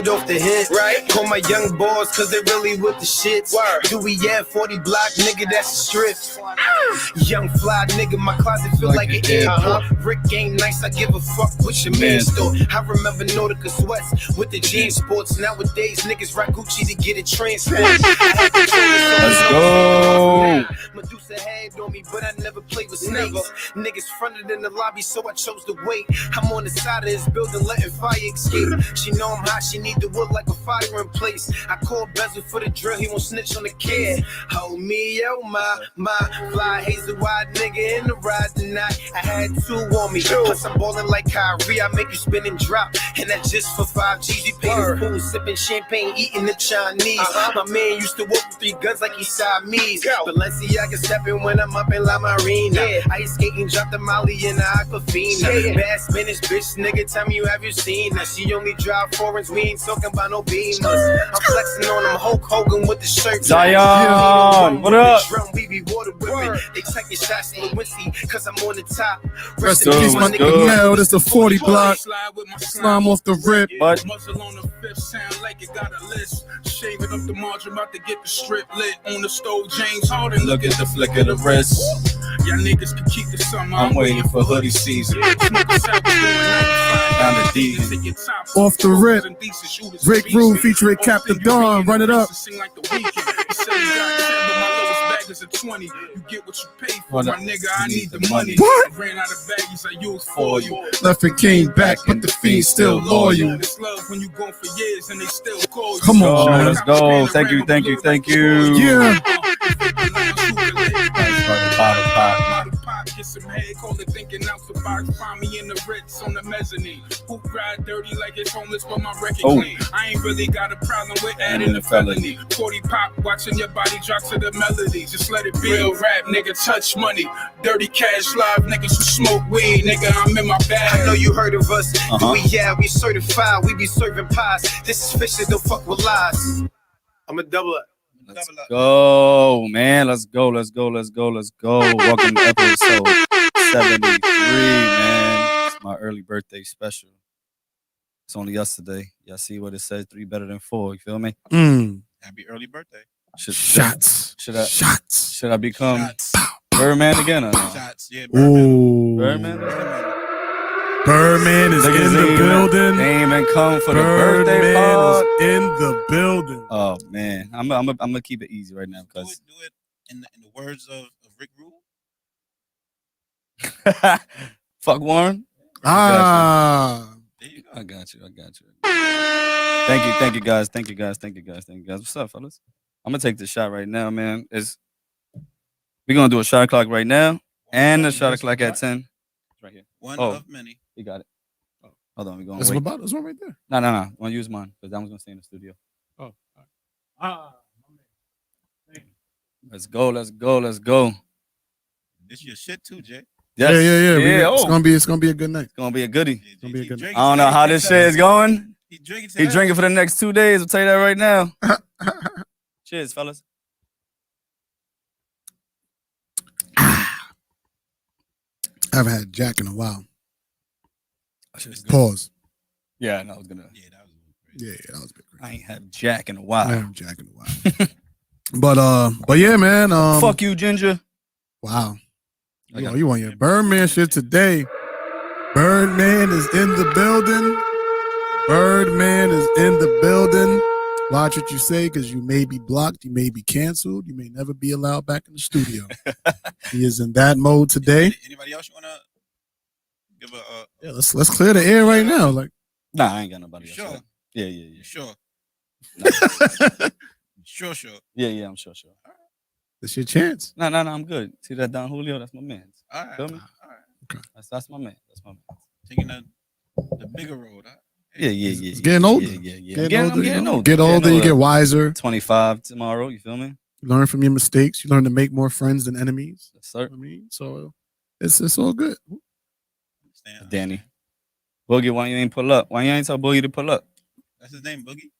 off the hit, right? Call my young boys, cause they really with the shits. Do we 40 block, nigga, that's a strip. Young fly nigga, my closet feel like an airport. Brick game nice, I give a fuck what your man store. I remember Nautica sweats with the jean sports. Nowadays, niggas rock Gucci to get it transport. Let's go. Medusa had on me, but I never played with snakes. Niggas fronted in the lobby, so I chose to wait. I'm on the side of this building, letting fire escape. She know I'm hot, she need the wood like a fire in place. I call Bezel for the drill, he won't snitch on the kid. Hold me, oh my fly hazel wide nigga in the ride tonight. I had two on me, plus I'm ballin' like Kyrie. I make you spin and drop, and that's just for 5 G's. You pay his pool, sipping champagne, eating the Chinese. My man used to walk with 3 guns like he Siamese. Balenciaga stepping when I'm up in La Marina. Ice skating, drop the Molly in the Aquafina. Bad Spanish bitch, nigga, tell me you have you seen her. She only drive foreigns, we ain't talking about no Beamers. I'm flexing on them Hulk Hogan with the shirt. Zion, what up? They taking shots in Lewinsky, cause I'm on the top. Rest in peace, my nigga Mel. This the 40 block. Slime off the rip. But muzzle on the 5th, sound like it got a list. Shaving up the margin, about to get the strip lit. On the stove, James Harden, look at the flick of the wrist. Y'all niggas can keep the summer, I'm waiting for hoodie season. Down the D. Off the rip. Rick Rule featuring Captain Dawn. Run it up. Is a 20. You get what you pay for, my nigga. I need the money. What? I ran out of baggies I used for you. Left and came back, but the fiend still loyal. It's love when you gone for years and they still call you. Come on, man. let's go. Thank you. Yeah. Get some head, call it thinking out the box. Find me in the Ritz on the mezzanine. Hoop ride dirty like it's homeless, but my record clean. I ain't really got a problem with adding a felony. 40 pop, watching your body drop to the melody. Just let it be. Real rap, nigga, touch money. Dirty cash live, niggas who smoke weed, nigga, I'm in my bag. I know you heard of us. We certified, we be serving pies. This is fish that don't fuck with lies. I'm a double up. Let's go, man. Let's go. Welcome to episode 73, man. It's my early birthday special. It's only yesterday. Y'all see what it says? 3 better than 4. You feel me? Happy early birthday. Shots. Should I become Birdman again or no? Shots, yeah. Birdman. Birdman is in the building. They ain't even come for the birthday pod. Birdman is in the building. Oh man, I'm gonna keep it easy right now because do it in the words of Rick Rule. Fuck Warren. Ah, There you go. I got you. Thank you guys. What's up, fellas? I'm gonna take this shot right now, man. We're gonna do a shot clock right now and a shot clock at 10. It's right here. One of many. You got it. Hold on, we're going there's to one, there's one right there. No. I'm going to use mine because that one's going to stay in the studio. Oh. All right. Let's go. This your shit too, Jay. Yes. Yeah. It's gonna be a good night. It's going to be a goodie. It's gonna be a good night. I don't know how this shit is going. He drinking. He drinking for the next 2 days. I'll tell you that right now. Cheers, fellas. I haven't had Jack in a while. Pause. Yeah, no, I was gonna. Yeah, that was crazy. Yeah, that was a bit crazy. I ain't had Jack in a while. I haven't had Jack in a while. but yeah, man. Fuck you, Ginger. Wow. You want your Birdman shit today. Birdman is in the building. Watch what you say, because you may be blocked, you may be canceled, you may never be allowed back in the studio. He is in that mode today. Anybody else you wanna give a? Yeah, let's clear the air right now. Like, nah, I ain't got nobody else. Sure. Yeah. Sure. Nah. Sure. Yeah, I'm sure. That's your chance. No, I'm good. See that Don Julio? That's my man. All right. Feel me? All right. Okay. That's my man. Taking the bigger road. Huh? Yeah. It's getting older. Yeah. I'm getting older. Get older, you get wiser. 25 tomorrow, you feel me? You learn from your mistakes. You learn to make more friends than enemies. Yes, sir. I mean, so it's all good. Danny. Boogie, why you ain't pull up? Why you ain't tell Boogie to pull up? That's his name, Boogie.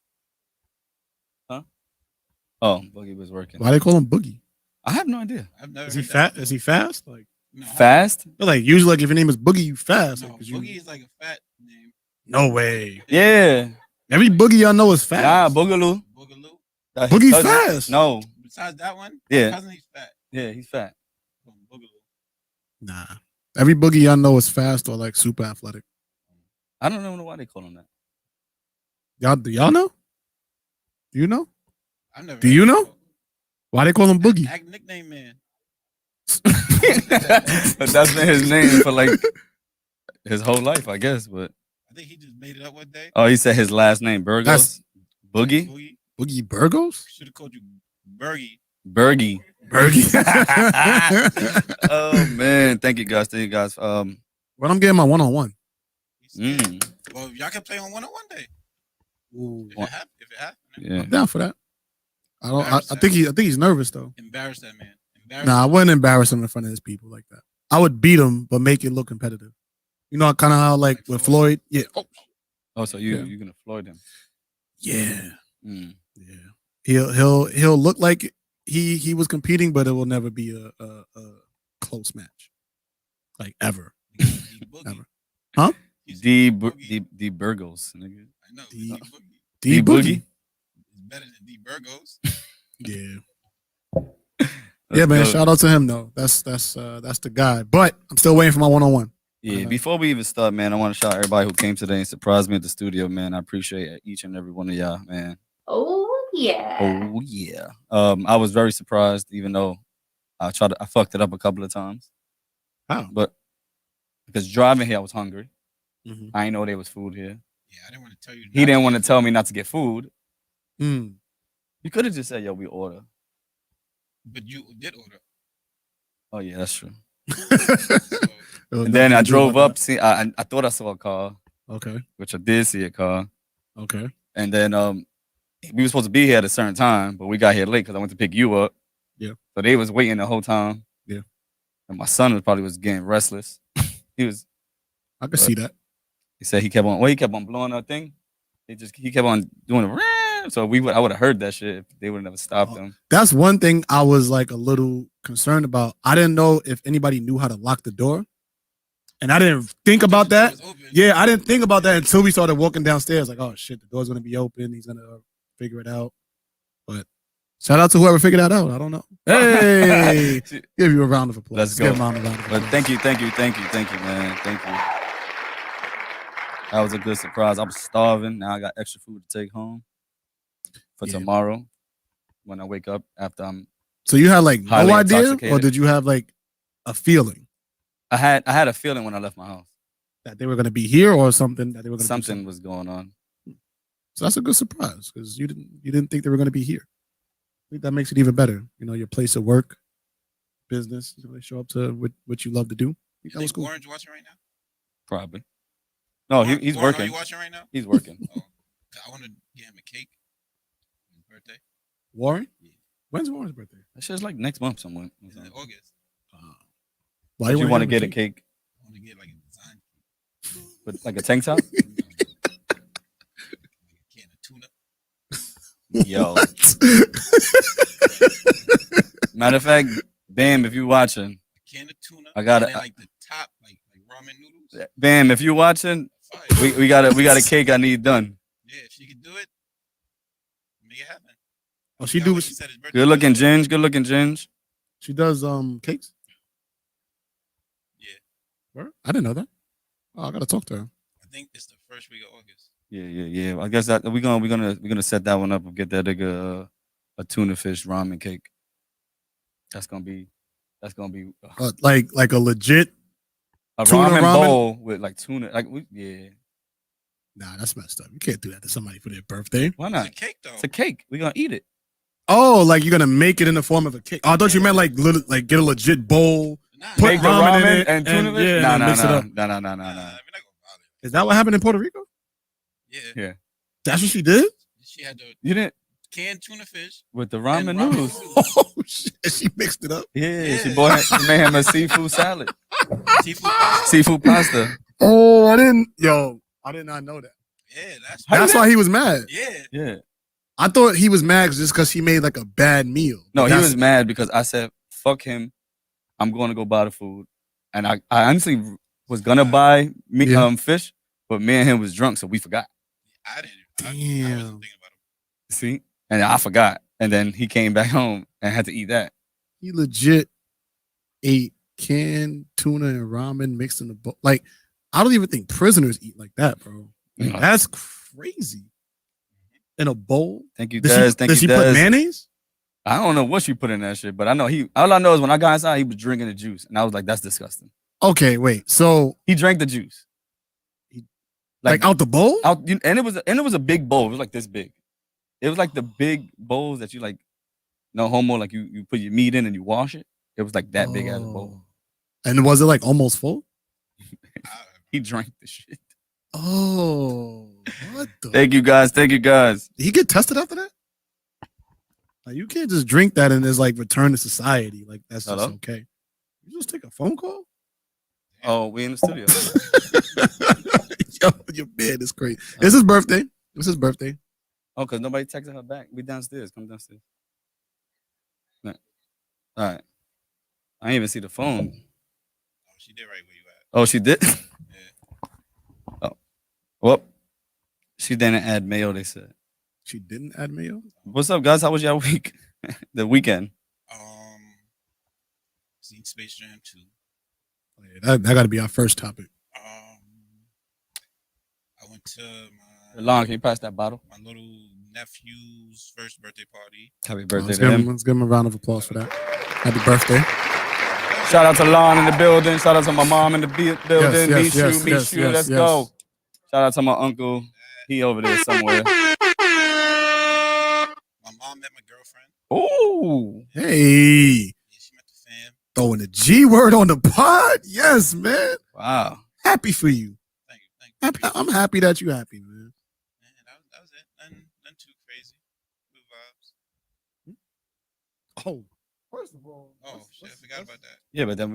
Huh? Oh, Boogie was working. Why they call him Boogie? I have no idea. I've never. Is he fat? Is he fast? Like fast? Like usually, like if your name is Boogie, you fast. No, like, Boogie is like a fat name. No way. Yeah. Every boogie y'all know is fast. Nah, Boogaloo. Boogaloo. His Boogie's cousin- fast. No. Besides that one, Yeah. my cousin, he's fat. Yeah, he's fat. Boogaloo. Nah. Every boogie y'all know is fast or like super athletic. I don't know why they call him that. Do y'all know? Do you know? I've never. Do you know? Why they call him Boogie? Act nickname man. But that's been his name for like his whole life, I guess. But I think he just made it up one day. oh, he said his last name Burgos. Boogie. Boogie Burgos? Should have called you Bergie. Bergie. Burgie. Oh man, thank you guys. When I'm getting my one-on-one. Well, y'all can play on one-on-one day. Ooh. If it happens. Yeah. I'm down for that. I think he's nervous though. Embarrass that man. Nah, I wouldn't embarrass him in front of his people like that. I would beat him, but make it look competitive. You know, kind of how like with Floyd. Yeah. Oh, so you're gonna Floyd him? Yeah. Mm. Yeah. He'll look like he was competing, but it will never be a close match, like ever. Ever. Huh? D Burgos, nigga. I know. D Boogie. It's better than D Burgos. Yeah. Yeah, man. Shout out to him though. That's the guy. But I'm still waiting for my one-on-one. Yeah. Before we even start, man, I want to shout out everybody who came today and surprised me at the studio, man. I appreciate each and every one of y'all, man. Oh yeah. Oh yeah. I was very surprised, even though I fucked it up a couple of times. How? But because driving here, I was hungry. Mhm. I didn't know there was food here. Yeah, I didn't want to tell you. He didn't want to tell me not to get food. Mm. You could have just said, "Yo, we order." But you did order. Oh yeah, that's true. So, And then I drove up. See, I thought I saw a car, Okay. which I did see a car. Okay. And then we were supposed to be here at a certain time, but we got here late because I went to pick you up. Yeah. So they was waiting the whole time. Yeah. And my son was getting restless. I could see that. He said he kept on blowing that thing. He kept on doing it. So I would have heard that shit if they would have never stopped him. That's one thing I was like a little concerned about. I didn't know if anybody knew how to lock the door. And I didn't think about that. Yeah, I didn't think about that until we started walking downstairs. Like, oh shit, the door's gonna be open. He's gonna figure it out. But shout out to whoever figured that out. I don't know. Hey, give you a round of applause. Let's go. Give him a round of applause. But thank you, man. Thank you. That was a good surprise. I was starving. Now I got extra food to take home for tomorrow when I wake up after I'm. So you had like no highly idea, intoxicated. or did you have like a feeling I had a feeling when I left my house. that they were gonna be here, or something that they were gonna do Something was going on. So that's a good surprise because you didn't think they were gonna be here. I think that makes it even better. You know, your place of work, business, you really show up to what you love to do. I think that was cool. Warren's watching right now? Probably. No, he's Warren, working. Are you watching right now? He's working. Oh, I want to get him a cake. His birthday. Warren? Yeah. When's Warren's birthday? That shit's like next month somewhere. It's in August. Why You want to wanna get a him cake I want to get like a design cake. with like a tank top? Like a can of tuna. Yo. What? Matter of fact, Bam, if you watching, A can of tuna. I got and it. then, like the top, like ramen noodles. Bam, if you watching, Fire. we got a cake I need done. Yeah, if she could do it, make it happen. Oh, she Forgot do. what she said his birthday Good looking was. Ginge. Good looking Ginge. She does cakes. Yeah. Where? I didn't know that. Oh, I gotta talk to her. I think it's the first week of August. Yeah. I guess that we're gonna set that one up and get that nigga a tuna fish ramen cake. That's gonna be Like a legit. a Tuna ramen, ramen? bowl with like tuna. Yeah. Nah, that's messed up. You can't do that to somebody for their birthday. Why It's not? a cake though. It's a cake. We're gonna eat it. Oh, like you're gonna make it in the form of a cake. Oh, I thought you meant like get a legit bowl. Nah, Put Make the ramen in ramen it and tuna and- fish? yeah, and mix it up. No. we're not gonna bother. Is that what happened in Puerto Rico? Yeah. That's what she did. She had the You didn't canned tuna fish. with the ramen and noodles. Oh shit! She mixed it up. Yeah, she Yeah. made him a seafood salad, Seafood pasta. seafood pasta. Oh, I didn't. Yo, I did not know that. Yeah, that's That's why he was mad. Yeah. Yeah. I thought he was mad just because he made like a bad meal. No, he That's- was mad because I said, "Fuck him, I'm going to go buy the food," and I honestly was gonna buy Yeah. fish, but me and him was drunk, so we forgot. I didn't. Damn. See? And I forgot. And then he came back home and had to eat that. He legit ate canned tuna and ramen mixed in a bowl. Like, I don't even think prisoners eat like that, bro. Like, No. that's crazy. In a bowl? Thank you, Did Des. she, did she put mayonnaise? I don't know what she put in that shit, but I know all I know is when I got inside, he was drinking the juice. And I was like, that's disgusting. Okay, wait. So He drank the juice. like out the bowl? And it was a big bowl. It was like this big. It was like the big bowls that you like, no homo, like you put your meat in and you wash it. It was like that big as a bowl. And was it like almost full? He drank the shit. Oh, what the? Thank you guys. Thank you guys. Did he get tested after that? Like, you can't just drink that and it's like return to society. Like, that's just Hello? okay. You just take a phone call? Oh, we in the studio. Yo, your man is crazy. It's his birthday. It's his birthday. Oh, because nobody texted her back. We downstairs. Come downstairs. No. All right. I didn't even see the phone. Oh, she did right where you at. Oh, she did? Yeah. Oh. Well, she didn't add mayo, they said. She didn't add mayo? What's up, guys? How was your week? The weekend? Seen Space Jam 2. Oh, yeah, that got to be our first topic. I went to Lon, can you pass that bottle? my little nephew's first birthday party. Happy birthday Let's to him. let's give him a round of applause for that. Happy birthday. Shout out to Lon in the building. Shout out to my mom in the building. Yes, yes, Meet you. Let's go. Shout out to my uncle. He over there somewhere. My mom met my girlfriend. Ooh. Hey, Yeah, she met the fam. throwing the G word on the pod. Yes, man. Wow. Happy for you. Thank you. I'm happy that you're happy, man. Yeah, that was it. Nothing too crazy. Good vibes. Oh, first of all, Oh shit, I forgot about that. Yeah, but then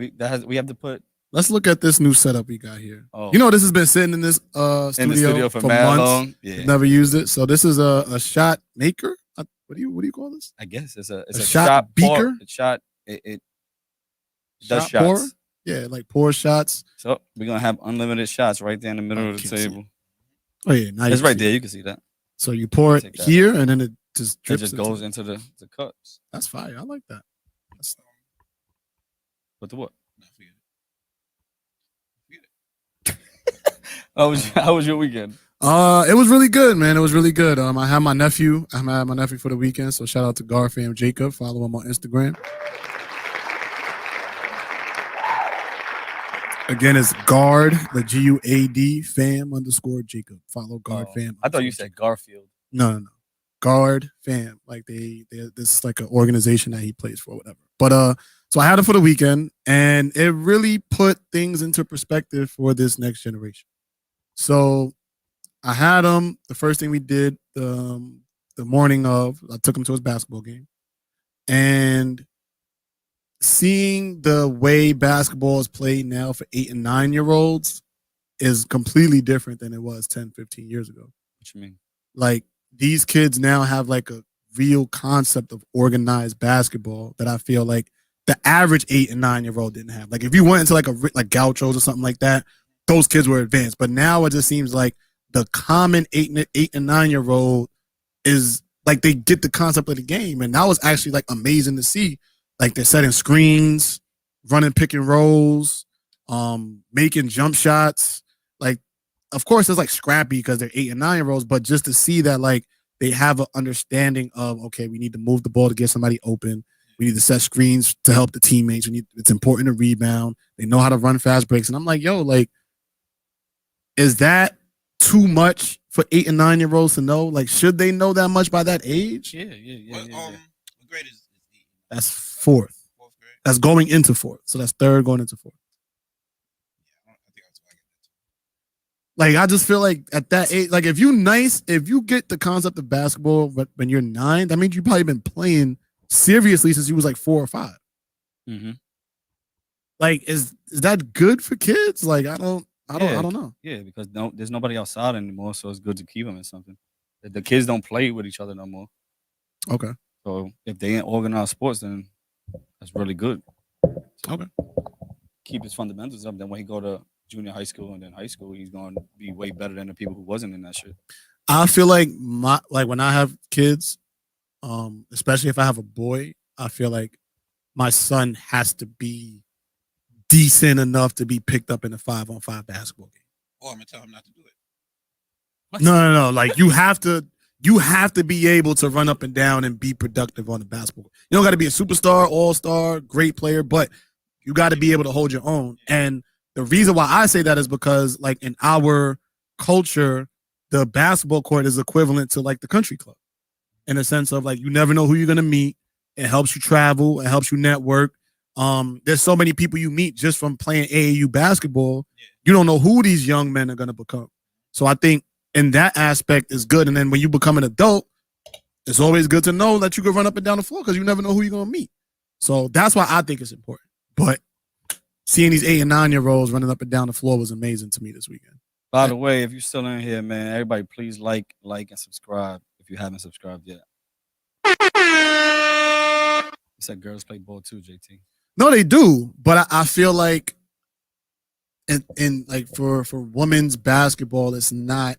we have to put let's look at this new setup we got here. oh, You know, this has been sitting in this studio, in the studio for mad months. long. Yeah. Never used it. So this is a shot maker. What do you call this? I guess it's a shot beaker? It does Shot shots. pour? Yeah, like pour shots. So we're gonna have unlimited shots right there in the middle I of the can't see table. Oh yeah, now you It's can right see there. it. You can see that. So you pour it Take that. here, and then it just It drips. just goes into the cups. That's fire. I like that. But the what? No, forget it. How was your weekend? It was really good, man. It was really good. I had my nephew. I had my nephew for the weekend. So shout out to Garfam Jacob. Follow him on Instagram. Again, it's Guard, the GUAD fam _Jacob. Follow Guard fam. I thought you said Garfield. No. Guard fam. Like this is like an organization that he plays for, whatever. But so I had it for the weekend, and it really put things into perspective for this next generation. So I had him. The first thing we did the morning of, I took him to his basketball game, and seeing the way basketball is played now for 8 and 9-year-olds is completely different than it was 10, 15 years ago. What you mean? Like, these kids now have like a real concept of organized basketball that I feel like the average 8 and 9-year-old didn't have. Like, if you went into like Gauchos or something like that, those kids were advanced. But now it just seems like the common 8 and 9-year-old is like, they get the concept of the game. And that was actually like amazing to see. Like, they're setting screens, running pick and rolls, making jump shots. Like, of course, it's like scrappy because they're 8 and 9-year-olds, but just to see that, like, they have an understanding of, okay, we need to move the ball to get somebody open. We need to set screens to help the teammates. It's important to rebound. They know how to run fast breaks. And I'm like, yo, like, is that too much for 8 and 9-year-olds to know? Like, should they know that much by that age? Yeah. What grade is he? That's fourth. Fourth grade? That's going into fourth. So that's third going into fourth. Yeah, I think that's why I get that too. Like, I just feel like at that age, like, if you get the concept of basketball but when you're 9, that means you've probably been playing seriously since you was like 4 or 5. Mm-hmm. Like, is that good for kids? Like, I don't know. Yeah, because there's nobody outside anymore, so it's good to keep them in something. The kids don't play with each other no more. Okay. So if they ain't organized sports, then that's really good. Okay. Keep his fundamentals up. Then when he go to junior high school and then high school, he's going to be way better than the people who wasn't in that shit. I feel like when I have kids, especially if I have a boy, I feel like my son has to be decent enough to be picked up in a 5-on-5 basketball game. Or I'm gonna tell him not to do it. No. Like you have to be able to run up and down and be productive on the basketball. You don't got to be a superstar, all-star, great player, but you got to be able to hold your own. And the reason why I say that is because, like, in our culture, the basketball court is equivalent to like the country club, in a sense of like you never know who you're gonna meet. It helps you travel. It helps you network. There's so many people you meet just from playing AAU basketball. You don't know who these young men are gonna become. So I think in that aspect is good. And then when you become an adult, it's always good to know that you can run up and down the floor because you never know who you're gonna meet. So that's why I think it's important. But seeing these 8 and 9-year-olds running up and down the floor was amazing to me this weekend. By the way, if you're still in here, man, everybody please like, and subscribe if you haven't subscribed yet. You said girls play ball too, JT. No, they do, but I feel like in like for women's basketball, it's not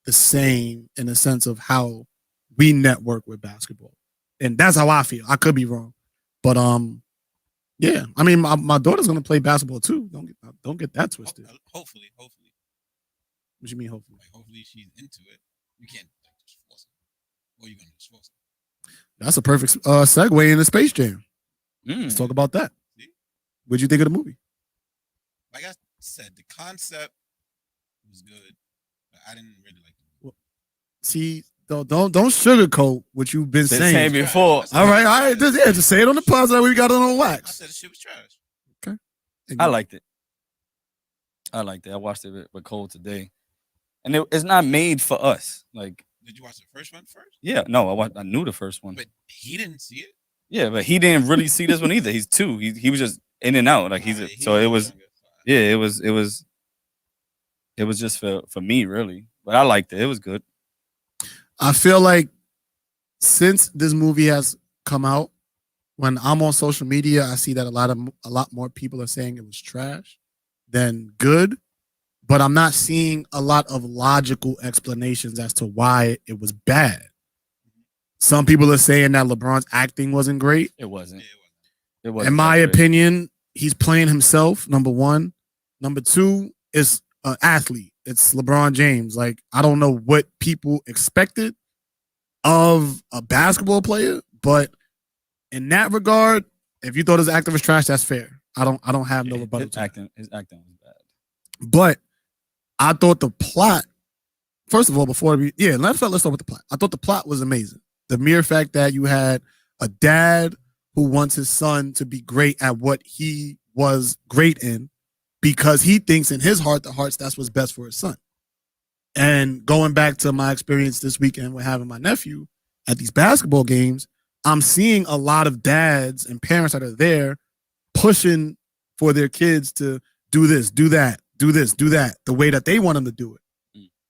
the same in the sense of how we network with basketball, and that's how I feel. I could be wrong, but yeah. I mean, my daughter's gonna play basketball too. Don't get that twisted. Hopefully. What you mean, hopefully? Like, hopefully she's into it. You can't like, just force it. Or you're gonna just force it. That's a perfect segue into Space Jam. Mm. Let's talk about that. See? What'd you think of the movie? Like I said, the concept was good, but I didn't really like the movie. See, don't sugarcoat what you've been saying before. All right. Just say it on the pod so we got it on I wax. said the shit was trash. Okay. I liked it. I watched it with Cole today. And it's not made for us. Like, Did you watch the first one first? yeah, no, I knew the first one. But he didn't see it. Yeah, but he didn't really see this one either. He's 2. He was just in and out. Like so it was. Yeah, it was just for me really. But I liked it. It was good. I feel like since this movie has come out, when I'm on social media, I see that a lot more people are saying it was trash than good. But I'm not seeing a lot of logical explanations as to why it was bad. Some people are saying that LeBron's acting wasn't great. It wasn't. In my opinion, he's playing himself, number one. Number two, it's an athlete. It's LeBron James. Like, I don't know what people expected of a basketball player, but in that regard, if you thought his acting was trash, that's fair. I don't have no rebuttal to that. His acting was bad. But I thought the plot, first of all, let's start with the plot. I thought the plot was amazing. The mere fact that you had a dad who wants his son to be great at what he was great in because he thinks in his heart of hearts that's what's best for his son. And going back to my experience this weekend with having my nephew at these basketball games, I'm seeing a lot of dads and parents that are there pushing for their kids to do this, do that, do this, do that, the way that they want them to do it.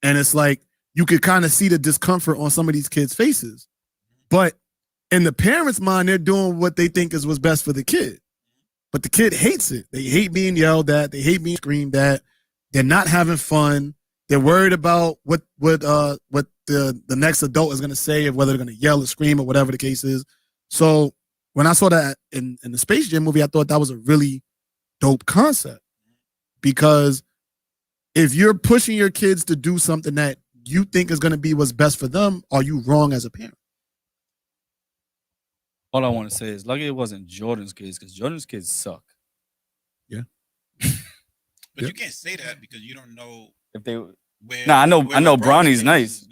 And it's like, you could kind of see the discomfort on some of these kids' faces. But in the parents' mind, they're doing what they think is what's best for the kid. But the kid hates it. They hate being yelled at. They hate being screamed at. They're not having fun. They're worried about what the next adult is going to say, or whether they're going to yell or scream or whatever the case is. So when I saw that in the Space Jam movie, I thought that was a really dope concept. Because if you're pushing your kids to do something that you think is going to be what's best for them, are you wrong as a parent? All I want to say is, lucky it wasn't Jordan's kids, because Jordan's kids suck. Yeah. But you can't say that because you don't know If they, where. I know where Bronny's nice.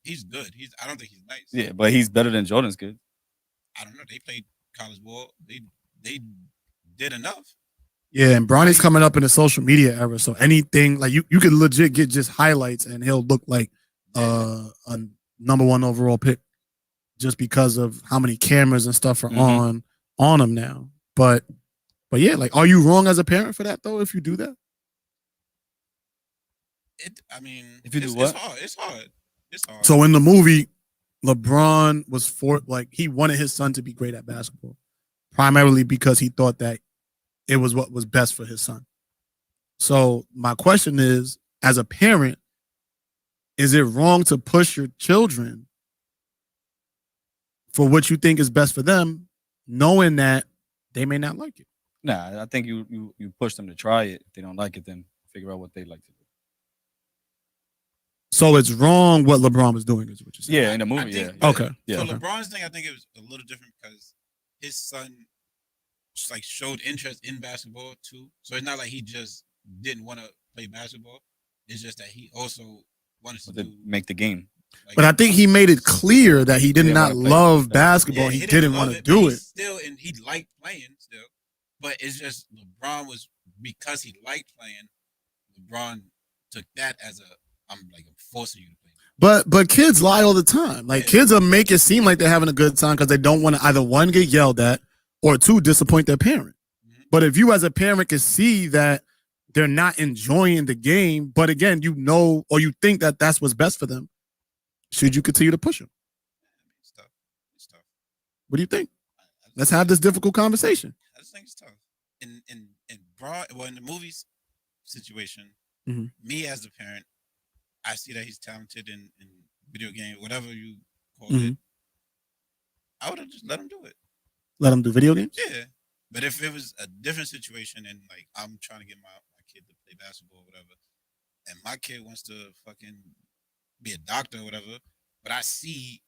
He's good. I don't think he's nice. Yeah, but he's better than Jordan's kids. I don't know. They played college ball. They did enough. Yeah, and Bronny's coming up in the social media era, so anything like you could legit get just highlights and he'll look like a number 1 overall pick just because of how many cameras and stuff are on him now. But yeah, like, are you wrong as a parent for that though? If you do that, If you do what? It's hard. So in the movie, LeBron was he wanted his son to be great at basketball, primarily because he thought that it was what was best for his son. So my question is, as a parent, is it wrong to push your children for what you think is best for them, knowing that they may not like it? Nah, I think you push them to try it. If they don't like it, then figure out what they like to do. So it's wrong what LeBron was doing, is what you're saying? Yeah, in the movie, yeah. Okay. Yeah. For LeBron's thing, I think it was a little different because his son just like showed interest in basketball too. So it's not like he just didn't want to play basketball. It's just that he also wanted to make the game. Like, but I think he made it clear that he did not love basketball. Yeah, he didn't want to do it. Still, and he liked playing still. But it's just LeBron was, because he liked playing, LeBron took that as I'm forcing you to play. But kids lie all the time. Like kids will make it seem like they're having a good time because they don't want to either one, get yelled at, or two, disappoint their parent. Mm-hmm. But if you as a parent can see that they're not enjoying the game, but again, you know, or you think that that's what's best for them, should you continue to push them? It's tough. It's tough. What do you think? Let's have this difficult conversation. I just think it's tough. In the movies situation, me as a parent, I see that he's talented in video game, whatever you call it. I would have just let him do it. Let him do video games? Yeah. But if it was a different situation and like I'm trying to get my kid to play basketball or whatever, and my kid wants to fucking be a doctor or whatever, but I see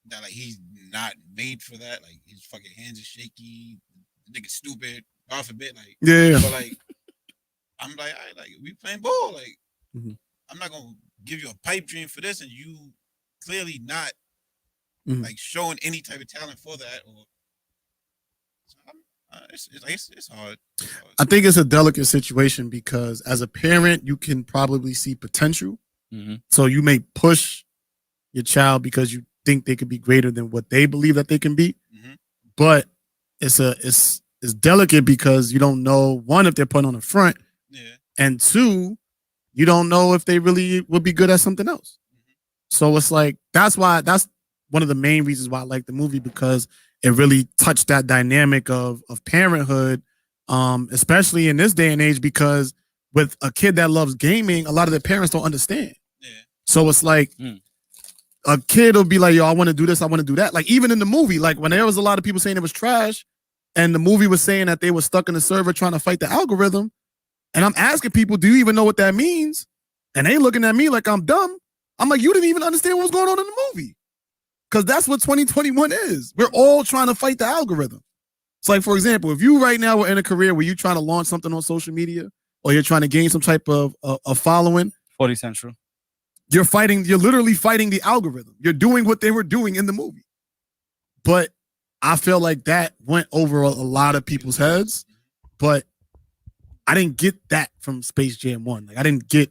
that like he's not made for that, like his fucking hands are shaky, the nigga stupid, God forbid, like yeah. But like I'm like, all right, like we playing ball, like I'm not gonna give you a pipe dream for this, and you clearly not like showing any type of talent for that, or it's hard. I think it's a delicate situation because as a parent, you can probably see potential. So you may push your child because you think they could be greater than what they believe that they can be. But it's delicate because you don't know, one, if they're put on the front, and two, you don't know if they really would be good at something else. So it's like that's one of the main reasons why I like the movie, because it really touched that dynamic of parenthood, especially in this day and age, because with a kid that loves gaming, a lot of the parents don't understand. So it's like a kid will be like, yo, I want to do this, I want to do that. Like even in the movie, like when there was a lot of people saying it was trash and the movie was saying that they were stuck in the server trying to fight the algorithm, and I'm asking people, do you even know what that means? And they looking at me like I'm dumb. I'm like, you didn't even understand what was going on in the movie. Because that's what 2021 is. We're all trying to fight the algorithm. It's like, for example, if you right now are in a career where you're trying to launch something on social media or you're trying to gain some type of following. 40 Central. You're literally fighting the algorithm. You're doing what they were doing in the movie. But I feel like that went over a lot of people's heads. But I didn't get that from Space Jam 1. Like I didn't get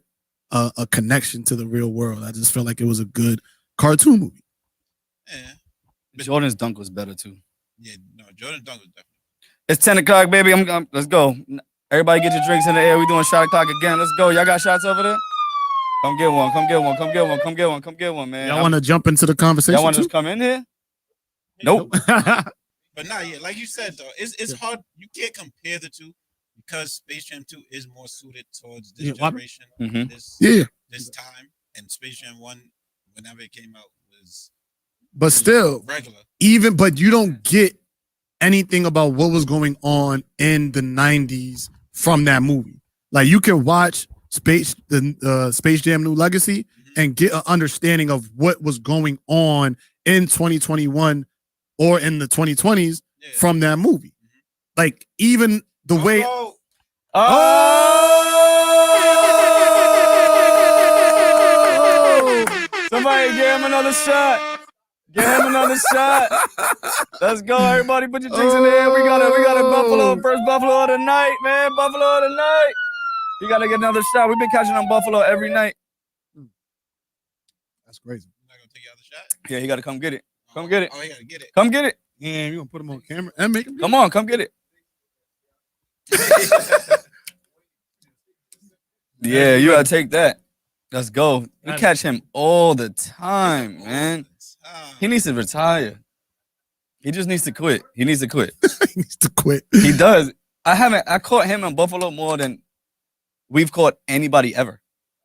a connection to the real world. I just felt like it was a good cartoon movie. Yeah. Jordan's dunk was better too. Yeah, no, Jordan's dunk was definitely. It's 10 o'clock, baby. Let's go. Everybody get your drinks in the air. We doing shot o'clock again. Let's go. Y'all got shots over there? Come get one. Come get one. Come get one. Come get one. Come get one, man. Y'all want to jump into the conversation? Y'all want to just come in here? Nope. But nah, yeah, like you said though, it's hard. You can't compare the two because Space Jam 2 is more suited towards this generation, this time, and Space Jam 1, whenever it came out, was. But still, regular. But you don't get anything about what was going on in the 90s from that movie. Like you can watch Space Jam New Legacy and get an understanding of what was going on in 2021 or in the 2020s from that movie. Like even the way. Somebody give him another shot. Give him another shot. Let's go, everybody. Put your drinks in the air. We got a Buffalo, first Buffalo of the night, man. Buffalo of the night. You gotta get another shot. We've been catching on Buffalo every night. That's crazy. You're not gonna take out the shot? Yeah, you gotta come get it. Come get it. Oh, you gotta get it. Come get it. Yeah, you gonna put him on camera and make him. Come on, come get it. Yeah, you gotta take that. Let's go. We catch him all the time, man. He needs to retire. He just needs to quit. He needs to quit. He needs to quit. He does. I caught him in Buffalo more than we've caught anybody ever.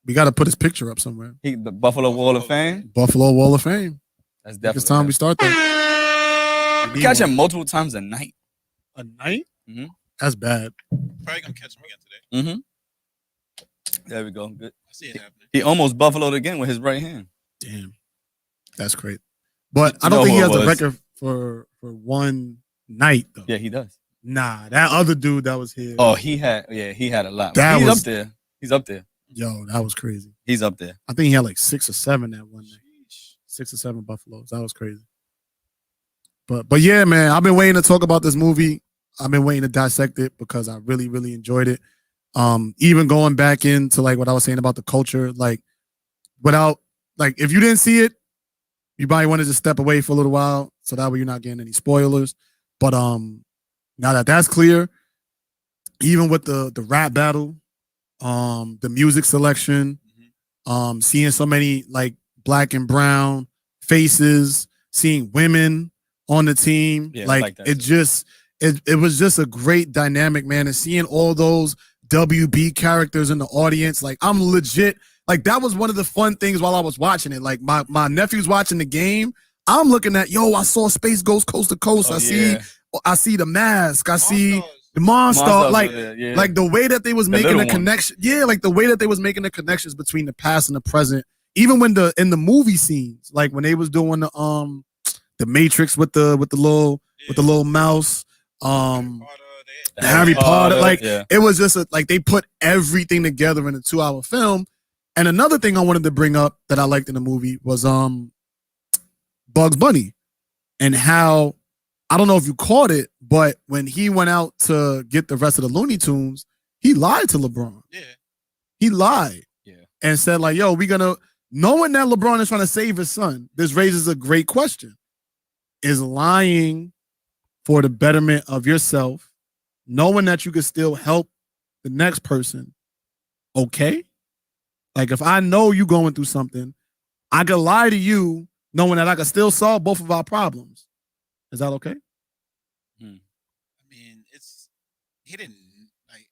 We got to put his picture up somewhere. The Buffalo Wall of Fame. Buffalo Wall of Fame. That's It's definitely. time we start that. You catch him multiple times a night. A night? Mhm. That's bad. Probably gonna catch him again today. There we go. Good. I see it happening. He almost buffaloed again with his right hand. Damn. That's great. But You I don't know think he who has it the was. record for one night though. Yeah, he does. Nah, that other dude that was here. Oh, he had a lot. That He's was- up there. He's up there. Yo, that was crazy. He's up there. I think he had like 6 or 7 that one night. 6 or 7 buffaloes. That was crazy. But yeah, man, I've been waiting to talk about this movie. I've been waiting to dissect it because I really, really enjoyed it. Even going back into like what I was saying about the culture, like without like if you didn't see it, you probably wanted to step away for a little while so that way you're not getting any spoilers. But now that that's clear, even with the rap battle, the music selection, seeing so many like black and brown faces, seeing women on the team, Yeah, I like like that it too. just it was just a great dynamic, man. And seeing all those WB characters in the audience, like I'm legit, like that was one of the fun things while I was watching it. Like my nephew's watching the game. I'm looking at, yo, I saw Space Ghost Coast to Coast. Oh, I see the mask. I see Monsters. the monster. Monsters Like, were there, yeah. like the way that they was The making little the ones. connection. Yeah, like the way that they was making the connections between the past and the present. Even when in the movie scenes, like when they was doing the Matrix with the little mouse, Harry Potter, like yeah. it was just like they put everything together in a 2-hour film. And another thing I wanted to bring up that I liked in the movie was Bugs Bunny and how, I don't know if you caught it, but when he went out to get the rest of the Looney Tunes, he lied to LeBron. Yeah. He lied. Yeah. And said like, yo, knowing that LeBron is trying to save his son, this raises a great question. Is lying for the betterment of yourself, knowing that you could still help the next person, okay? Like if I know you going through something, I could lie to you knowing that I could still solve both of our problems. Is that okay? I mean, he didn't like.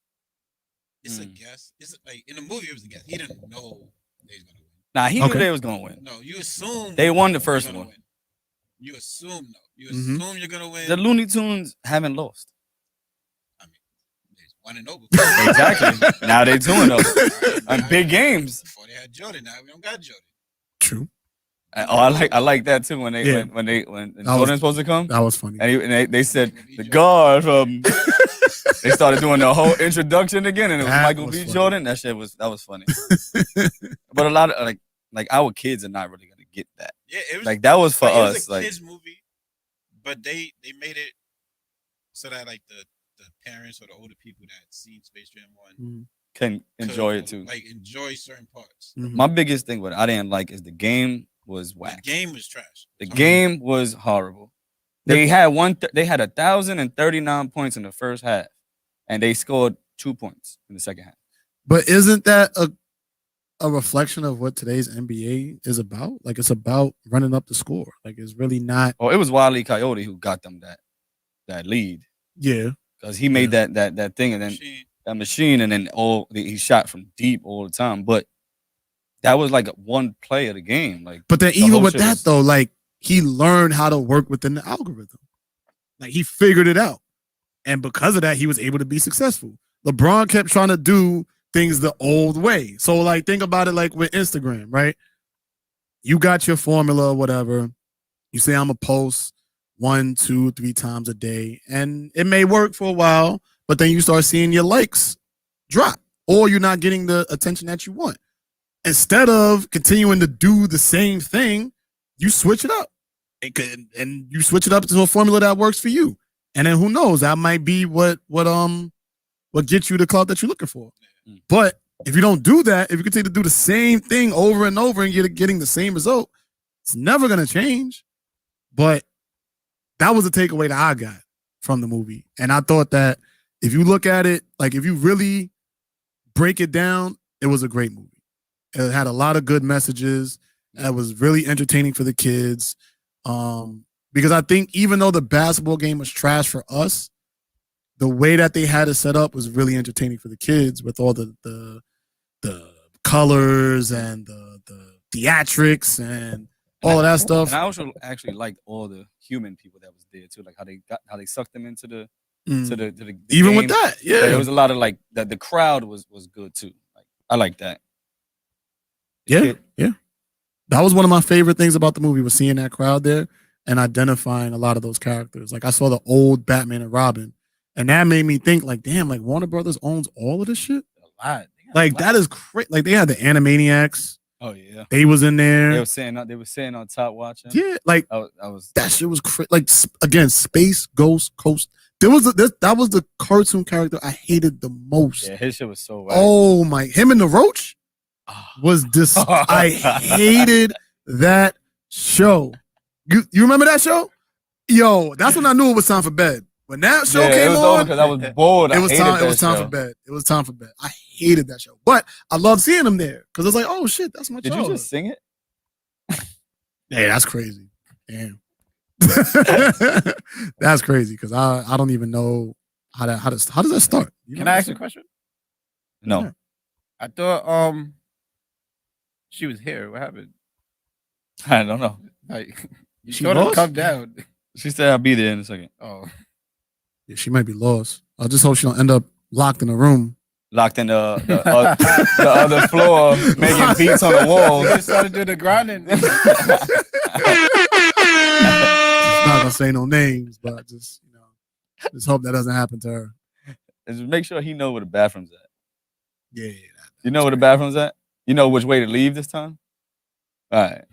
It's a guess. It's like in the movie, it was a guess. He didn't know they was gonna win. Nah, he Okay. knew they was gonna win. No, you assume They won the you're first gonna one. win. You assume no. You Mhm. assume you're gonna win. The Looney Tunes haven't lost. I mean, there's 1-0 before. Exactly. Now they 2-0 on big games. Before they had Jordan, now we don't got Jordan. True. Oh, I like that too. When Yeah. when was- Jordan's supposed to come, That was funny. and they said the guard from. They started doing the whole introduction again, and it was That Michael was B. funny. Jordan. That was funny. But a lot of like our kids are not really gonna get that. Yeah, it was Like that was for like, us. It was a Like kids movie, but they made it so that like the parents or the older people that seen Space Jam 1 can enjoy it could, too. like enjoy certain parts. My biggest thing what I didn't like is the game was The whack. game was trash. The game was horrible. They had 1,039 points in the first half, and they scored 2 points in the second half. But isn't that a reflection of what today's NBA is about? Like it's about running up the score. Like it's really not. Oh, it was Wile E. Coyote who got them that lead Yeah. because he made that thing and then Machine. that machine and then he shot from deep all the time. But that was like one play of the game. Like, But then the even whole with shit that was- though, like he learned how to work within the algorithm. Like he figured it out. And because of that, he was able to be successful. LeBron kept trying to do things the old way. So like think about it like with Instagram, right? You got your formula or whatever. You say I'm gonna post 1, 2, 3 times a day. And it may work for a while, but then you start seeing your likes drop, or you're not getting the attention that you want. Instead of continuing to do the same thing, you switch it up. And you switch it up to a formula that works for you. And then who knows, that might be what gets you the clout that you're looking for. But if you don't do that, if you continue to do the same thing over and over and you're getting the same result, it's never gonna change. But that was a takeaway that I got from the movie. And I thought that if you look at it, like if you really break it down, it was a great movie. It had a lot of good messages. It was really entertaining for the kids. Because I think even though the basketball game was trash for us, the way that they had it set up was really entertaining for the kids with all the colors and the theatrics and all of that stuff. And I also actually liked all the human people that was there too, like how they sucked them into the to the Even game. with that, yeah, There was a lot of like that. The crowd was good too. Like I like that. Yeah. That was one of my favorite things about the movie was seeing that crowd there and identifying a lot of those characters. Like I saw the old Batman and Robin, and that made me think like, damn, like Warner Brothers owns all of this shit. A lot. Like that is crazy. Like they had the Animaniacs. Oh yeah. They was in there. They were sitting on top watching. Yeah, like I was that shit was crazy. Like again, Space Ghost Coast. That was the cartoon character I hated the most. Yeah, his shit was so right. Oh my, him and the Roach was I hated that show. You remember that show? Yo, that's when I knew it was time for bed. When that show came on, because I was bored. it was time for bed. It was time for bed. I hated that show, but I loved seeing him there because it's like, oh shit, that's my. Did you just sing it? Hey, that's crazy. Damn. That's crazy because I don't even know how does that start? Can I ask a question? No. Yeah. I thought she was here. What happened? I don't know. Like you She told her to lost? come down. She said I'll be there in a second. Oh, Yeah, she might be lost. I just hope she don't end up locked in a room. Locked in the other floor, making beats on the walls. they started doing the grinding. Just not gonna say no names, but just hope that doesn't happen to her. Just make sure he know where the bathroom's at. Yeah. You know where the bathroom's at? You know which way to leave this time? All right.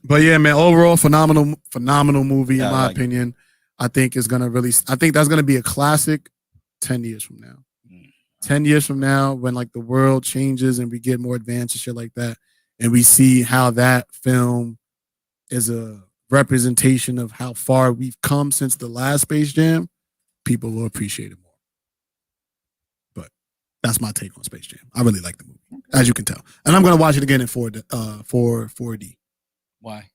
But yeah, man, overall phenomenal movie Yeah, in my I like it. opinion. I think that's gonna be a classic 10 years from now. 10 years from now, when like the world changes and we get more advanced and shit like that, and we see how that film is a representation of how far we've come since the last Space Jam, people will appreciate it more. But that's my take on Space Jam. I really like the movie, as you can tell. And I'm gonna watch it again in 4D. Why?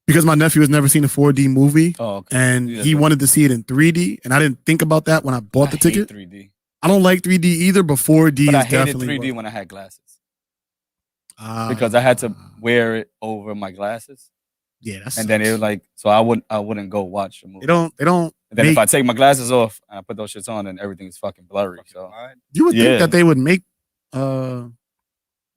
Because my nephew has never seen a 4D movie, Oh, okay. and Yeah, he that's wanted to see it in 3D, and I didn't think about that when I bought the I hate ticket. 3D. I don't like 3D either, but 4D But is I hated definitely 3D when I had glasses Ah, because I had to wear it over my glasses, yeah, that's and then it was like so I wouldn't go watch a movie. they don't And then if make- I take my glasses off and I put those shits on, then everything's fucking blurry. So you would Yeah. think that they would make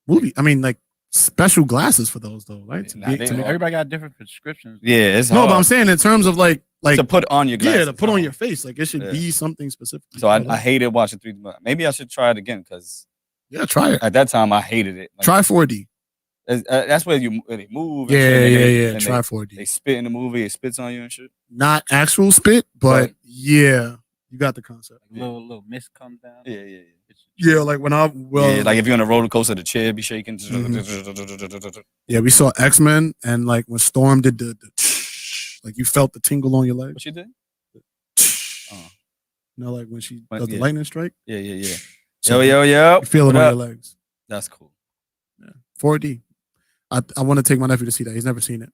like special glasses for those though, right? To Nah, be- they to make- don't. Everybody got different prescriptions. yeah, it's no, hard but I'm saying in terms of like to put on your glasses. yeah, to put on your face, like it should Yeah. be something specific. So I hated watching 3D. Maybe I should try it again because yeah, try it. at that time I hated it. Like, Try 4D. that's where they move. Yeah, and shit, yeah. and Try They 4D. spit in the movie. It spits on you and shit. Not actual spit, but Right. yeah, you got the concept. Little mist comes down. Yeah. Yeah, like when I Yeah, like if you're on a roller coaster, the chair be shaking. yeah, we saw X-Men and like when Storm did the like you felt the tingle on your leg. What she did? You know, like when she But, does the yeah. lightning strike, Yeah. So Yo. you feel it What on up? your legs. That's cool. 4D. I want to take my nephew to see that. He's never seen it,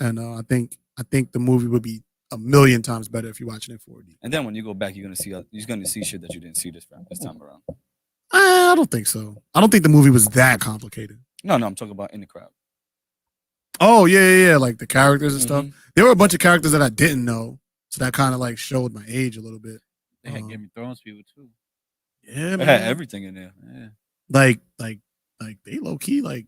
and I think the movie would be a million times better if you're watching it 4D. And then when you go back, you're gonna see shit that you didn't see this time around. I don't think so. I don't think the movie was that complicated. No, I'm talking about in the crowd. Oh yeah. Like the characters and stuff. Mhm. There were a bunch of characters that I didn't know, so that kind of like showed my age a little bit. They had Game of Thrones people too. Yeah, It had man. everything in there. Yeah, Like they low key like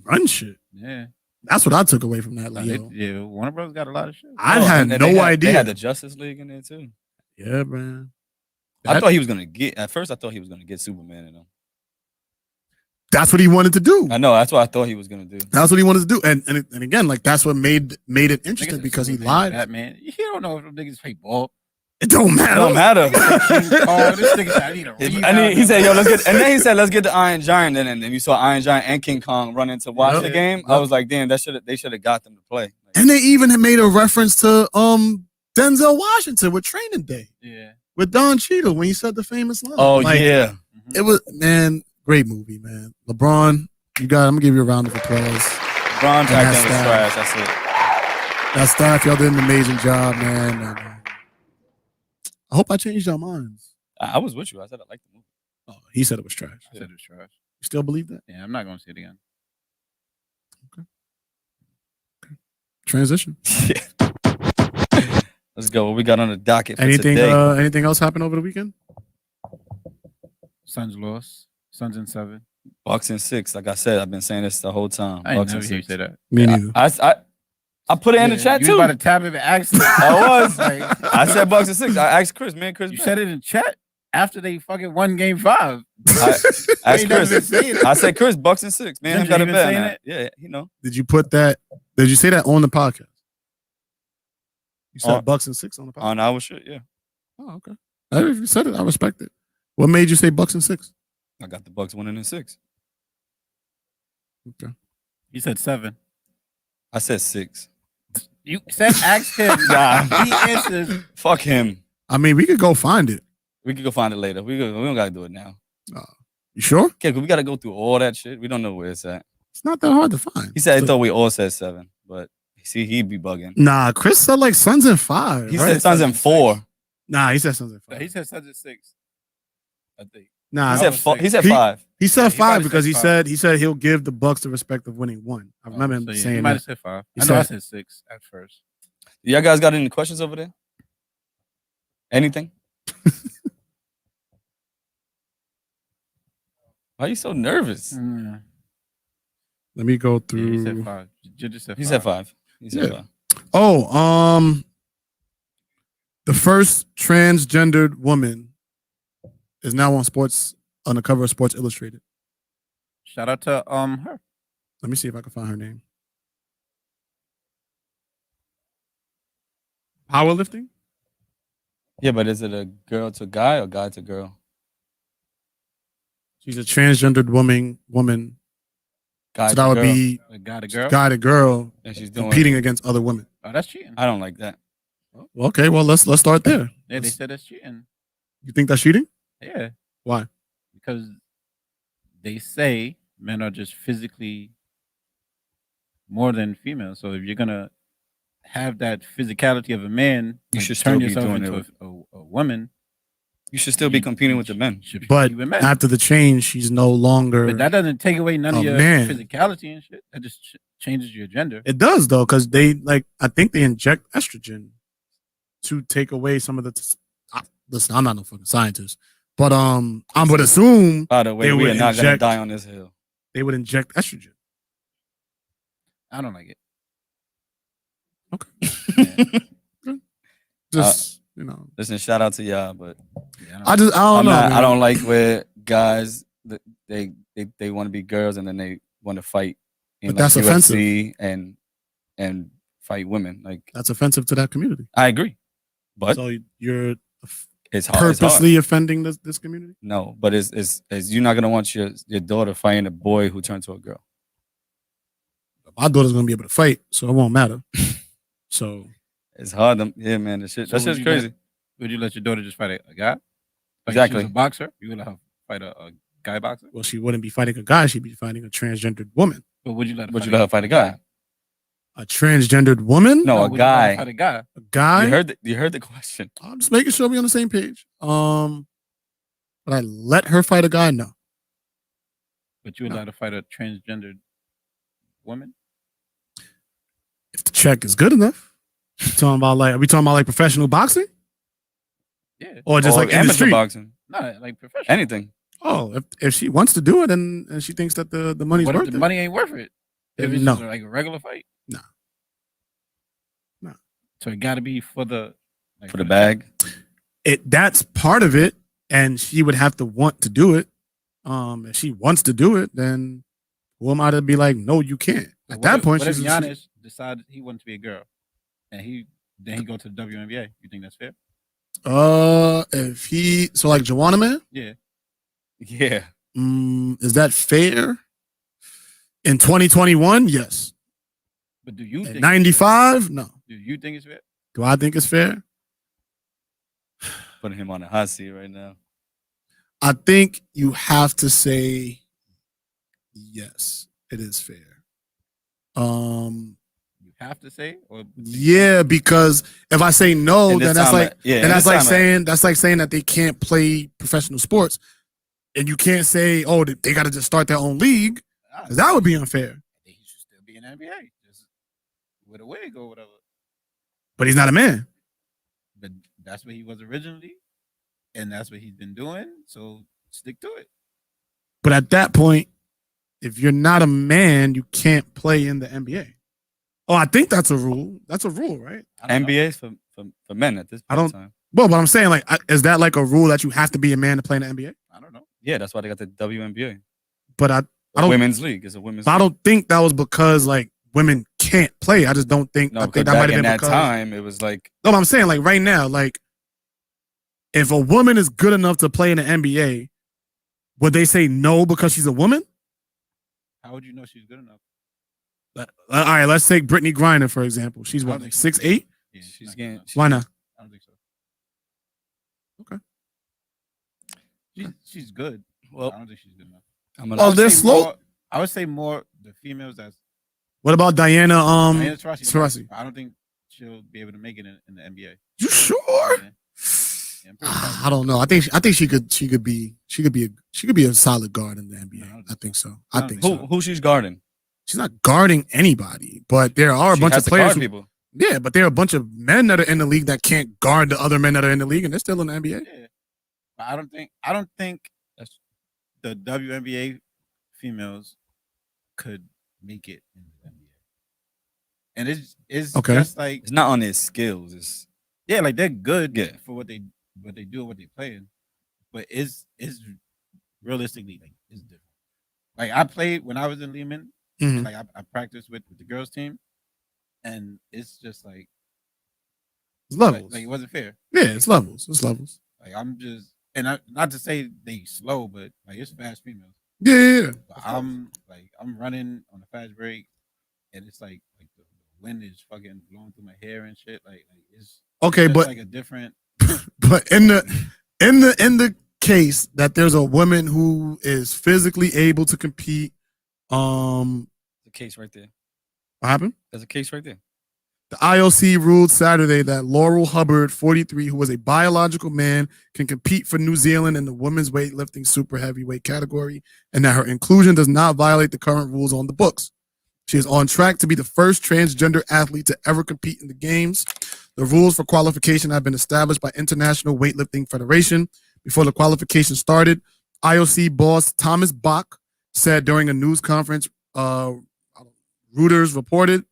run shit. yeah. That's what I took away from that. Like, yo, Yeah, Warner Bros. Got a lot of shit. I Oh, had and no they They idea. had the Justice League in there too. Yeah, man. I That- thought he was gonna get. At first, I thought he was gonna get Superman in them. That's what he wanted to do. I know. That's what I thought he was gonna do. That's what he wanted to do. And again, like that's what made it interesting Niggas because he Superman, lied. Batman. You don't know if them niggas play ball. It don't It matter. don't matter. Oh, this nigga said I need a rebound. He said, "Yo, let's get." And then he said, "Let's get the Iron Giant." And then you saw Iron Giant and King Kong running to watch Yep. the game. I was like, "Damn, they should have got them to play." Like, And they even had made a reference to Denzel Washington with Training Day Yeah. with Don Cheadle when he said the famous line. oh Like, yeah, it was great movie, man. LeBron, I'm gonna give you a round of applause. Bron's acting was style. trash. That's it. That staff, y'all did an amazing job, man. And, I hope I changed your minds. I was with you. I said I liked the movie. Oh, he said it was trash. I said it was trash. You still believe that? Yeah, I'm not gonna see it again. Transition. Let's go. What we got on the docket for Anything? today? Anything else happened over the weekend? Suns lost. Suns in 7. Bucks and 6. Like I said, I've been saying this the whole time. I ain't Bucks never and hear you 6. say that. Me neither. I put it in the chat you too. was about to tap it and ask. I was. Like, I said Bucks and 6. I asked Chris, man. Chris, you said it in chat after they fucking won Game 5. I asked ain't never been Chris. saying it. I said Chris, Bucks and 6. Man, Ginger, him got a you been bet on saying that. Yeah, you know. Did you put that? Did you say that on the podcast? You said Bucks and 6 on the podcast. On our shit, yeah. Oh, okay. If you said it, I respect it. What made you say Bucks and 6? I got the Bucks winning in 6. Okay. You said 7. I said 6. You said ask him. Nah. He answers. Fuck him. I mean, we could go find it. We could go find it later. We don't gotta do it now. You sure? Okay, 'cause we gotta go through all that shit. We don't know where it's at. It's not that hard to find. He said I thought we all said 7, but see, he'd be bugging. Nah, Chris said like Suns in 5. He right? said Suns in 4. Nah, he said Suns in 5. He said Suns in 6. I think. Nah, He said he said He- 5. he said Yeah, he 5 might have because said he said he'll give the Bucks the respect of winning 1. I remember him So, yeah, he saying might that. have said 5. He I know I said- said 6 at first. Y'all guys got any questions over there? Anything? Why are you so nervous? Mm. Let me go Yeah, through. he said 5. Ginger said 5. He said 5. He said Yeah. 5. Oh, the first transgendered woman is now on the cover of Sports Illustrated. Shout out to her. Let me see if I can find her name. Powerlifting? Yeah, but is it a girl to guy or guy to girl? She's a transgendered woman. Guy So to that would girl. be A guy to girl. guy to girl And she's doing. competing against other women. Oh, that's cheating. I don't like that. Okay, well let's start there. Yeah, they said that's cheating. You think that's cheating? Yeah. Why? Because they say men are just physically more than females. So if you're gonna have that physicality of a man, You and should turn still be yourself doing into it. a woman. You should still be competing with the men. Should be But with men. after the change, she's no longer. But that doesn't take away none of a your man. physicality and shit. That just changes your gender. It does though, because I think they inject estrogen to take away some of the. Listen, I'm not no fucking scientist, but I would assume By the way, They we would are not gonna inject- die on this hill. they would inject estrogen. I don't like it. Just Listen, shout out to y'all, but Yeah, I don't I'm know. not, man. I don't like where guys they want to be girls and then they want to fight in But that's UFC and fight women. Like That's offensive to that community. I agree, but So you're it's hard. It's hard. purposely offending this community. No, but it's you're not gonna want your daughter fighting a boy who turned to a girl. My daughter's gonna be able to fight, so it won't matter. So It's hard. Yeah, man, that So shit's would you crazy. Would you let your daughter just fight a guy? Like Exactly. If she was a boxer, you would let her fight a guy boxer? well, she wouldn't be fighting a guy; she'd be fighting a transgendered woman. But would you let her But you let her fight a guy. A transgendered woman? No, a would you let her guy. Fight a guy. A guy? You heard the question. I'm just making sure we're on the same page. But I let her fight a guy? No. But you would No. let her fight a transgendered woman? If the check is good enough. Are we talking about like professional boxing? Yeah. Or just Or like in the amateur street? boxing, No, like professional. anything. Oh, if she wants to do it and she thinks that the money's What if worth the it. money ain't worth it? If it's No. just like a regular fight? No. No. So it gotta be for the For the bag. That's part of it, and she would have to want to do it. If she wants to do it, then who am I to be like, no, you can't? At that point, what if she's Giannis decided he wanted to be a girl, and then he go to the WNBA? You think that's fair? if he like Joanna Man, Yeah. Yeah. is that fair? In 2021, yes. But do you At think 95, no. do you think it's fair? Do I think it's fair? Putting him on the hot seat right now. I think you have to say yes, it is fair. You have to say, or Yeah, because if I say no, In this then that's time like yeah, and in that's this like time saying that they can't play professional sports. and you can't say, oh, they got to just start their own league, because that would be unfair. I think he should still be in the NBA, just with a wig or whatever. But he's not a man. But that's what he was originally, and that's what he's been doing. So stick to it. But at that point, if you're not a man, you can't play in the NBA. Oh, I think that's a rule. That's a rule, right? NBA for men at this point in time. Well, but I'm saying, like, is that like a rule that you have to be a man to play in the NBA? I don't know. Yeah, that's why they got the WNBA. But I don't. Women's league is a women's. I league. don't think that was because like women can't play. I just don't think. No, I think that might have been that because time it was like. No, but I'm saying like right now, like if a woman is good enough to play in the NBA, would they say no because she's a woman? How would you know she's good enough? All right, let's take Brittany Griner for example. She's what, like 6'8"? Yeah, She's getting. Why not? I don't think so. Okay. She's good. Well, I don't think she's good enough. Oh, they're slow. I would say more the females that's. What about Diana? Diana Taurasi. I don't think she'll be able to make it in the NBA. You sure? Yeah. I don't know. I think she could be a solid guard in the NBA. I think so. I think so. Who she's guarding? She's not guarding anybody, but there are a bunch of players. People. Yeah, but there are a bunch of men that are in the league that can't guard the other men that are in the league, and they're still in the NBA. Yeah. But I don't think the WNBA females could make it in the NBA. And it's okay. Just like it's not on their skills. It's like they're good for what they do and what they play in. But it's realistically like it's different. Like I played when I was in Lehman, mm-hmm. like I practiced with the girls team, and it's just like it's levels. Like it wasn't fair. Yeah, it's levels. It's levels. Like I'm just not to say they slow, but like it's fast females. Yeah. I'm running on a fast break, and it's like the wind is fucking blowing through my hair and shit. Like it's okay, but like a different. But in the case that there's a woman who is physically able to compete, the case right there. What happened? There's a case right there. The IOC ruled Saturday that Laurel Hubbard, 43, who was a biological man, can compete for New Zealand in the women's weightlifting super heavyweight category, and that her inclusion does not violate the current rules on the books. She is on track to be the first transgender athlete to ever compete in the games. The rules for qualification have been established by International Weightlifting Federation. Before the qualification started, IOC boss Thomas Bach said during a news conference, Reuters reported,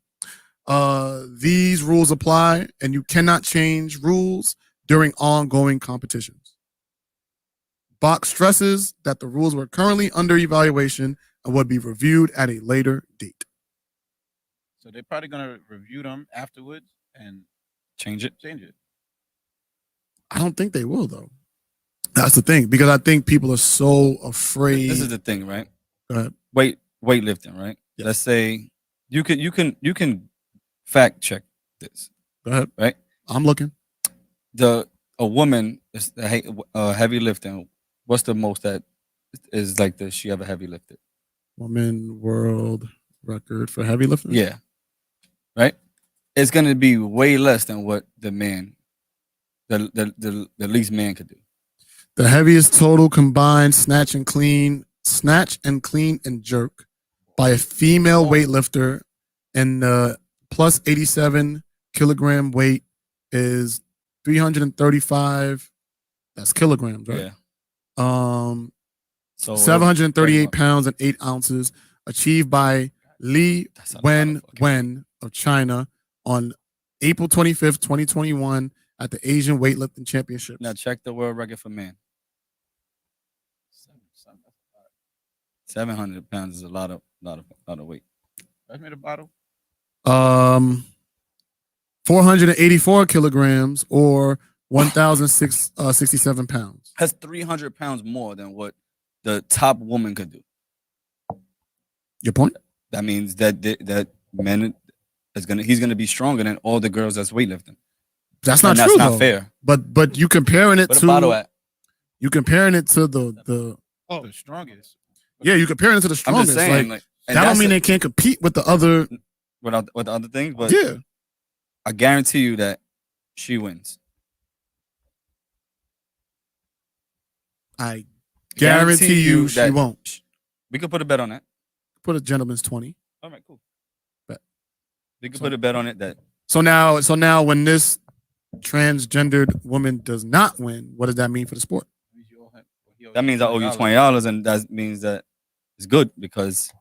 these rules apply and you cannot change rules during ongoing competitions. Bach stresses that the rules were currently under evaluation and would be reviewed at a later date. So they're probably going to review them afterwards and change it. I don't think they will, though. That's the thing, because I think people are so afraid. This is the thing, right? Go ahead. Weightlifting, right? Yes. Let's say you can fact check this. Go ahead. Right? I'm looking. A woman is heavy lifting. What's the most that is like she ever heavy lifted? Woman world record for heavy lifting? Yeah. Right? It's gonna be way less than what the least man could do. The heaviest total combined snatch and clean and jerk by a female weightlifter and the plus 87 kilogram weight is 335. That's kilograms, right? Yeah. So 738 pounds and 8 ounces, achieved by Li Wen of China on April 25th, 2021 at the Asian Weightlifting Championships. Now check the world record for men. 700 pounds is a lot of weight. Pass me the bottle. 484 kilograms or 1,067 pounds. That's 300 pounds more than what the top woman could do. Your point? That means that men he's gonna be stronger than all the girls that's weightlifting. That's not true. That's not though. fair. But you comparing it Where to the bottle at? You comparing it to the strongest. Yeah, you comparing it to the strongest. I'm just saying, like that don't mean they can't compete with the other with the other things, but yeah. I guarantee you that she wins. Guarantee you she that won't. we could put a bet on that. Put a gentleman's 20. All right, cool. Bet. We could put a bet on it that So now when this transgendered woman does not win, what does that mean for the sport? that means I owe you $20, and that means that it's good because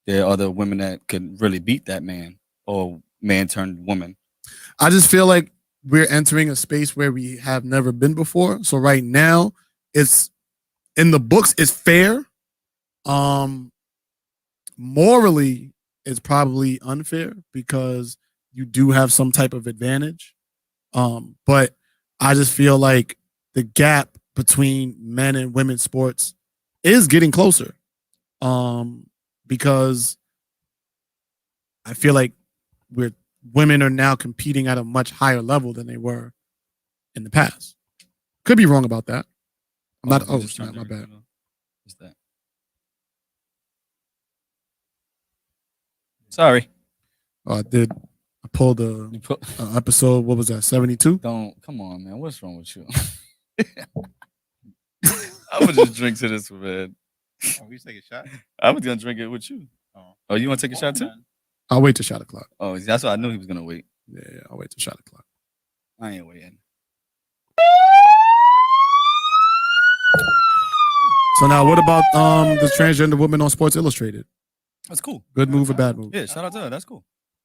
there are other women that could really beat that man or man turned woman. I just feel like we're entering a space where we have never been before. So right now, it's in the books, it's fair. Morally, it's probably unfair because you do have some type of advantage. But I just feel like the gap between men and women's sports is getting closer. Because I feel like women are now competing at a much higher level than they were in the past. Could be wrong about that. I'm not. Oh, snap, my bad. What's that? Sorry. I pulled a episode. What was that? 72. Don't come on, man. What's wrong with you? I would just drink to this, man. Oh, we take a shot. I was gonna drink it with you. Oh, you want to take a shot too? I'll wait till shot o'clock. Oh, that's why I knew he was gonna wait. Yeah, I'll wait till shot o'clock. I ain't waiting. So now, what about the transgender woman on Sports Illustrated? That's cool. Good move or bad move? Yeah, shout out to her. That's cool.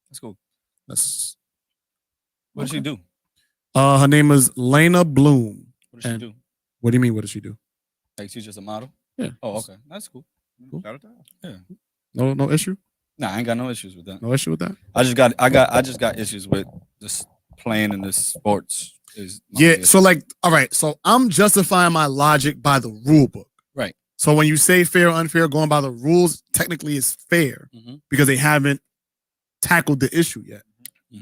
That's cool. That's What does she do? her name is Lena Bloom. What does she do? What do you mean? What does she do? Like she's just a model? Yeah. Oh, okay. That's cool. Shout out to her. Yeah. No issue. Nah, I ain't got no issues with that. No issue with that. I just got issues with just playing in this sports. Yeah. So like, all right. So I'm justifying my logic by the rule book. Right. So when you say fair or unfair, going by the rules, technically it's fair because they haven't tackled the issue yet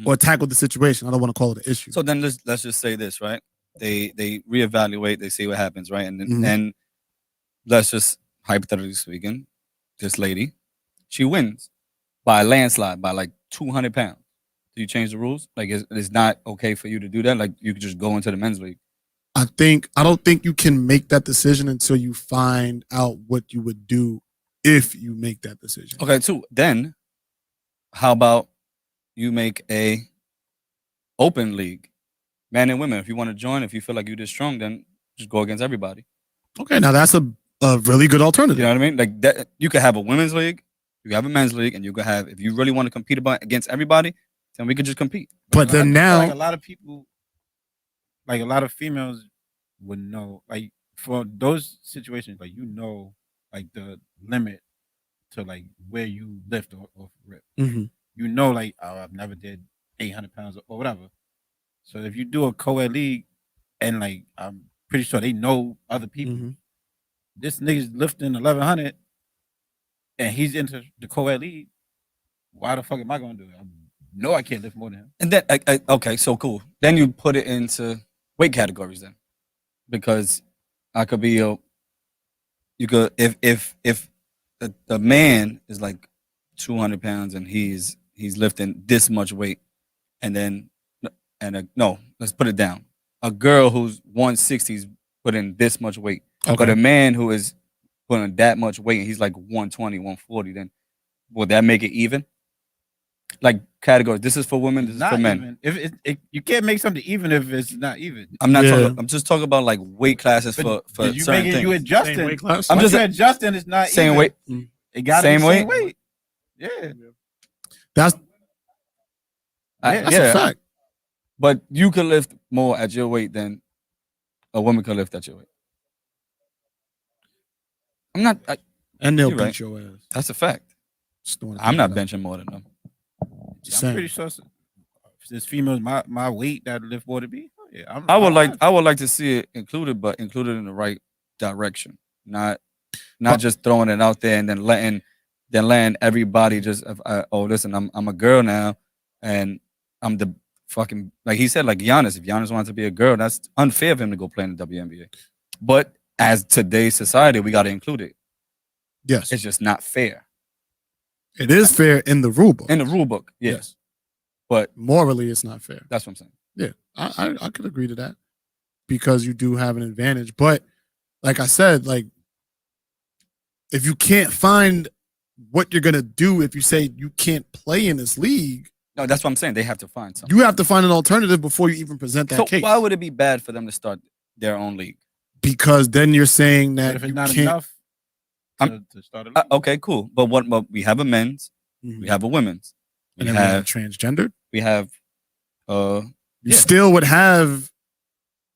or tackled the situation. I don't want to call it an issue. So then let's just say this, right? They reevaluate, they see what happens, right? And then let's just hypothetically speaking, this lady, she wins by a landslide by like 200 pounds. Do you change the rules? Like it's not okay for you to do that? Like you could just go into the men's league? I don't think you can make that decision until you find out what you would do if you make that decision. Okay, so then how about you make a open league, men and women? If you want to join, if you feel like you're this strong, then just go against everybody. Okay, now that's a really good alternative. You know what I mean? Like that, you could have a women's league, you could have a men's league, and you could have, if you really want to compete against everybody, then we could just compete. But then now, like a lot of people, like a lot of females would know, like for those situations, like like the limit to like where you lift or rip. You know, like I've never did 800 pounds or whatever. So if you do a co-ed league, and like I'm pretty sure they know other people. This nigga's lifting 1100, and he's into the co-ed league. Why the fuck am I gonna do it? I can't lift more than him. And then okay, so cool. Then you put it into weight categories then, because I could be you could if the man is like 200 pounds and he's lifting this much weight, and then no, let's put it down. A girl who's 160's putting this much weight, but a man who is putting that much weight and he's like 120, 140, then will that make it even? Like categories. This is for women. This is for men. Even. If you can't make something even if it's not even. I'm not talking. I'm just talking about like weight classes for you certain things. You adjusting. Same weight class? I'm just adjusting. It's not same even. weight. It got same be weight. Weight. Yeah. That's yeah. a fact. But you could lift more at your weight than a woman could lift at your weight. I'm not. And they'll you're beat right. your ass. That's a fact. Just throwing it I'm not out there. benching more than them. Just I'm saying. pretty sure there's females my weight that lift more to be. Yeah, I would like to see it included, but included in the right direction. Not just throwing it out there and then letting everybody just listen, I'm a girl now and I'm the fucking, like he said, like Giannis. If Giannis wants to be a girl, that's unfair of him to go play in the WNBA. But as today's society, we got to include it. Yes. It's just not fair. It is fair in the rule book. In the rule book, yes. But morally, it's not fair. That's what I'm saying. Yeah, I could agree to that because you do have an advantage. But like I said, like if you can't find what you're gonna do, if you say you can't play in this league, No, that's what I'm saying. They have to find something. you have to find an alternative before you even present that So case. why would it be bad for them to start their own league? Because then you're saying But that if you it's not can't. enough to start a league. Okay, cool. But what we have a men's, we have a women's, and then we have transgender. we have You Yeah. still would have.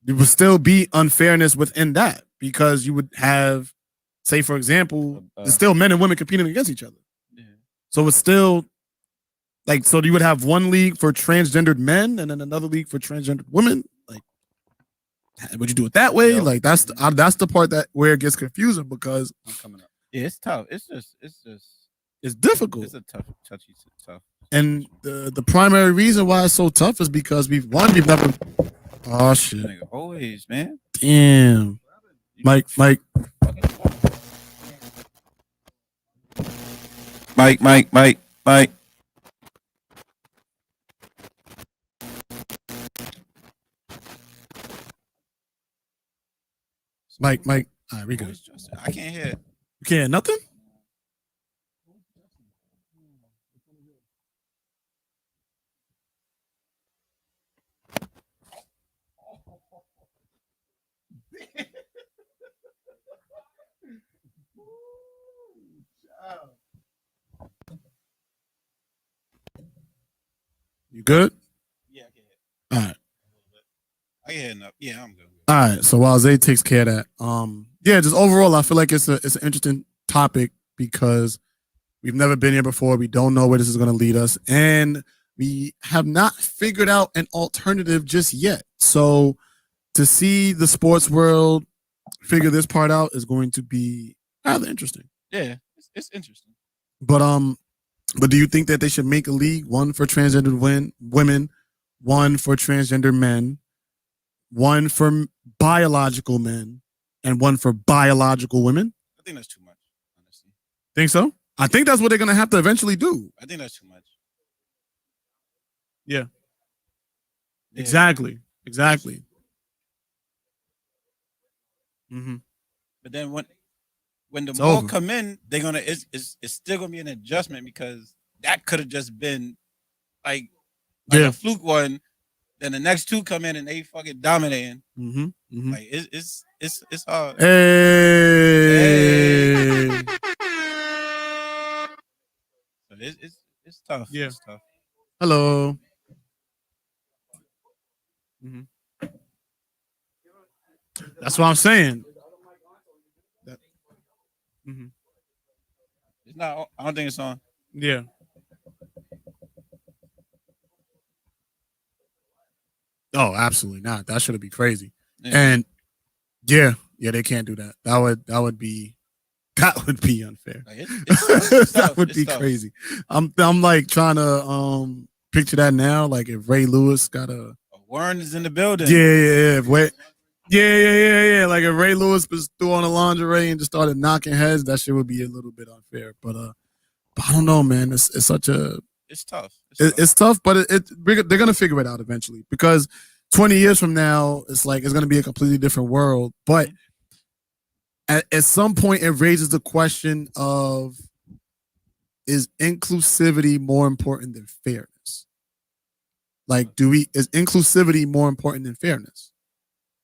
There would still be unfairness within that because you would have, say, for example, there's still men and women competing against each other. Yeah. So it's still like, so you would have one league for transgendered men and then another league for transgendered women. Like, would you do it that way? Yep. Like, that's the part that where it gets confusing because I'm coming up. Yeah, it's tough. It's just it's difficult. it's a touchy tough. And the primary reason why it's so tough is because we've never. Oh shit! Nigga, always, man. Damn, Mike. Mike. Mike. All right, we good. I can't hear it. You can't nothing. You good? Yeah, I can hear. All right. I can hear enough. Yeah, I'm good. All right. So while Zay takes care of that, yeah, just overall, I feel like it's an interesting topic because we've never been here before. We don't know where this is going to lead us, and we have not figured out an alternative just yet. So to see the sports world figure this part out is going to be rather interesting. Yeah, it's interesting. But do you think that they should make a league, one for transgender women, one for transgender men, one for biological men, and one for biological women? I think that's too much, honestly. Think so? I think that's what they're going to have to eventually do. I think that's too much. Yeah. Yeah. Exactly. Mm-hmm. But then when the It's more over. come in, they're gonna it's still gonna be an adjustment because that could have just been like Yeah. a fluke one. Then the next two come in and they fucking dominating. Mm-hmm. Mm-hmm. Like it's hard. Hey. So it's tough. Yeah. It's tough. Hello. Mm-hmm. That's what I'm saying. Mm-hmm. It's not. I don't think it's on. Yeah. Oh, absolutely not. That should be crazy. Yeah. And yeah, they can't do that. That would be unfair. Like, it's That tough. would It's be tough. crazy. I'm like trying to picture that now. Like if Ray Lewis got a Warren is in the building. yeah. Yeah. Like if Ray Lewis was threw on a lingerie and just started knocking heads, that shit would be a little bit unfair. But I don't know, man. It's such a It's tough. it's tough, but they're gonna figure it out eventually because 20 years from now, it's gonna be a completely different world. But at some point, it raises the question of: is inclusivity more important than fairness? Like, is inclusivity more important than fairness?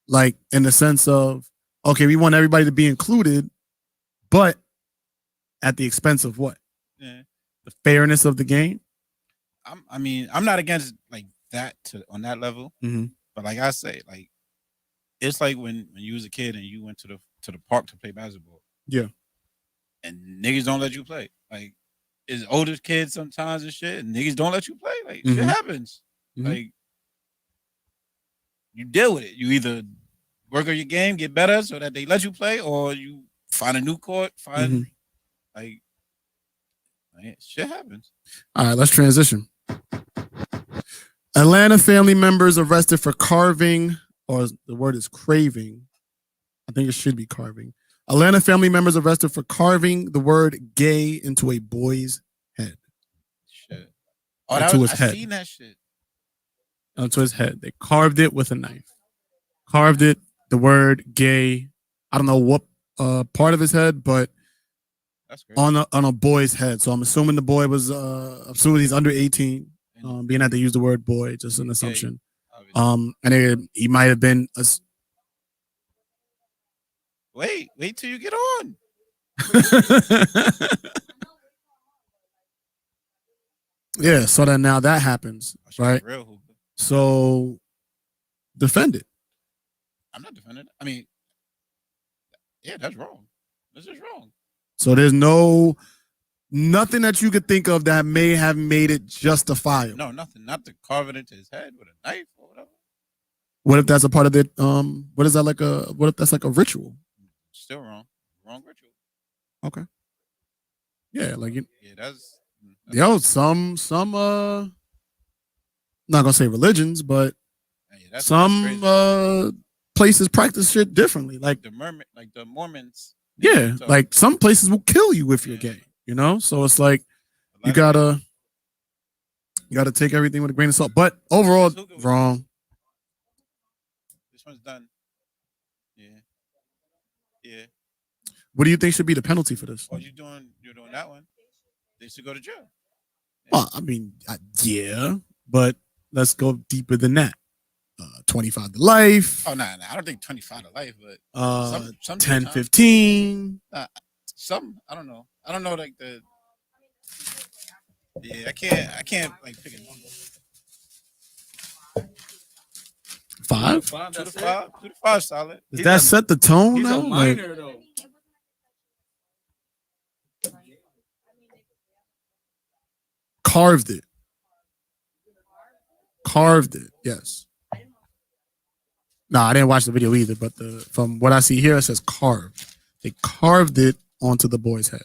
Like, in the sense of, okay, we want everybody to be included, but at the expense of what? Yeah. The fairness of the game. I'm not against like that on that level. Mm-hmm. But like I say, like it's like when you was a kid and you went to the park to play basketball. Yeah. And niggas don't let you play. Like it's older kids sometimes and shit, and niggas don't let you play. Like Mhm. shit happens. Mhm. Like you deal with it. You either work on your game, get better so that they let you play, or you find a new court, Mhm. like shit happens. All right, let's transition. Atlanta family members arrested for carving, or the word is craving. I think it should be carving. Atlanta family members arrested for carving the word gay into a boy's head. Shit. Into his I head. seen that shit. Onto his head. They carved it with a knife. Carved it, the word gay. I don't know what part of his head, but That's crazy. on a boy's head. So I'm assuming the boy was assuming he's under 18. Being that they use the word boy, just an assumption. And he might have been Wait till you get on. Yeah, so then now that happens, right? Real hooper. So defend it. I'm not defending it. I mean, yeah, that's wrong. This is wrong. So there's nothing that you could think of that may have made it justifiable. No, nothing. Not to carve it into his head with a knife or whatever. What if that's a part of it? What is that like what if that's like a ritual? Still wrong. Wrong ritual. Okay. Yeah, like Yeah, that's some not gonna say religions, but that's some crazy. Places practice shit differently. Like the Mormons. Yeah, like some places will kill you if you're gay, you know? So it's like you gotta take everything with a grain of salt. But overall, wrong. This one's done. Yeah. What do you think should be the penalty for this? Oh, you're doing that one. They should go to jail. Well, I mean, yeah, but let's go deeper than that. 25 to life. Oh, no, I don't think 25 to life, but some 10, 15. Some, I don't know. I don't know, like the. Yeah, I can't like pick a number. 5? 2 to 5. 2 to 5 solid. Does that set the tone? He's now? a minor though. Carved it. Yes. No, I didn't watch the video either, but from what I see here, it says carved. They carved it onto the boy's head.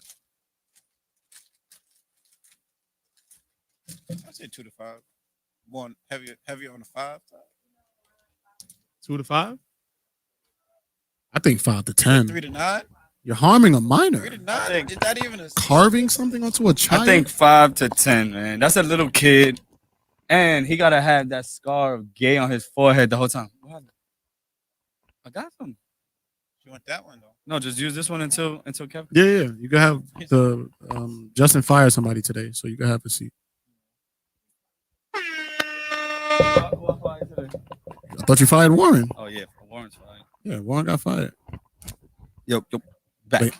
I'd say 2 to 5. More heavier on the 5 side. 2 to 5? I think 5 to 10. 3 to 9. You're harming a minor. 3 to 9. Is that even a Carving something onto a child? I think 5 to 10, man. That's a little kid, and he gotta have that scar of gay on his forehead the whole time. I got some. You want that one though? No, just use this one until Kevin. Yeah. You can have the Justin fired somebody today, so you can have a seat. I thought you fired Warren. Oh yeah, Warren's fired. Yeah, Warren got fired. Yo, back. Wait.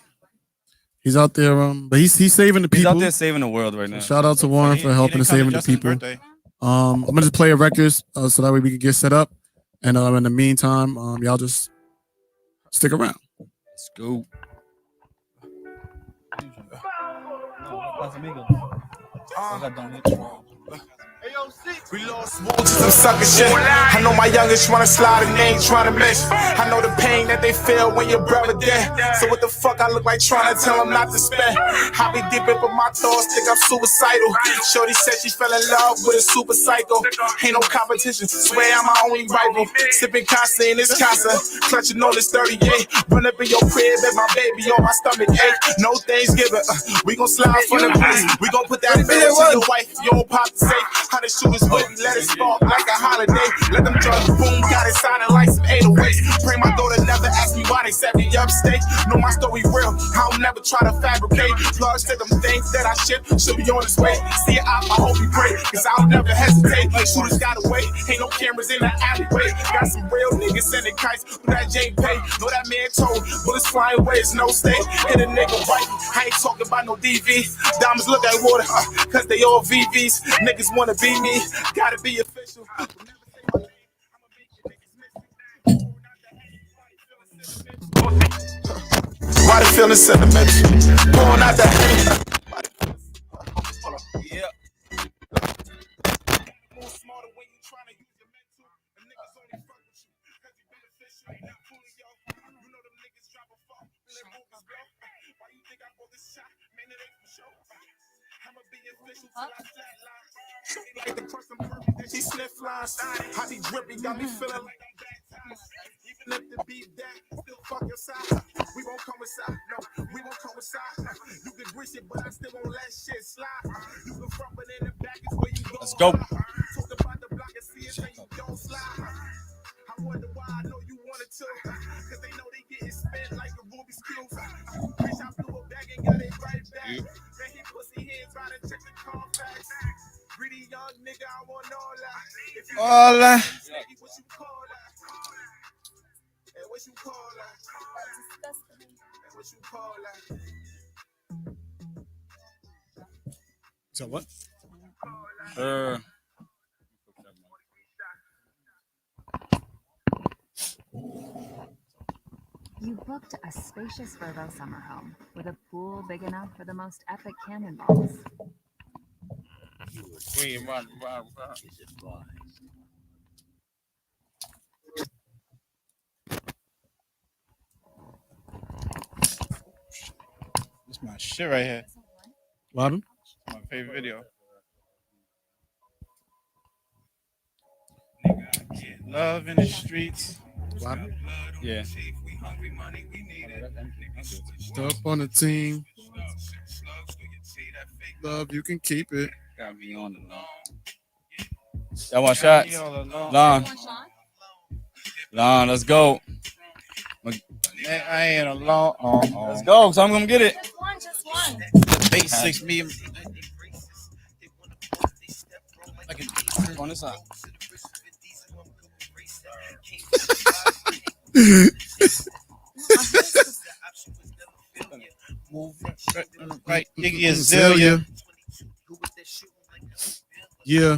He's out there, but he's saving the people. He's out there saving the world right now. So shout out to Warren for helping and saving the people. I'm gonna just play a record so that way we can get set up. And in the meantime, y'all just stick around. Let's go. We lost war to some sucker shit. I know my youngest wanna slide and they ain't tryna miss. I know the pain that they feel when your brother dead. So what the fuck I look like trying to tell them not to spend? I be deep in my thoughts, think I'm suicidal. Shorty said she fell in love with a super psycho. Ain't no competition, swear I'm my only rival. Sipping constant in this casa, clutching on this 38. Run up in your crib and my baby on my stomach ache. No Thanksgiving, we gon' slide for the police. We gon' put that bill to your wife, you don't pop the safe. How the shooters with me, let it spark like a holiday. Let them drugs boom, got it sounding like some 808s. Pray my daughter never ask me why they set me upstate. Know my story real, I don't never try to fabricate. Plugs to them things that I ship should be on its way. See it out, I hope you pray, cause I'll never hesitate. Shooters gotta wait, ain't no cameras in the alleyway. Got some real niggas sending kites, but that Jane pay. Know that man told, bullets flying away, it's no state. Hit a nigga right, I ain't talking about no DV. Diamonds look like water, cause they all VVs. Niggas wanna be me, gotta be official. Why the feeling sentimental? Pouring out that honey. Yeah. More smarter when you trying to use your mental. The niggas only fuck with you cause you beneficial. Coolio, you know them niggas drop a phone when their movers blow. Why you think I bought this shot? Man, it ain't for show. I'ma be official till I flatline. Shorty like the person perfect that she sniff lines. I be drippy, got me feeling like I'm baptized. Even if the beat that, still fuck your side. We won't coincide, no, we won't coincide. You can grease it, but I still won't let shit slide. You can front, but in the back is where you go. Let's go. Talk about the block and see it, then you don't slide. I wonder why I know you wanted to, cause they know they getting spent like Hola. So what? You booked a spacious Vrbo summer home with a pool big enough for the most epic cannonballs. This my shit right here. What happened? My favorite video. Love in the streets. What happened? Yeah. Up on the team. Love, you can keep it. Got me on the line. Y'all want shots? Lon. Lon, let's go. I ain't alone. Let's go, because I'm going to get it. Just one. Basics me. On this side. Move right. Nigga, your Zelle. Yeah.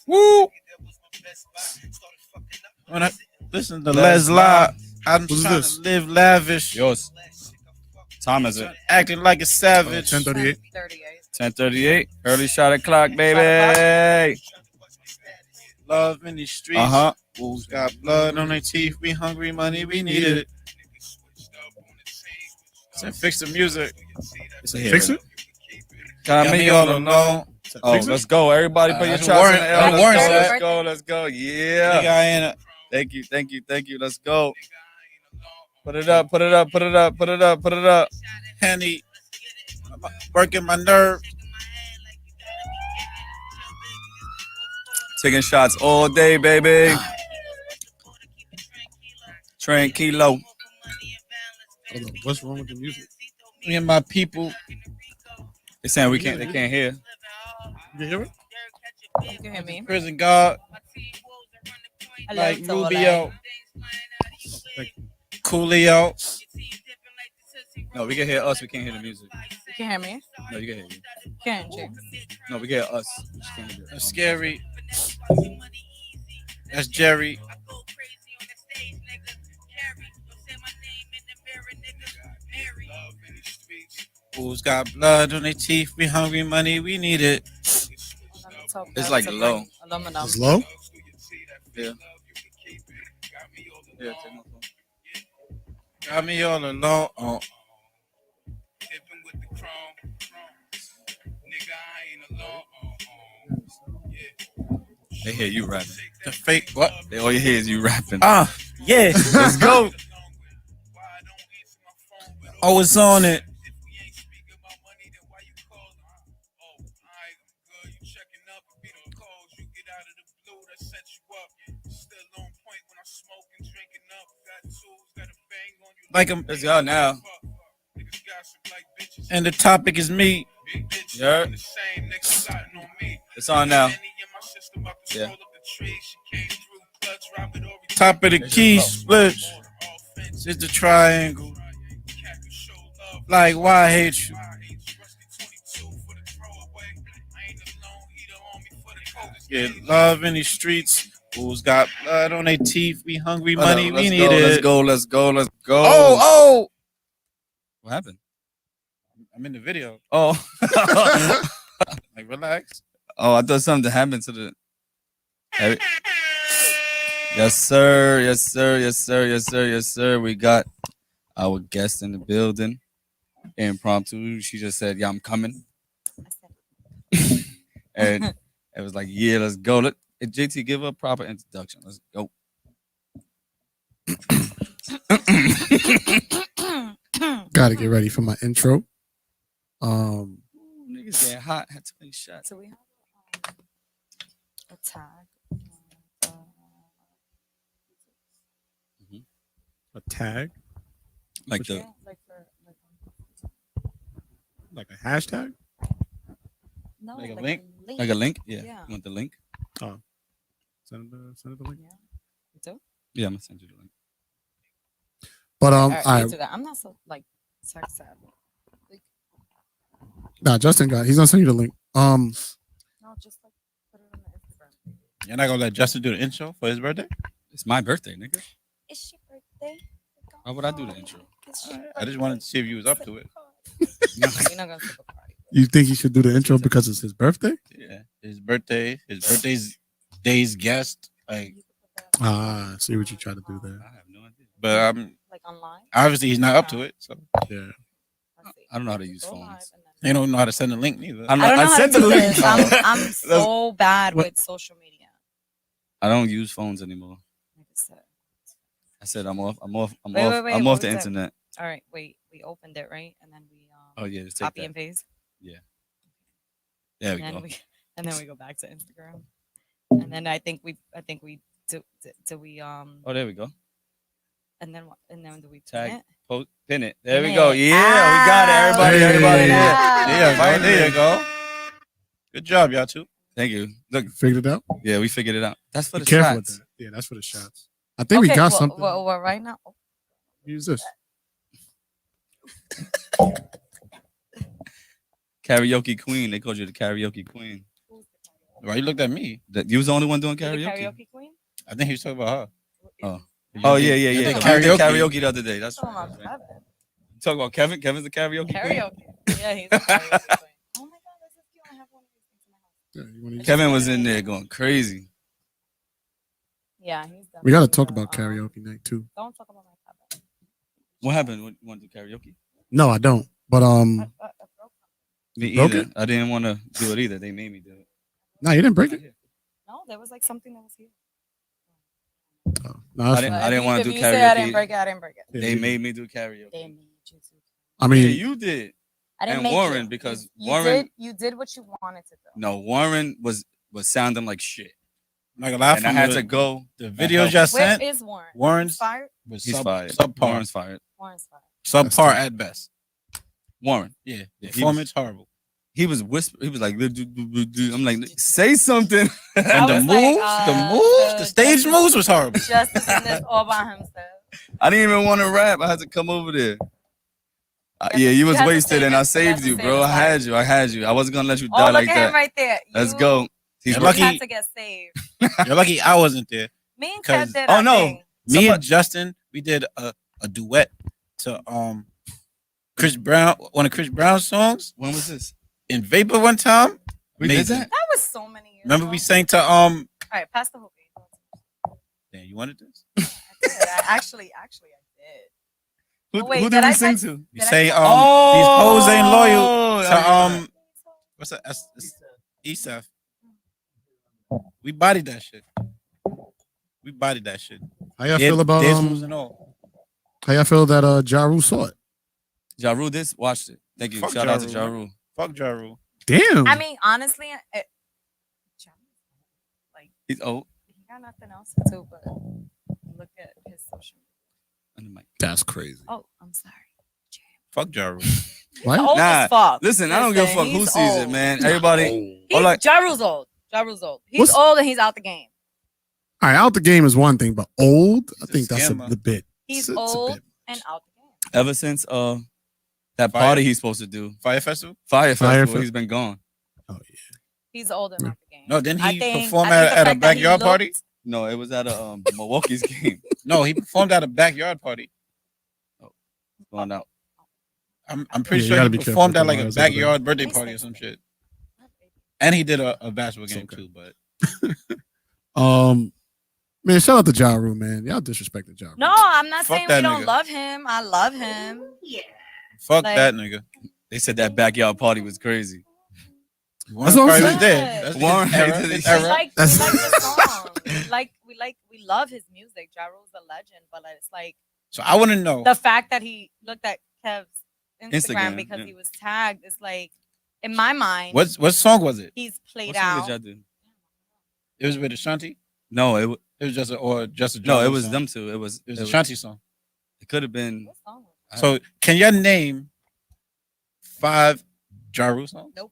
Woo! When I listen to Les Lie, I'm Who's trying this? to live lavish. Yours. Time is it? Acting like a savage. 10:38. 10:38. Early shot at clock, baby. Love in these streets. Uh-huh. Fools got blood on their teeth. We hungry, money, we needed it. So fix the music. It's a hit. Fix it? Got me all alone. Oh, Fix it? let's go. Everybody put your That's shots Warren- in the L. that's Let's Warren go, said. let's go. Let's go. Nigga, Yeah. I ain't a Thank you. Thank you. Thank you. Let's go. Put it up. Put it up. Put it up. Put it up. Put it up. Henny. Working my nerve. Taking shots all day, baby. Tranquilo. I don't know. What's wrong with the music? Me and my people. They're saying they can't hear. You hear it? You can hear me. Prison guard. I Like love to all Rubio. that. Coolio. No, we can hear us. We can't hear the music. You can hear me? No, you can hear you. Can't you? No, we can hear us. We just can't hear That's scary. That's Jerry. Fools got blood on their teeth. We hungry, money, we need it. It's like low. Aluminum. It's low? Yeah. Yeah, take my phone. Got me all alone. Oh. They hear you rapping. The fake what? They all you hear is you rapping. Yeah. Let's go. Oh, it's on it. Like I'm, Let's go now. and the topic is me. Yeah. It's on now. Yeah. Top of the key split. It's the triangle. Like why I hate you? Yeah, love in these streets. Fools got blood on their teeth. We hungry, money, we need it. Let's go. Let's go. Let's go. Oh! What happened? I'm in the video. Oh. Like, relax. Oh, I thought something happened to the. Yes, sir. Yes, sir. Yes, sir. Yes, sir. Yes, sir. We got our guest in the building. Impromptu. She just said, "Yeah, I'm coming." And it was like, "Yeah, let's go." JT, give her a proper introduction. Let's go. Gotta get ready for my intro. Niggas getting hot. Had too many shots. So we have a tag. A tag. Like Which the Yeah, like for Like a hashtag? no, Like a like link? a link. like a link. Yeah. Yeah. You want the link? Send it the link. Yeah. You too? Yeah, I'm gonna send you the link. But All right, all you right. do that. I'm not so like tech savvy. Like, Nah, Justin got. He's gonna send you the link. no, just like put it on the Instagram. You're not gonna let Justin do the intro for his birthday? It's my birthday, nigga. It's your birthday. Why would I do the intro? I just wanted to see if you was up to it. We're not gonna skip a party. You think he should do the intro because it's his birthday? Yeah, his birthday's day's guest. Like, Ah, I see what you try to do there. I have no idea. but Like online. obviously he's not up to it, so Yeah. Let's see. I don't know how to use Go live phones. and then- he don't know how to send a link neither. I'm I don't know I how to sent the do link. this. I'm so bad What? with social media. I don't use phones anymore. Like I said. I said I'm off. I'm Wait, off wait, the what was that? internet. All right, wait. We opened it right, and then we Oh yeah, just take copy that. and paste. There we and go. and then we go back to Instagram, and then I think we do we Oh, there we go. and then do we Tag. pin it? Pin it. There Pin we go. it. Yeah, we got it. Everybody, Hey. everybody. Yeah. Yeah. There you go. Finally. There you go. Good job, y'all two. Thank you. Look, Figured it out. yeah, we figured it out. That's for Be the careful with shots. that. Yeah, that's for the shots. I think we got something. Well, right now. Use this. Karaoke queen. They called you the karaoke queen. Why you looked at me? You was the only one doing You the karaoke. karaoke queen? I think he was talking about her. Oh. Oh yeah, yeah, You yeah. did We did karaoke the other day. That's Talking right. about Kevin. Talk about Kevin. Kevin's the karaoke queen. Karaoke. Yeah, he's a karaoke queen. Oh my god, this is cute. I have one of these things in my house. Yeah, you wanna use Kevin was in there going crazy. Yeah, he's definitely. We got to talk about the, karaoke night too. Don't talk about my Kevin. What happened? You want to do karaoke? No, I don't. But I broke Me Broke either. it? I didn't want to do it either. They made me do it. no, you didn't break it. No, there was like something that was here. Oh, no, that's I didn't- fine. I didn't wanna If do you say I didn't karaoke. break it, I didn't break it. Yeah, They you- made me do karaoke. They made you to. I Yeah, mean, you did. I didn't And make Warren, you. because you Warren- you did what you wanted to do. No, Warren was sounding like shit, I'm not gonna lie, and I from had the, to go. the videos y'all Where sent is Warren? Warren's He's fired. was He's fired. subpar. Warren's fired. Warren's fired. That's Subpar tough. at best. Warren. Yeah, Yeah, he performance horrible. He was whisper. He was like, I'm like, say something. And I the was moves, like, the moves, the stage moves was horrible. Justice in this all by himself. I didn't even want to rap. I had to come over there. Yeah, you was You had to wasted, save and it. I You saved had to you, save bro. it. I had you. I had you. I wasn't gonna let you Oh, die look like at him that. right there. Let's You go. He's You're You lucky- had to get saved. You're lucky I wasn't there. Me and 'Cause- Kev did. Oh, our no. thing. Me and Justin, we did a duet to Chris Brown, one of Chris Brown's songs When was this? in Vapor one time. We did Amazing. that. That was so many years. Remember ago. we sang to All right, pass the hookah. Damn, you wanted this? I did. Actually, I did. Who, Oh, wait, who did did I we sing text- to? We Did I sang say- these hoes ain't loyal Oh, to what's that? ESF. We bodied that shit. We bodied that shit. how y'all feel about Dance moves and all. how y'all feel that Ja Rule saw it? Ja Rule this watched it. Thank you. Fuck Shout Ja out to Rule, Ja man. Rule. Fuck Ja Rule. Damn. I mean, honestly, like He's old. he got nothing else to do but look at his social media. On the mic. that's crazy. Oh, I'm sorry. Fuck Ja Rule. What? Old Nah, as fuck. Listen, I don't give a fuck who he's sees it, old. man. Everybody. He's, All like, Ja Rule's old. Ja Rule's old. He's What's- old and he's out the game. All right, out the game is one thing, but old, I He's a think that's scammer. the bit. He's It's a old bit. and out the game. ever since that Fire. party he's supposed to do, Fire Festival? Fire Festival, Festival. he's been gone. Oh yeah. He's old and out the game. No, didn't I he think- perform I think at the a fact that he backyard party? looked- No, it was at a Milwaukee's game. No, he performed at a backyard party. Going out. I'm pretty Yeah, you sure gotta he be careful performed with at the like a wires over there. backyard birthday He's party or like- some shit. And he did a basketball It's game okay. too, but Man, shout out to Ja Rule, man. Y'all disrespected Ja Rule. No, I'm not Fuck saying we that don't nigga. love him. I love him. fuck Like- that nigga. They said that backyard party was crazy. That's what I'm Probably saying. was there. That's Warren his era, hated his it. We era. like That's- the song. We love his music. Ja Rule's a legend, but it's like So I want to know. the fact that he looked at Kev's Instagram, Instagram, because yeah. he was tagged. It's like in my mind, What song was it? he's played What song out. did y'all do? It was with Ashanti. No, It was just a no, it Jones was song? them two. It was It was Ashanti song. It could have been. What song was So can you name 5 Ja Rule songs? Nope.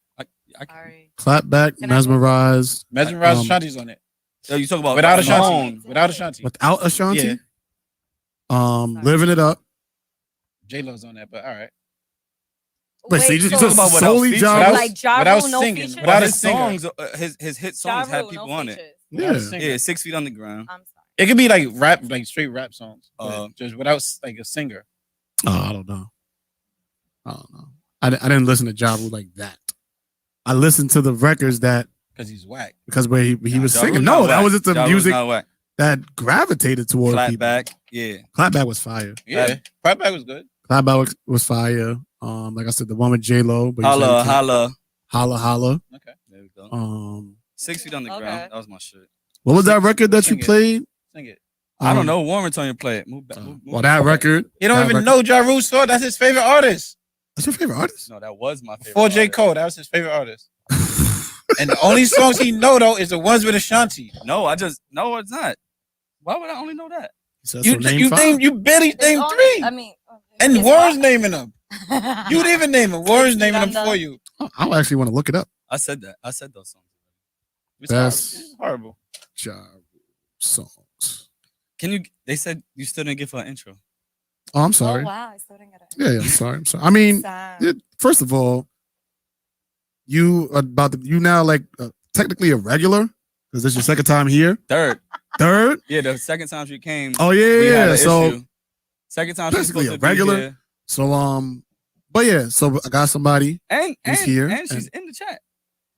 I Sorry. Clap back, Can I- mesmerize. Mesmerize Um, Ashanti's on it. you talk about Without the Ashanti. song. Without Ashanti. Without Ashanti. Yeah. Sorry. Living it up. J-Lo's on that, but all right. Wait, so you just talk about without solely features? Ja Without- Rule? like Ja without Rule, no singing, features? without his a singer. songs, his hit Ja songs had Rule, people no on it. features. Without a Yeah. singer. Yeah, 6 feet underground. I'm sorry. It could be like rap, like straight rap songs, but Uh, just without like a singer. Oh, I don't know. I didn't listen to Ja Rule like that. I listened to the records that Because he's whack. because where he was Ja Rule singing. not No, that whack. was just the Ja Rule's music not whack. that gravitated toward Clap people. back. Yeah. Clapback was fire. Yeah. Clapback was good. Clapback was fire. Like I said, the one with J-Lo. But you said Holla, you can't- holla. holla, holla. Okay. There we go. 6 feet underground. Okay. That was my shit. What was that record that you Sing it. played? Sing it. I don't know. Warren told you to play it. Move back. Move Well, that record. You don't that even record- know Ja Rule's song. That's his favorite artist. That's your favorite artist? No, that was my favorite. Before J. artist. Cole, that was his favorite artist. And the only songs he know though is the ones with Ashanti. No, it's not. Why would I only know that? So You name five. you barely It's named only- 3. I mean, And it's Warren's fine. naming them. You didn't even name them. Warren's naming them for you. I actually want to look it up. I said that. I said those songs. It's That's- horrible. Ja Rule songs. Can you? They said you still didn't give her an intro. Oh, I'm Oh sorry. wow, I still didn't get it. Yeah, I'm sorry. I'm sorry. I mean, Sad. first of all, you now like technically a regular because this is your second time here. Third. Third. Yeah, the second time she came. Oh we had yeah. an So issue. Second time she was basically supposed a to be regular. here. so but yeah. So I got somebody and He's here, and she's in the chat.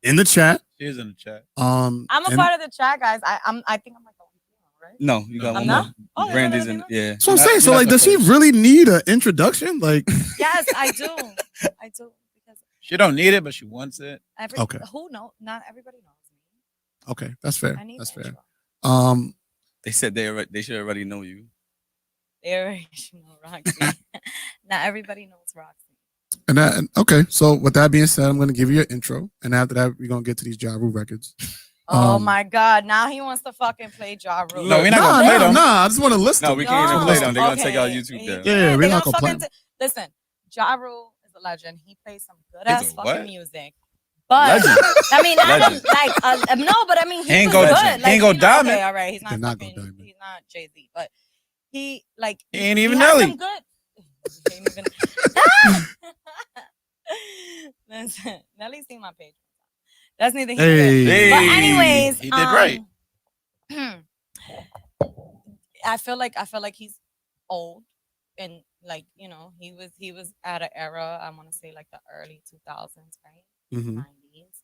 in the chat. She is in the chat. I'm a and- part of the chat, guys. I think I'm like the only female, right? No, you got I'm one not? more. Oh, you're Brandy's not in. a Yeah. So I'm You're saying, not- so you're like, not does the she first. really need an introduction? Like, Yes, I do. I do because She don't need it, but she wants it. Okay. Who know? Not everybody knows me. okay, that's fair. I need That's an fair. intro. They said they should already know you. They already should know Roxy. Not everybody knows Roxy. Okay. So with that being said, I'm going to give you an intro, and after that, we're going to get to these Ja Rule records. Oh my God! Now he wants to fucking play Ja Rule. No, we're not gonna play them. Nah, I just want to listen. No, we can't even No. play them. They're gonna Okay. take our YouTube down. Yeah, they we're not gonna gonna play fucking listen, Ja Rule is a legend. He plays some good He's ass a fucking what? music. But Legend. I mean, not Legend. like no, but I mean, He ain't was go- good. he Like, ain't go you know, diamond. Okay, all right, he's not Did not go fucking, diamond. he's not Jay-Z, but he like He ain't even has Nelly. some good. He ain't even. Listen, Nelly seen my page. That's neither here nor there. Hey, But anyways, he did right. I feel like he's old, and like he was at an era. I want to say like the early 2000s, right? Mhm. 90s.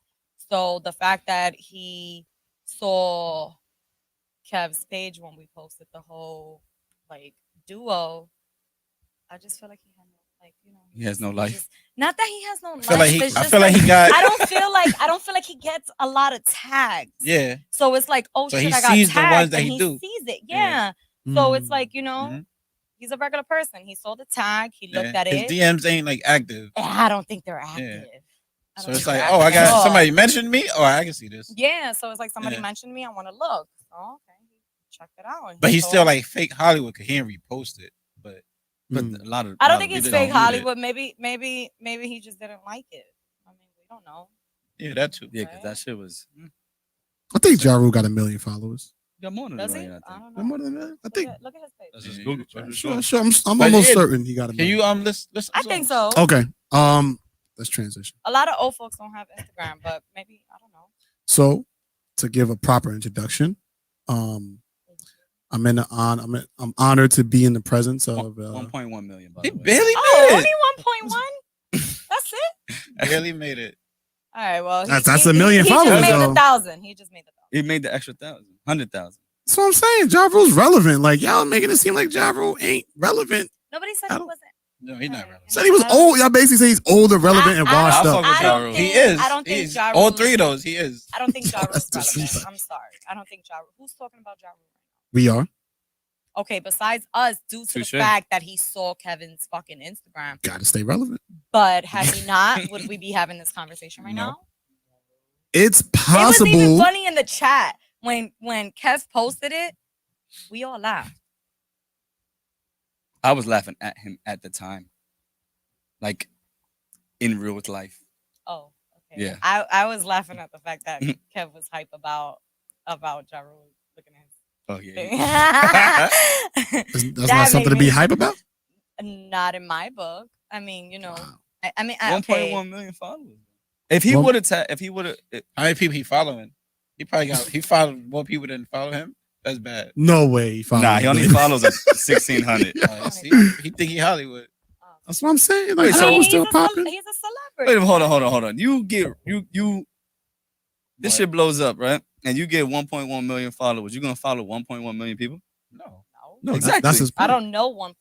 So the fact that he saw Kev's page when we posted the whole like duo, I just feel like he had no He has no life. not that he has no life. feel like he- it's I just feel like he got- I don't feel like he gets a lot of tags. Yeah. So it's like, oh So shit, he I got sees the tagged, ones that and he do. sees it. Yeah. Yeah. So Mm. it's like, Mhm. he's a regular person. He saw the tag, he looked Yeah. at His it. DMs ain't like active. And I don't think they're active. I So don't it's think like, they're oh, I active at got all. somebody mentioned me. Oh, I can see this. Yeah, so it's like somebody Yeah. mentioned me. I want to look. Oh, okay, check it out. And But he he's saw still it. like fake Hollywood because he ain't repost it. But But Mm. a lot of I don't lot think of it's people fake don't read it. Hollywood. Maybe he just didn't like it. I mean, we don't know. yeah, that too. Yeah, because that shit was. I think Ja Rule got 1 million followers. Got more than Does a he? million, I I think. don't know. More than that, I think. Look at his page. Let's just Yeah, Google. you can Sure, try. sure. I'm But almost yeah, certain he got 1 Can million. you listen? I think so. Okay. Let's transition. A lot of old folks don't have Instagram, but maybe I don't know. So, to give a proper introduction, I'm honored to be in the presence of 1.1 million. By He the way. barely Oh, made only it. 1.1. That's it. Barely made it. All right. Well, That's 1 million He followers, just made though. 1,000. He just made 1,000. He made the extra 100,000. That's what I'm saying. Ja Rule's relevant. Like, y'all making it seem like Ja Rule ain't relevant. Nobody said I he don't- wasn't. No, he's not relevant. Said he was old. Y'all basically say he's old, irrelevant, and I washed don't- up. I fuck with Ja don't Rule. think, He is. I don't think He's Ja all Rule- 3 of those. He is. I don't think Ja Rule's That's relevant. disrespect. I'm sorry. I don't think Ja Rule. Who's talking about Ja Rule? We are. Okay, besides us, due to Touche. the fact that he saw Kevin's fucking Instagram. Gotta stay relevant. But had he not, would we be having this conversation right No. now? It's It was even possible. funny in the chat when Kev posted it. We all laughed. I was laughing at him at the time, like in real life. Oh, okay. Yeah. I was laughing at the fact that Kev was hype about Ja Rule looking at his Oh yeah. thing. That's not something to be hype about. Not in my book. I mean, you know, Wow. I mean, 1.1 million followers. If he Well- would have, How many people he following? He followed more people than follow him. That's bad. No way. He nah, he only follows 1,600. See, he think he Hollywood. That's what I'm saying. Like, Wait, I so- was he's still a popping. he's a celebrity. Wait, hold on. You this What? shit blows up, right? And you get 1.1 million followers. You're gonna follow 1.1 million people? No. No, Exactly. That's his I point. don't know 1.1.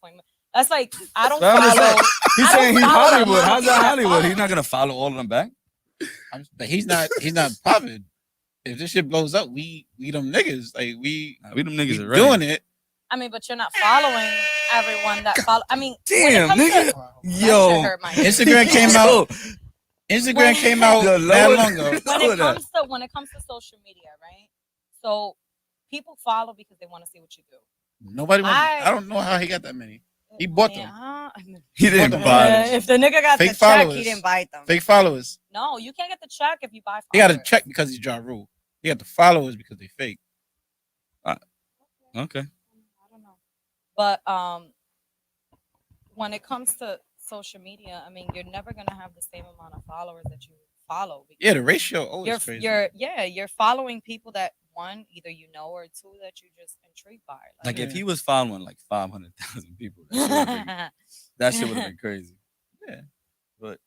That's like I don't But I'm just follow. saying, he's I don't saying he's follow Hollywood. him. How's that I Hollywood? follow He's not gonna follow all of them back. But he's not popping. If this shit blows up, we them niggas. Like we We them niggas we already. doing it. I mean, but you're not following everyone that follow. I mean, Damn, when it comes nigga. to- that Yo. shit hurt my head. Instagram came out. Instagram came out Yo, that lower- long ago. when it comes to social media, right? So people follow because they want to see what you do. Nobody wants. I- I don't know how he got that many. He bought them. He didn't What the buy hell? them. If the nigga got Fake the check, followers. he didn't buy them. Fake followers. No, you can't get the check if you buy followers. He got a check because he's Ja Rule. He got the followers because they fake. Okay. I don't know. But when it comes to social media, I mean, you're never gonna have the same amount of followers that you follow. Because Yeah, the ratio always you're crazy. you're following people that one either you know or two that you're just intrigued by. Like if Yeah. he was following like 500,000 people, that shit would have been crazy. Yeah. But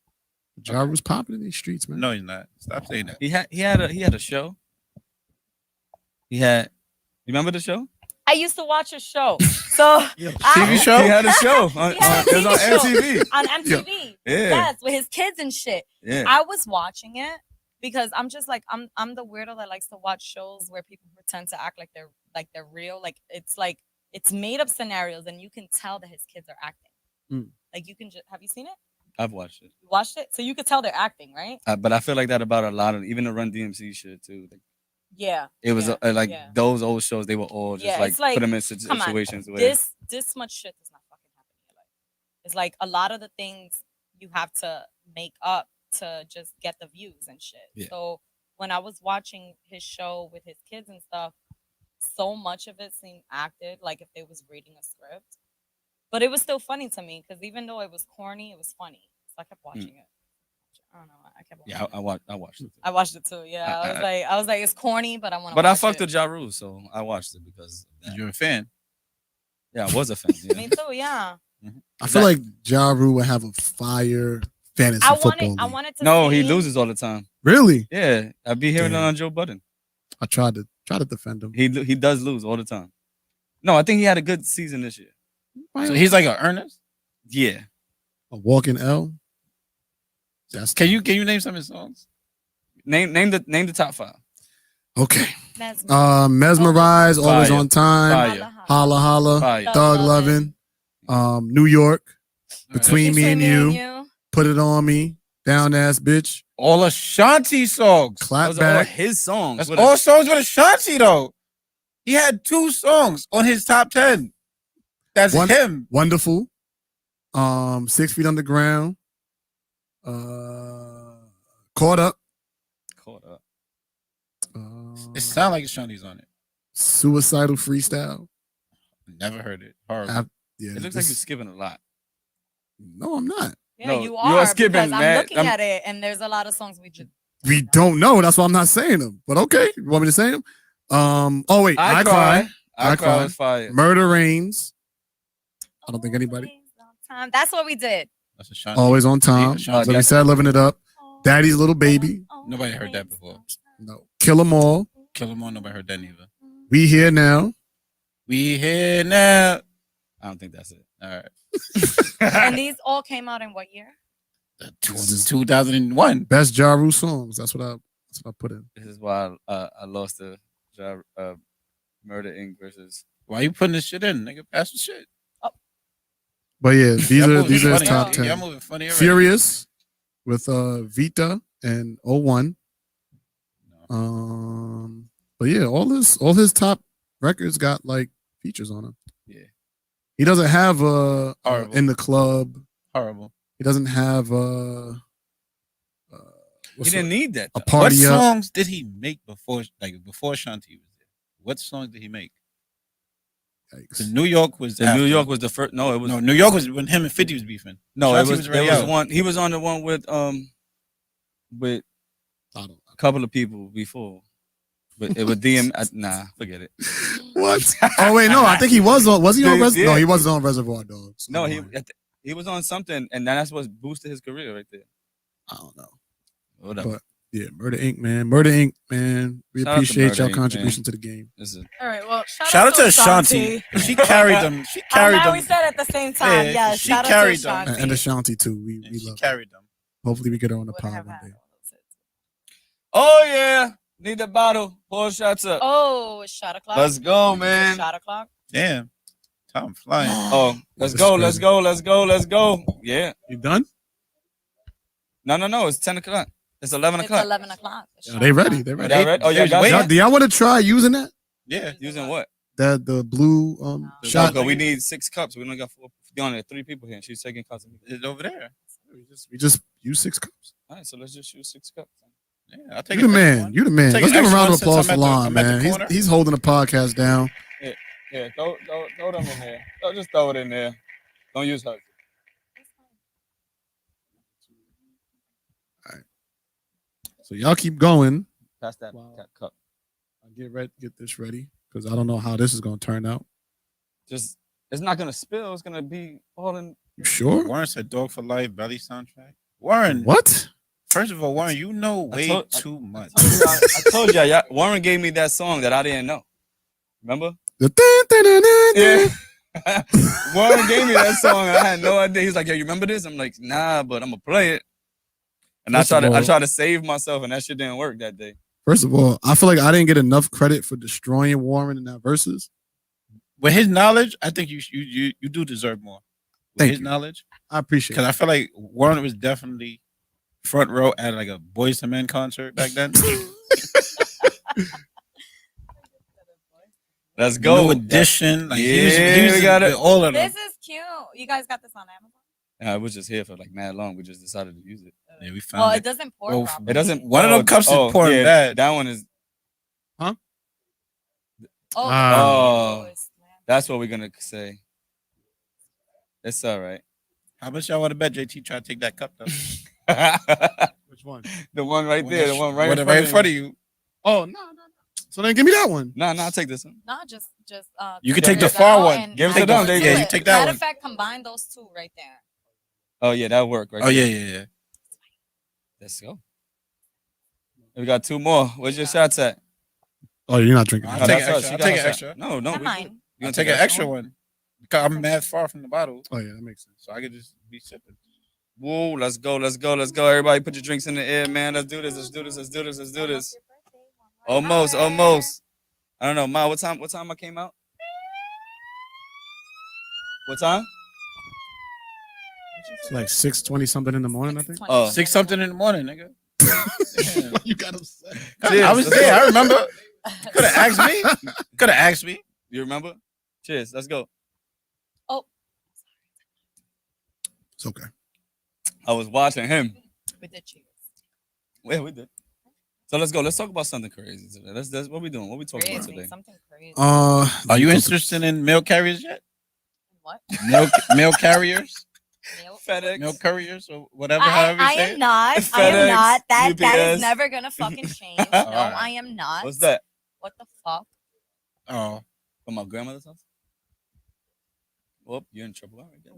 Ja was popping in these streets, man. No, he's not. Stop saying that. he had a show. You remember the show? I used to watch a show, so TV show? He had a show. He had a It was on TV show. MTV. on MTV. Yeah. Yes, with his kids and shit. Yeah. I was watching it because I'm just like I'm the weirdo that likes to watch shows where people pretend to act like they're real. Like it's made up scenarios and you can tell that his kids are acting. Mm. Like you can just have you seen it? I've watched it. You watched it? So you could tell they're acting, right? But I feel like that about a lot of even the Run DMC shit too. Like, Yeah. it was like yeah. those old shows. They were all just Yeah, like it's like, put them in come on, situations where this much shit does not fucking happen in your life. It's like a lot of the things you have to make up to just get the views and shit. Yeah. So when I was watching his show with his kids and stuff, so much of it seemed acted like if they was reading a script. But it was still funny to me because even though it was corny, it was funny. So I kept watching it. I don't know. I kept watching yeah, it. I watched it. I watched it too. Yeah, I was like, it's corny, but I want to. But I fucked with Ja Rule, so I watched it because of that. You're a fan. Yeah, I was a fan. Yeah. Me too. Yeah. I feel like Ja Rule would have a fire fantasy football I league. wanted to. No, he see- loses all the time. Really? Yeah, I be hearing Damn. it on Joe Budden. I tried to defend him. He does lose all the time. No, I think he had a good season this year. So he's like an earnest. Yeah. A walking L. That's Can you name some of his songs? Name the top 5. okay. Mesmer. Mesmerize, always Fire. on time. Fire. Holla holla. Fire. Thug Lovin'. loving. New York. Between me and you. you. Put it on me. Down ass bitch. All Ashanti songs. Clap Those are all back. his songs. That's What all songs with Ashanti though. He had 2 songs on his top 10. That's One- him. Wonderful. 6 Feet Underground. Caught Up. Caught up. It sounds like Ashanti's on it. Suicidal Freestyle. Never heard it. Horrible. Yeah, It looks like this- you're skipping a lot. No, I'm not. Yeah, No, you you are are skipping, because I'm man. looking at it, and there's a lot of songs we just. We don't know. That's why I'm not saying them. But okay, you want me to say them? Oh wait, I cry. I I cry Cry. was fire. Murder Reigns. I don't think anybody. Always on time. That's what we did. That's Ashanti. Always on time. Ashanti. Like we said, living it up. Daddy's Little Baby. Nobody heard that before. No. Kill 'Em All. Kill 'Em All. Nobody heard that neither. We Here Now. We here now. I don't think that's it. All right. And these all came out in what year? 2001. Best Ja Rule songs. That's what I put in. This is why I lost the Murder Inc. versus. Why you putting this shit in? Nigga, pass the shit. But yeah, these Y'all are moving his funny. top 10. Y'all moving funny already. Furious with Vita and 01. But yeah, all his top records got like features on them. Yeah. He doesn't have Horrible. in the club. Horrible. He doesn't have He didn't need that. a though. party What up. songs did he make before Shanti was there? What songs did he make? Yikes. The New York was The after. New York was the first. No, it was No, New York was when him and 50 was beefing. no. Shanti It was already there was out. one. He was on the one with a couple of people before, but it was DM. Nah, forget it. What? Oh wait, no. I think he was on. Was he on? Yeah. No, he wasn't on Reservoir Dogs. No, I'm he lying. he was on something, and that's what boosted his career right there. I don't know. Whatever. But yeah, Murder Inc. Man, Murder Inc. Man, we Shout out to appreciate Murder y'all Inc., contribution to the game. This is All right. Well, Shout out to Ashanti. She carried them. She carried now them. we said at the same time. Yeah, Yes. she Shout out carried to them. Ashanti. And Ashanti too. We She love her. carried them. Hopefully we get her on the Would pod have one had day. all those hits. Oh yeah, need the bottle. Pour shots up. Oh, it's shot o'clock. Let's go, It's man. shot o'clock. Damn. Time flying. Oh, let's This go, is let's crazy. go, let's go, let's go. Yeah. You done? No. It's 10 o'clock. It's 11 It's o'clock. 11 o'clock. It's Yeah, shot they ready. o'clock. They Are ready. y'all ready? Oh, y'all got Y'all, that? do y'all want to try using that? Yeah. Using what? The blue shot. Shot. We need 6 cups. We only got 4. We only have 3 people here. And she's taking cups. It's over there. We just use 6 cups. All right, so let's just use 6 cups. Yeah, I'll take You the an extra man. one. You the man. Take Let's an give him a extra round one of applause since for Lon, I'm at the man. corner. He's holding the podcast down. Yeah, throw them in there. Just throw it in there. Don't use hers. So y'all keep going. Pass that Wow. cup. I'll get this ready because I don't know how this is gonna turn out. Just, it's not going to spill. It's going to be all in. You sure? Warren said Dog for Life Belly soundtrack. Warren, What? first of all, Warren, you know way told- too much. I told y'all, Warren gave me that song that I didn't know. Remember? The Yeah. Warren gave me that song and I had no idea. He's like, "Yo, you remember this?" I'm like, "Nah, but I'm gonna play it." And First of I all- tried to save myself, and that shit didn't work that day. First of all, I feel like I didn't get enough credit for destroying Warren in that verses. With his knowledge, I think you do deserve more. With Thank his you. knowledge, I appreciate because it. I feel like Warren was definitely front row at like a Boys to Men concert back then. Let's go. New edition, like he Yeah, was we got with it. all of them. This is cute. You guys got this on Amazon? I was just here for like mad long. We just decided to use it. Yeah, we found Well, it. it doesn't pour Well, properly. It doesn't. One of them cups is pouring bad. That one is. Oh, Ah. it's- That's what we're gonna say. It's all right. How much y'all want to bet JT try to take that cup though? Which one? The one right there. The one right in front of you. Oh no. So then give me that one. Nah, I'll take this one. No, just. You can take take the Zelle far one. and Give it to add them, those they- to you it. take that Matter one. of fact, combine those two right there. Oh yeah, that worked right Oh there. yeah. Let's go. We got 2 more. Where's your shots at? Oh, you're not drinking. I'll that. take that's an us. extra. She I'll got take her an shot. extra. No, Not we mine. good. You I'll gonna take an extra one. Because I'm mad far from the bottle, Oh yeah, that makes sense. so I could just be sipping. Whoa, let's go. Everybody put your drinks in the air, man. Let's do this. Almost. I don't know, Ma, what time I came out? What time? It's like 6:20 something in the morning, I think. Oh. 6 something in the morning, nigga. Damn. You got upset. I was there. I remember. Could have asked me. You remember? Cheers. Let's go. It's okay. I was watching him. We did cheers. Yeah, we did. So let's go. Let's talk about something crazy today. That's what we doing. What we talking about Crazy. today? Something crazy. Are you interested in mail carriers yet? What? Mail carriers? FedEx. Mail couriers or whatever, however you I say am it? not. I FedEx, am not. That UPS. is never gonna fucking change. No, Alright. I am not. What's that? What the fuck? Oh. From my grandmother's house? Well, you're in trouble. All right, then.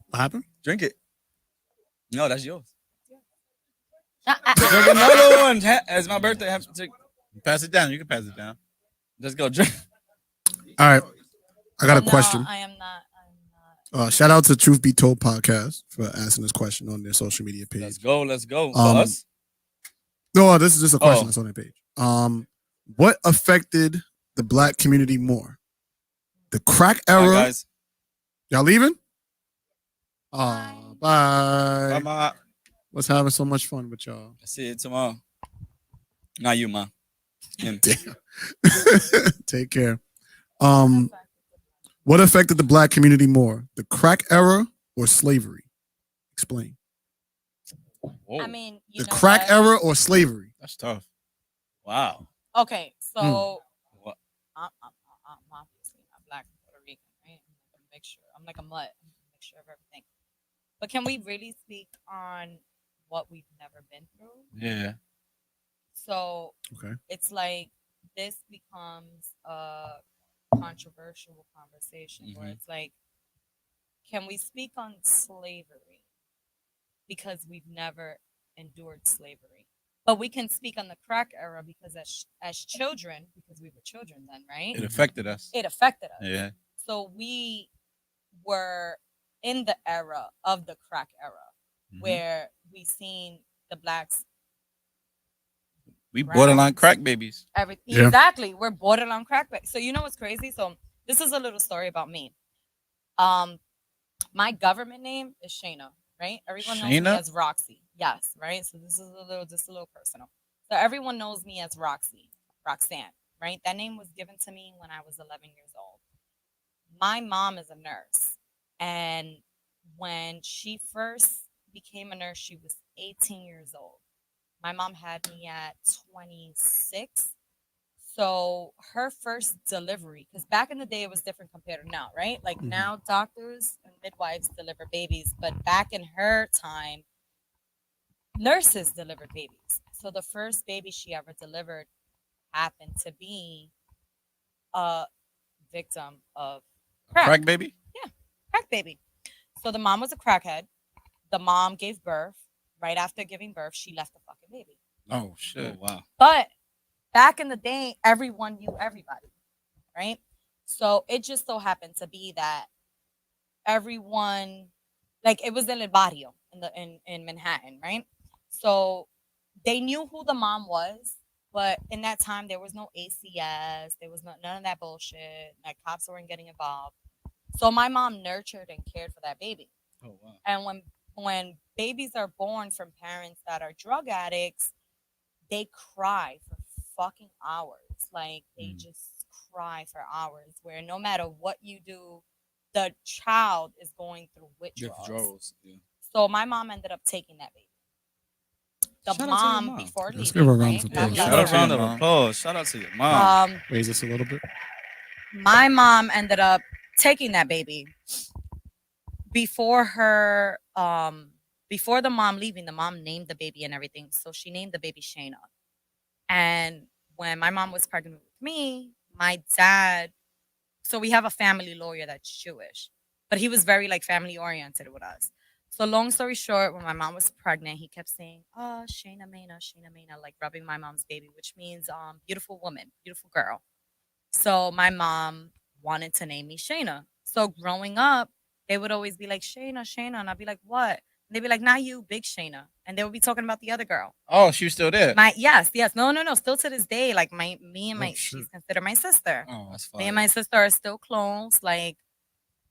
What happened? Drink it. No, that's yours. I- Drink another one. It's my birthday. I have to take. Pass it down. You can pass it down. Let's go. Drink. All right. I got a No, question. I am not. I'm not. Shout out to Truth Be Told podcast for asking this question on their social media page. Let's go. For Um, us? No, this is just a question Oh. that's on their page. What affected the black community more? The crack All era. right, guys. Y'all leaving? Oh, bye. Mama. Was having so much fun with y'all. See you tomorrow. Not you, Ma. Him. Damn. Take care. What affected the black community more, the crack era or slavery? Explain. Whoa. I mean, you The know crack what? era or slavery? That's tough. Wow. Okay, so What? I'm obviously not black and Puerto Rican, right? I'm like a mixture. I'm like a mutt. I'm a mixture of everything. But can we really speak on what we've never been through? Yeah. So Okay. it's like this becomes a controversial conversation where Mhm. it's like, can we speak on slavery because we've never endured slavery? But we can speak on the crack era because as children, because we were children then, right? It affected us. It affected us. Yeah. So we were in the era of the crack era Mhm. where we seen the blacks We borderline browns, crack babies. Yeah. Exactly. We're borderline crack back. So you know what's crazy? So this is a little story about me. My government name is Shayna, right? Everyone knows me Shayna? as Roxy. Yes, right? So this is just a little personal. So everyone knows me as Roxanne, right? That name was given to me when I was 11 years old. My mom is a nurse, and when she first became a nurse, she was 18 years old. My mom had me at 26. So her first delivery, because back in the day it was different compared to now, right? Like Mhm. now doctors and midwives deliver babies, but back in her time, nurses delivered babies. So the first baby she ever delivered happened to be a victim of Crack baby? crack baby. So the mom was a crackhead. The mom gave birth. Right after giving birth, she left the fucking baby. Oh Oh shit. wow. But back in the day, everyone knew everybody, right? So it just so happened to be that everyone, like it was in El Barrio in Manhattan, right? So they knew who the mom was, but in that time there was no ACS, there was none of that bullshit. Like cops weren't getting involved. So my mom nurtured and cared for that baby. Oh wow. And when babies are born from parents that are drug addicts, they cry for fucking hours. Like they just cry for hours. Where no matter what you do, the child is going through withdrawals. Withdrawals. Yeah. So my mom ended up taking that baby. The Shout out to your mom mom. before Let's leaving, give her a round right? of God applause. bless Shout out Shout to her. round your of mom. applause. Shout out to your mom. Raise this a little bit. My mom ended up taking that baby before her before the mom leaving. The mom named the baby and everything, so she named the baby Shayna. And when my mom was pregnant with me, my dad, so we have a family lawyer that's Jewish, but he was very like family oriented with us. So long story short, when my mom was pregnant, he kept saying, "Oh, Shayna Maina," like rubbing my mom's baby, which means beautiful woman, beautiful girl. So my mom wanted to name me Shayna. So growing up, they would always be like, "Shayna, Shayna," and I'd be like, "What?" And they'd be like, "Not you, big Shayna," and they would be talking about the other girl. Oh, she was still there. Yes. No. Still to this day, like me and Oh, my shit. she's considered my sister. Oh, That's fine. Me and my sister are still clones. Like,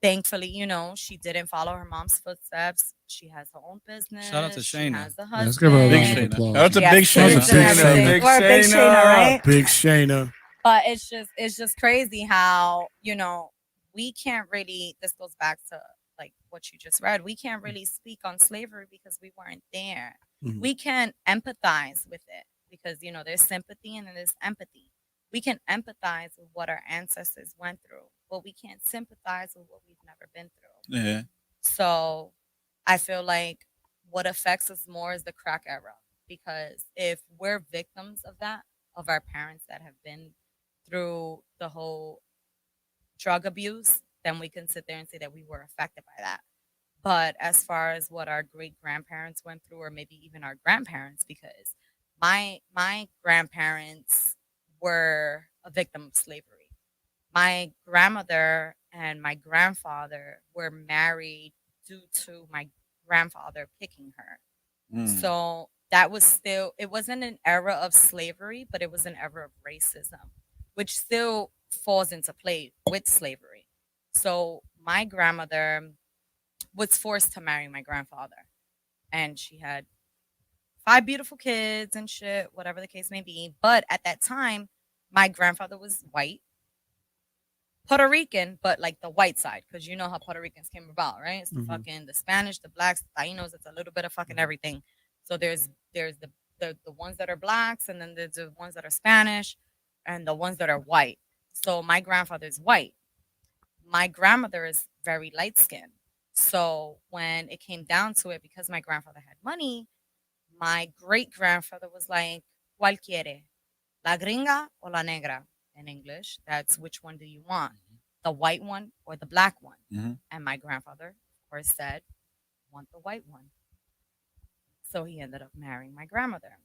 thankfully, she didn't follow her mom's footsteps. She has her own business. Shout out to She Shayna. has a Yeah, husband. let's give her a Big round of Shayna. applause. Shout out to Yes, Big kids Shayna. and Big everything. Shayna. Or Big Shayna, right? Big Shayna. But it's just crazy how we can't really. This goes back to like what you just read. We can't really speak on slavery because we weren't there. Mhm. We can empathize with it because there's sympathy and there's empathy. We can empathize with what our ancestors went through, but we can't sympathize with what we've never been through. Yeah. So I feel like what affects us more is the crack era because if we're victims of that, of our parents that have been through the whole drug abuse, then we can sit there and say that we were affected by that. But as far as what our great grandparents went through, or maybe even our grandparents, because my grandparents were a victim of slavery. My grandmother and my grandfather were married due to my grandfather picking her. So that was still, it wasn't an era of slavery, but it was an era of racism, which still falls into play with slavery. So my grandmother was forced to marry my grandfather, and she had 5 beautiful kids and shit, whatever the case may be. But at that time, my grandfather was white. Puerto Rican, but like the white side, because you know how Puerto Ricans came about, right? It's the Mhm. fucking the Spanish, the blacks, the Tainos. It's a little bit of fucking everything. So there's the ones that are blacks, and then there's the ones that are Spanish, and the ones that are white. So my grandfather is white. My grandmother is very light skinned. So when it came down to it, because my grandfather had money, my great grandfather was like, ¿Cuál quiere? La gringa o la negra? In English, that's which one do you want? The white one or the black one? Mhm. And my grandfather, of course, said, want the white one. So he ended up marrying my grandmother.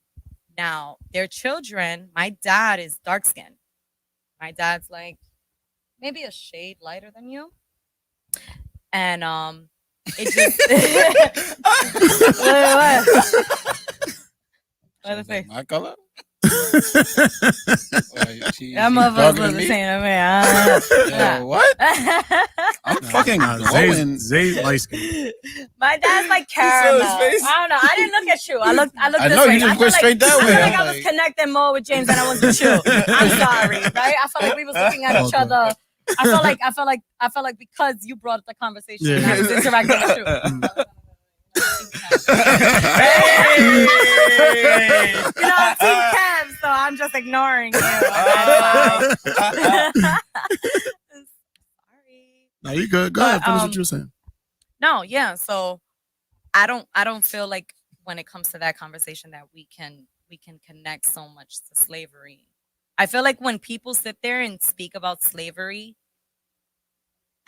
Now, their children, my dad is dark skinned. My dad's like maybe a shade lighter than you. And it just what the face? My color? That motherfucker look the same to me. Yo, what? I'm fucking glowing. Zay's light skin. My dad's like caramel. I don't know. I didn't look at you. I looked I this know way. you just I feel went straight that I way. feel like I'm I was like- connecting more with James than I was with you. I'm sorry, right? I felt like we was looking at each Okay. other. I felt like because you brought up the conversation, Yeah. I was interacting with you. You know, I'm Team Kev, so I'm just ignoring you. Sorry. No, you good. Go ahead. But, Finish what you were saying. No, yeah. So I don't feel like when it comes to that conversation that we can connect so much to slavery. I feel like when people sit there and speak about slavery,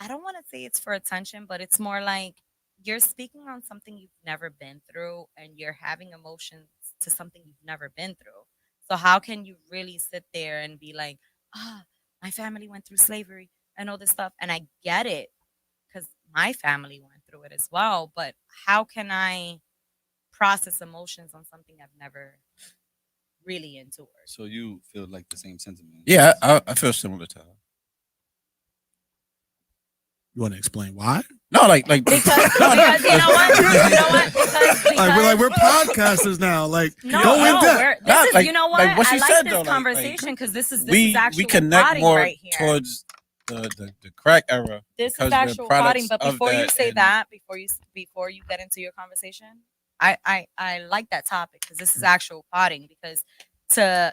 I don't want to say it's for attention, but it's more like you're speaking on something you've never been through and you're having emotions to something you've never been through. So how can you really sit there and be like, my family went through slavery and all this stuff? And I get it because my family went through it as well. But how can I process emotions on something I've never really endured? So you feel like the same sentiment? Yeah, I feel similar to her. You want to explain why? No, like Because you know what? Because We're podcasters now. Like, no, go in depth. this Nah, is like- you know what? like what she I like said, this though, like- conversation because this is we actual connect potting more right here. towards the crack era. This because is we're actual products potting. But of before you that, say and- that, before you get into your conversation, I like that topic because this is actual potting. Because to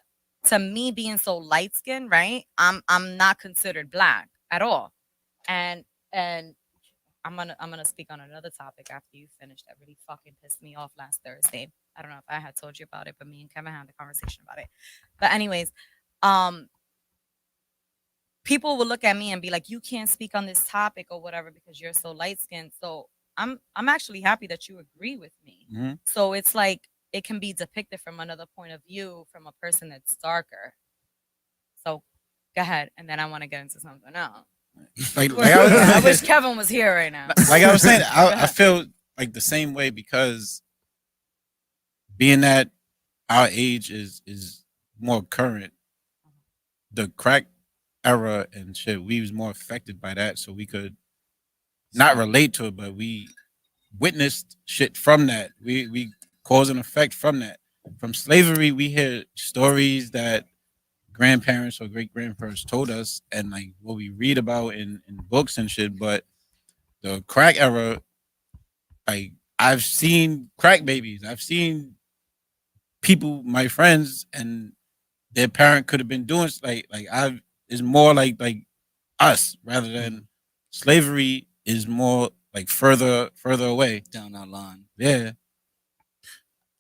me being so light skinned, right? I'm not considered black at all, and I'm gonna speak on another topic after you finish that really fucking pissed me off last Thursday. I don't know if I had told you about it, but me and Kevin had a conversation about it. But anyways, people will look at me and be like, "You can't speak on this topic or whatever because you're so light skinned." So I'm actually happy that you agree with me. Mhm. So it's like it can be depicted from another point of view from a person that's darker. So go ahead, and then I want to get into something else. Like I wish Kevin was here right now. like I was saying, I feel like the same way because being that our age is more current, the crack era and shit, we was more affected by that, so we could not relate to it, but we witnessed shit from that. We cause and effect from that. From slavery, we hear stories that grandparents or great grandparents told us, and like what we read about in books and shit. But the crack era, like I've seen crack babies, I've seen people, my friends, and their parent could have been doing like I've is more like us rather than slavery is more like further away. Down that line. Yeah.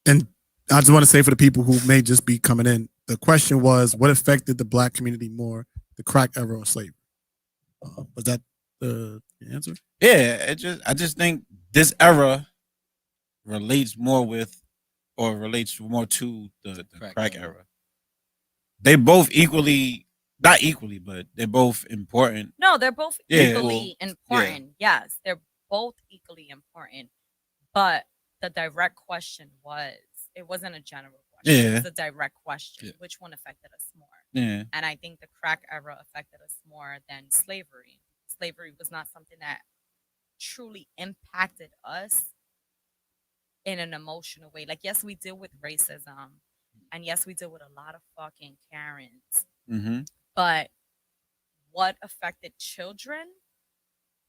And I just want to say for the people who may just be coming in, the question was, what affected the black community more, the crack era or slavery? Was that the answer? Yeah, I just think this era relates more with or relates more to the crack era. They both equally, not equally, but they're both important. No, they're both Yeah. equally important. Yes, they're both equally important. But the direct question was, it wasn't a general question. It was a direct question. Yeah. Which one affected us more? Yeah. And I think the crack era affected us more than slavery. Slavery was not something that truly impacted us in an emotional way. Like, yes, we deal with racism. And yes, we deal with a lot of fucking Karens. Mm-hmm. But what affected children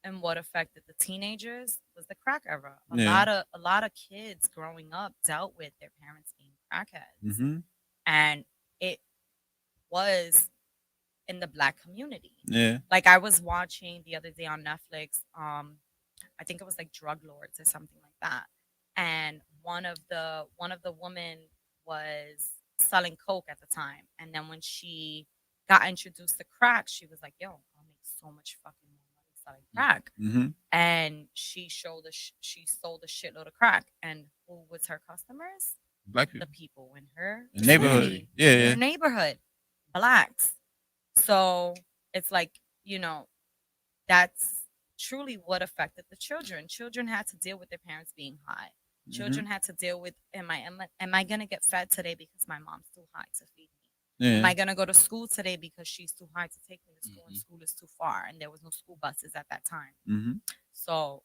and what affected the teenagers was the crack era. A lot of kids growing up dealt with their parents being crackheads, Mm-hmm. and it was in the Black community. Yeah. Like I was watching the other day on Netflix. I think it was like Drug Lords or something like that, and one of the women was selling coke at the time, and then when she got introduced to crack, she was like, "Yo, I'll make so much fucking more money selling crack." Mm-hmm. And she sold a shitload of crack, and who was her customers? Black people. The people in her The neighborhood. vicinity, Yeah. her neighborhood, blacks. So it's like, you know, that's truly what affected the children. Children had to deal with their parents being high. Children had to deal with, am I gonna get fed today because my mom's too high to feed me? Am I gonna go to school today because she's too high to take me to school and school is too far and there was no school buses at that time? Mm-hmm. So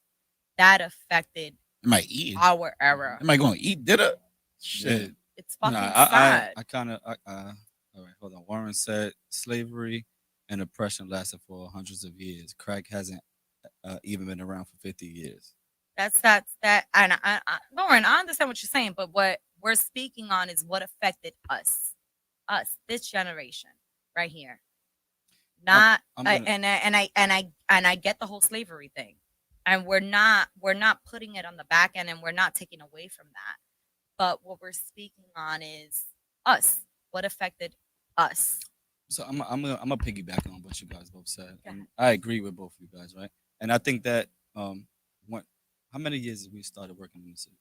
that affected Am I eating? our era. Am I going to eat dinner? Shit. It's fucking Nah, sad. I kind of. All right, hold on. Warren said slavery and oppression lasted for hundreds of years. Crack hasn't even been around for 50 years. That's that. And Lauren, I understand what you're saying, but what we're speaking on is what affected us, this generation right here. Not, and I get the whole slavery thing, and we're not putting it on the back end, and we're not taking away from that. But what we're speaking on is us. What affected us? So I'm gonna piggyback on what you guys both said. Go ahead. And I agree with both of you guys, right? And I think that how many years did we started working in the city?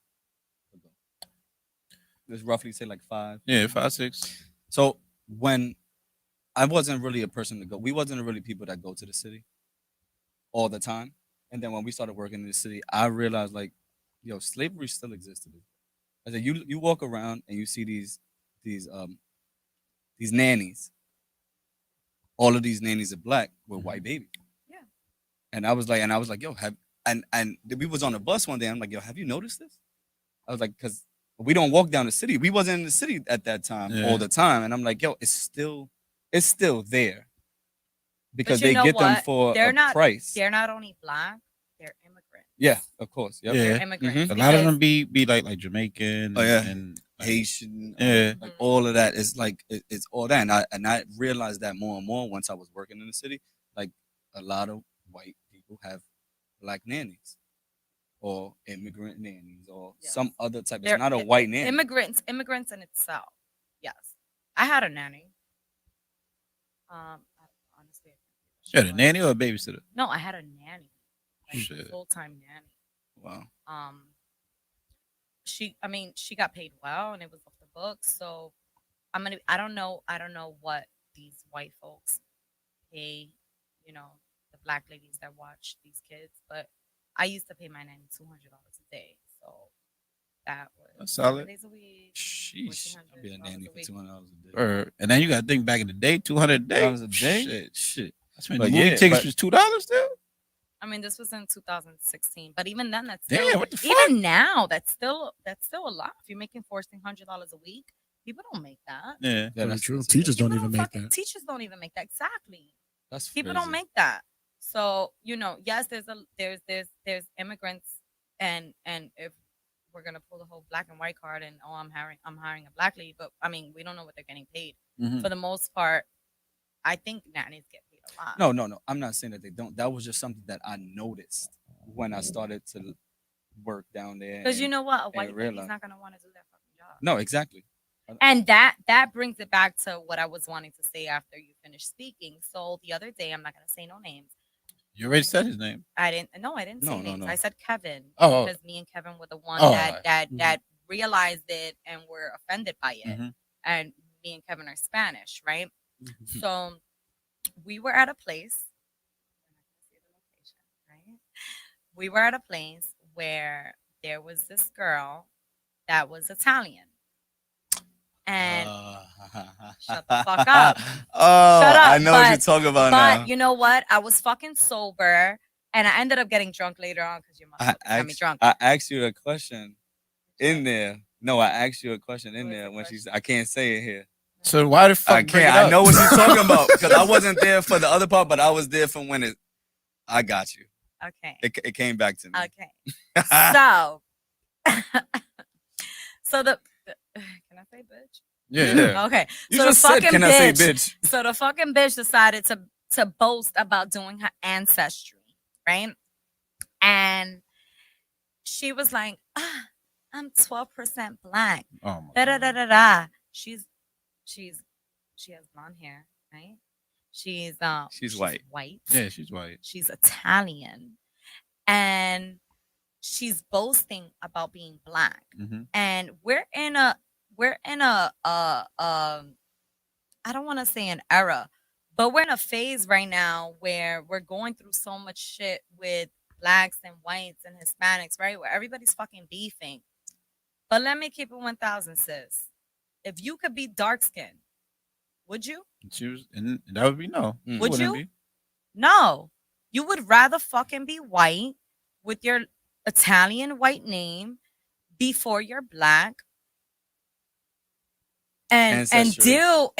Let's roughly say like 5. Yeah, 5, 6. So when I wasn't really a person to go, we wasn't really people that go to the city all the time. And then when we started working in the city, I realized like, yo, slavery still existed. I said, you walk around and you see these nannies. All of these nannies are black with white babies. Yeah. And I was like, yo, and we was on a bus one day. I'm like, yo, have you noticed this? I was like, because we don't walk down the city. We wasn't in the city at that time all the time. And I'm like, yo, it's still there. Because they get them for price. They're not only black, they're immigrants. Yeah, of course. Yep. Yeah. They're immigrants. A lot of them be like Jamaican. Oh, yeah. And like, Haitian, Yeah. like all of that is like it's all that, and I realized that more and more once I was working in the city. Like a lot of white people have black nannies, or immigrant nannies, or some other type. It's not a white nanny. Immigrants in itself. Yes, I had a nanny. Honestly, you had a nanny or a babysitter? No, I had a nanny, like Shit. full-time nanny. Wow. She got paid well, and it was off the books. So I don't know what these white folks pay, the black ladies that watch these kids, but I used to pay my nanny $200 a day. So that was That's solid. 7 days a week. Sheesh. I'll be a nanny for $200 a day. And then you got to think back in the day, $200 a day. $200 a day? Shit. That's when the movie tickets was $2 still. I mean, this was in 2016, but even then, that's Damn, still, what the fuck? even now, that's still a lot. If you're making $1,400 a week, people don't make that. Yeah, that's true. Teachers don't even make that. Teachers don't even make that. Exactly. That's people crazy. don't make that. So yes, there's immigrants, and if we're gonna pull the whole black and white card, and I'm hiring a black lady, but I mean, we don't know what they're getting paid. For the most part. I think nannies get paid a lot. No. I'm not saying that they don't. That was just something that I noticed when I started to work down there. Because you know what? A white lady's not gonna want to do that fucking job. No, exactly. And that brings it back to what I was wanting to say after you finished speaking. So the other day, I'm not gonna say no names. You already said his name. I didn't say names. No. I said Kevin. Oh. Because me and Kevin were the one that realized it and were offended by it. And me and Kevin are Spanish, right? So we were at a place. Right? We were at a place where there was this girl that was Italian. And shut the fuck up. Oh, Shut up. I know what you're talking about now. But you know what? I was fucking sober, and I ended up getting drunk later on because your mom got me drunk. I asked you a question in there. No, I asked you a question in there when she said, I can't say it here. So why the fuck? I bring it can't. I up? know what you're talking about because I wasn't there for the other part, but I was there for when it. I got you. Okay. It came back to me. Okay. So, so can I say bitch? Yeah. Okay. You So just the said, fucking "Can I say bitch?" So the fucking bitch decided to boast about doing her ancestry, right? And she was like, I'm 12% black. Oh my Da da da God. da da. She has blonde hair, right? She's white. White. Yeah, she's white. She's Italian. And she's boasting about being black. Mm-hmm. And we're in a I don't want to say an era, but we're in a phase right now where we're going through so much shit with blacks and whites and Hispanics, right? Where everybody's fucking beefing. But let me keep it 1,000, sis. If you could be dark skinned, would you? She was, and that would be no. Mm. Would Wouldn't you? be. No. You would rather fucking be white with your Italian white name before you're black and Ancestry. deal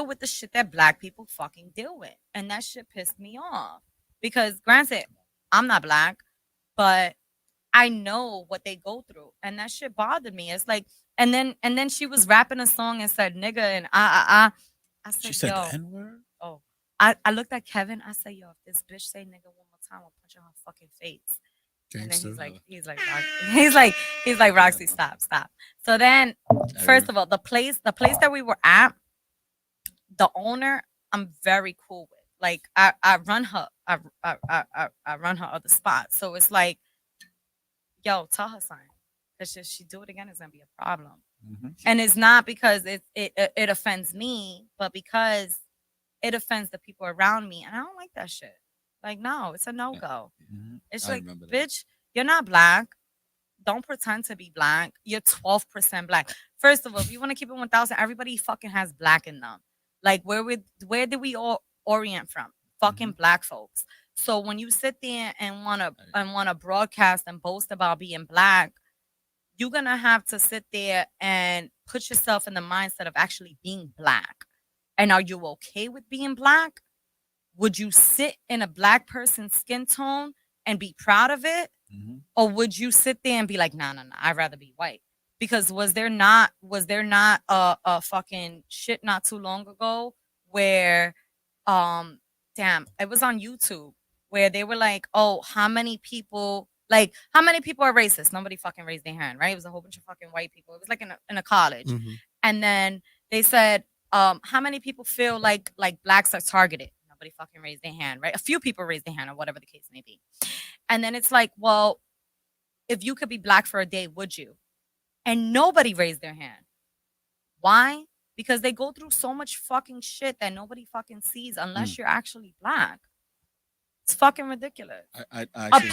with the shit that black people fucking deal with. And that shit pissed me off. Because granted, I'm not black, but I know what they go through. And that shit bothered me. It's like, and then she was rapping a song and said nigga and I said, She said yo, the N word. oh. I looked at Kevin, I said, yo, if this bitch say nigga one more time, I'll punch her in her fucking face. And then Gangster. he's like, Roxy, stop. So then, first of all, the place that we were at, the owner, I'm very cool with. Like, I run her, I run her other spot. So it's like, yo, tell her something, because if she do it again, it's gonna be a problem. Mm-hmm. And it's not because it offends me, but because it offends the people around me, and I don't like that shit. Like, no, it's a no go. Mm-hmm. It's I like, remember that. bitch, you're not black. Don't pretend to be black. You're 12% black. First of all, if you want to keep it 1,000, everybody fucking has black in them. Like, where did we all orient from? Fucking black folks. So when you sit there and wanna broadcast and boast about being black, you're gonna have to sit there and put yourself in the mindset of actually being black. And are you okay with being black? Would you sit in a black person's skin tone and be proud of it? Mm-hmm. Or would you sit there and be like, nah, I'd rather be white? Because was there not a fucking shit not too long ago where damn, it was on YouTube where they were like, oh, how many people are racist? Nobody fucking raised their hand, right? It was a whole bunch of fucking white people. It was like in a college. Mhm. And then they said, how many people feel like blacks are targeted? Nobody fucking raised their hand, right? A few people raised their hand or whatever the case may be. And then it's like, well, if you could be black for a day, would you? And nobody raised their hand. Why? Because they go through so much fucking shit that nobody fucking sees unless you're actually black. It's fucking ridiculous. I A actually agree.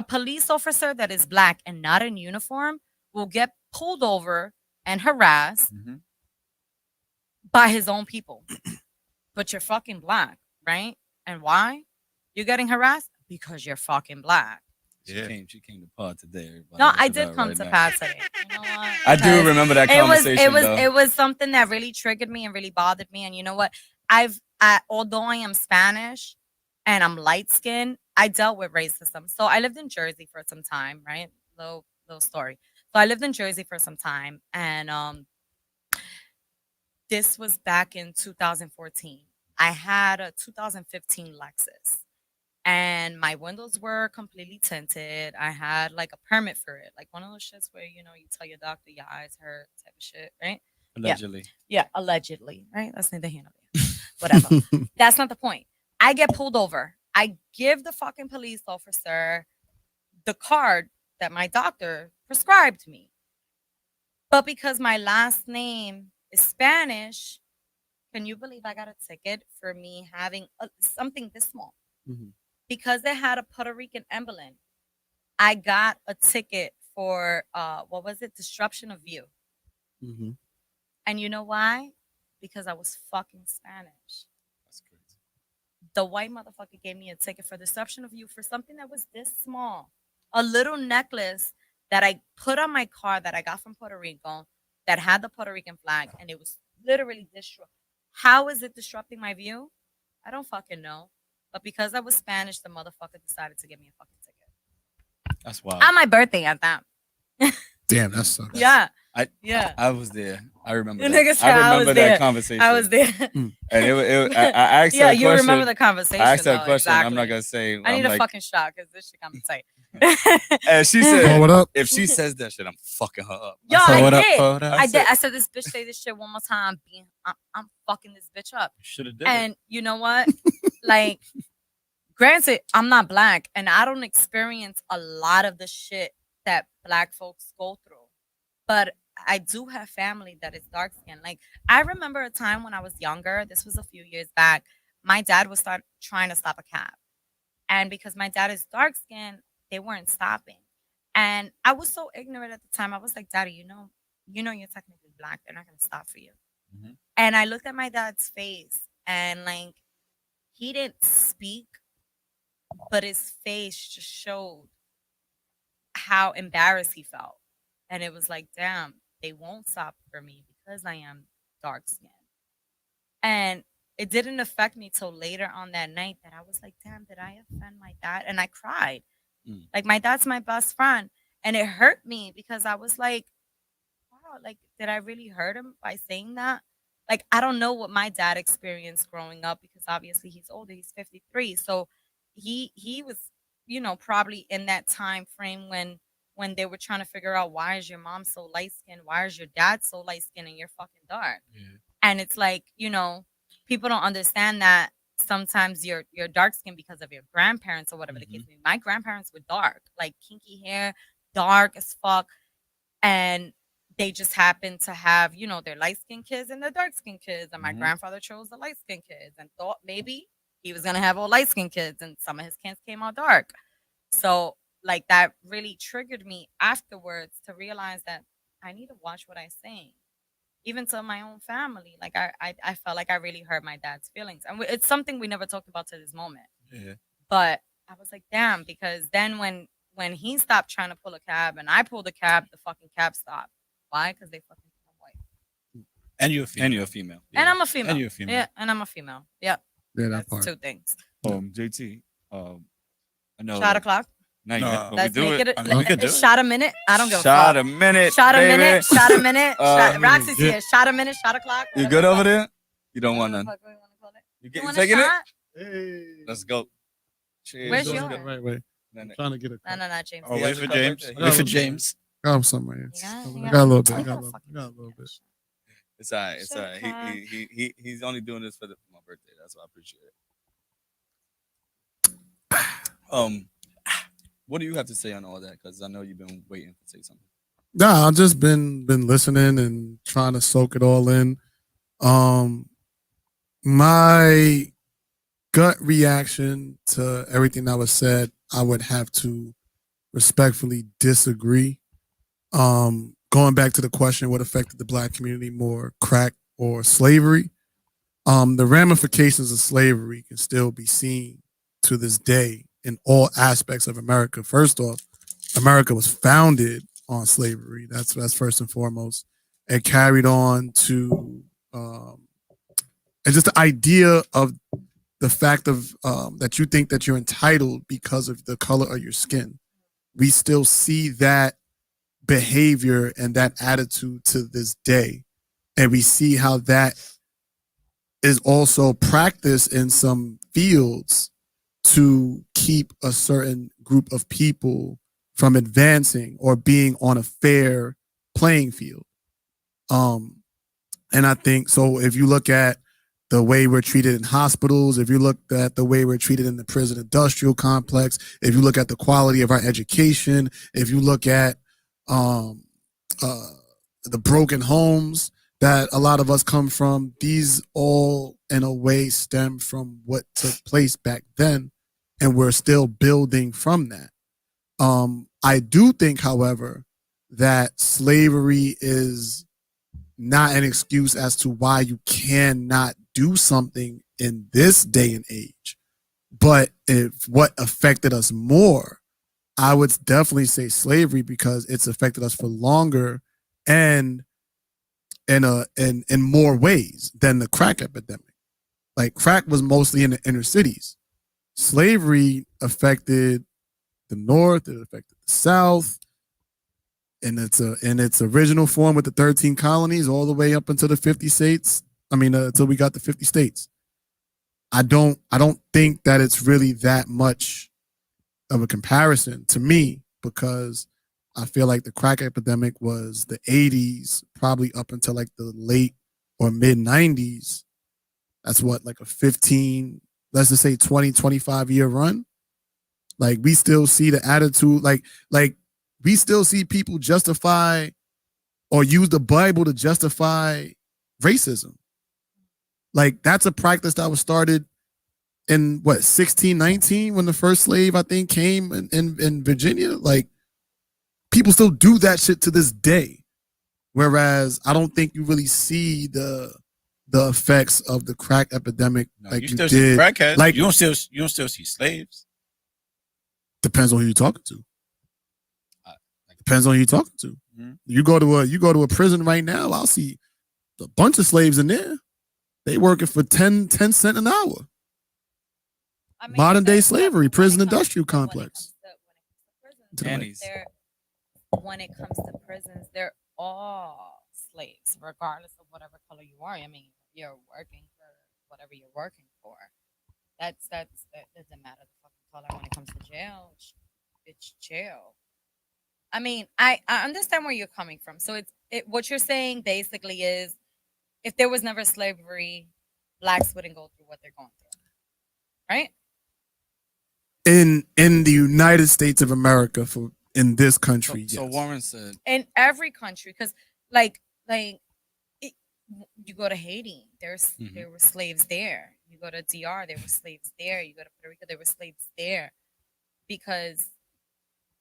police officer that is black and not in uniform will get pulled over and harassed Mm-hmm. by his own people. But you're fucking black, right? And why? You're getting harassed? Because you're fucking black. Yeah. She came to pod today. Everybody. No, That's I about did come right to now. pod today. You know what? I do Because remember that it was conversation. though. it was something that really triggered me and really bothered me. And you know what? Although I am Spanish and I'm light skinned, I dealt with racism. So I lived in Jersey for some time, right? Little story. So I lived in Jersey for some time, and this was back in 2014. I had a 2015 Lexus, and my windows were completely tinted. I had like a permit for it, like one of those shits where you tell your doctor your eyes hurt type of shit, right? Allegedly. Yeah, allegedly, right? That's neither here nor there. Whatever. That's not the point. I get pulled over. I give the fucking police officer the card that my doctor prescribed me. But because my last name is Spanish, can you believe I got a ticket for me having something this small? Mhm. Because it had a Puerto Rican emblem. I got a ticket for what was it? Disruption of view. Mhm. And you know why? Because I was fucking Spanish. That's crazy. The white motherfucker gave me a ticket for disruption of view for something that was this small. A little necklace that I put on my car that I got from Puerto Rico that had the Puerto Rican flag, and it was literally how is it disrupting my view? I don't fucking know. But because I was Spanish, the motherfucker decided to give me a fucking ticket. That's wild. On my birthday at that. Damn, that sucks. Yeah. Yeah. I was there. I remember The that. nigga said I I was remember there. that conversation. I was there. And I asked Yeah, her a you question. remember the conversation. I asked her a though, question. I'm not exactly. gonna say. I need I'm a like, fucking shot because this shit got me tight. and she Oh, said, what up? if she says that shit, I'm fucking her up. Yo, said, I what did. up? I did. I said this bitch say this shit one more time. I'm fucking this bitch up. Should have did And you know what? Like, granted, I'm not black, and I don't experience a lot of the shit that black folks go through. But I do have family that is dark skinned. Like, I remember a time when I was younger, this was a few years back, my dad was trying to stop a cab. And because my dad is dark skinned, they weren't stopping. And I was so ignorant at the time. I was like, Daddy, you know you're technically black. They're not gonna stop for you. Mhm. And I looked at my dad's face, and like, he didn't speak, but his face just showed how embarrassed he felt. And it was like, damn, they won't stop for me because I am dark skinned. And it didn't affect me till later on that night that I was like, damn, did I offend my dad? And I cried. Like, my dad's my best friend. And it hurt me because I was like, wow, like, did I really hurt him by saying that? Like, I don't know what my dad experienced growing up because obviously he's older, he's 53. So he was, probably in that time frame when they were trying to figure out, why is your mom so light skinned? Why is your dad so light skinned and you're fucking dark? Yeah. And it's like, people don't understand that sometimes you're dark skinned because of your grandparents or whatever the case may be. My grandparents were dark, like kinky hair, dark as fuck. And they just happened to have, their light skinned kids and their dark skinned kids. And my grandfather chose the light skinned kids and thought maybe he was going to have all light skinned kids. And some of his kids came out dark. So, like, that really triggered me afterwards to realize that I need to watch what I say, even to my own family. Like, I felt like I really hurt my dad's feelings, and it's something we never talked about to this moment. Yeah. But I was like, damn, because then when he stopped trying to pull a cab and I pulled a cab, the fucking cab stopped. Why? Because they fucking white. And you're a female. And you're a female. And I'm a female. And you're a female. Yeah, and I'm a female. Yep. Yeah, that That's part. two things. JT. I know. Shot o'clock. Not No. yet, but Let's we do make it. it. I mean, we could do it. Shot a minute. I don't give a Shot fuck. a minute. Shot a baby. minute. Shot a minute. Roxy's yeah. here. Shot a minute. Shot o'clock. You whatever good the over fuck. there? You don't want Whatever none. the fuck we wanna call it. You You want taking a it? shot? Hey. Let's go. Cheers. Where's Let's yours? go the right way. No, no. I'm trying to get a No, James. Oh, Yeah, wait just for go James. right there. Wait for James. Got him somewhere. You I got a little bit. I you got a a little, fucking got a little bit. It's all right. It's all Shot right. He's only doing this for my birthday. That's why I appreciate it. What do you have to say on all that? Because I know you've been waiting to say something. Nah, I've just been listening and trying to soak it all in. My gut reaction to everything that was said, I would have to respectfully disagree. Going back to the question, what affected the black community more, crack or slavery? The ramifications of slavery can still be seen to this day in all aspects of America. First off, America was founded on slavery. That's first and foremost. It carried on to and just the idea of the fact of that you think that you're entitled because of the color of your skin. We still see that behavior and that attitude to this day. And we see how that is also practiced in some fields to keep a certain group of people from advancing or being on a fair playing field. And I think, so if you look at the way we're treated in hospitals, if you look at the way we're treated in the prison industrial complex, if you look at the quality of our education, if you look at the broken homes that a lot of us come from, these all in a way stem from what took place back then, and we're still building from that. I do think, however, that slavery is not an excuse as to why you cannot do something in this day and age. But if what affected us more, I would definitely say slavery, because it's affected us for longer, and in more ways than the crack epidemic. Like crack was mostly in the inner cities. Slavery affected the North, it affected the South, in its original form with the 13 colonies, all the way up until the 50 states. I mean, until we got the 50 states. I don't think that it's really that much of a comparison to me, because I feel like the crack epidemic was the 80s, probably up until like the late or mid 90s. That's what, like a 15, let's just say 20, 25 year run. Like we still see the attitude, like we still see people justify or use the Bible to justify racism. Like that's a practice that was started in what, 1619, when the first slave, I think, came in Virginia. Like people still do that shit to this day. Whereas I don't think you really see the effects of the crack epidemic like you still did. See crackheads. Like you don't still see slaves. Depends on who you're talking to. Depends on who you're talking to. Mhm. You go to a prison right now, I'll see a bunch of slaves in there. They working for 10 cents an hour. I mean, Modern day when slavery, it prison comes- industrial when it comes complex. to Annie's. when it comes to prisons, they're all slaves, regardless of whatever color you are. I mean, you're working for whatever you're working for. That doesn't matter the fucking color when it comes to jail. It's jail. I mean, I understand where you're coming from. So what you're saying basically is, if there was never slavery, blacks wouldn't go through what they're going through, right? In the United States of America, in this country, So yes. Warren said, In every country, because like you go to Haiti, there were slaves there. You go to DR, there were slaves there. You go to Puerto Rico, there were slaves there, because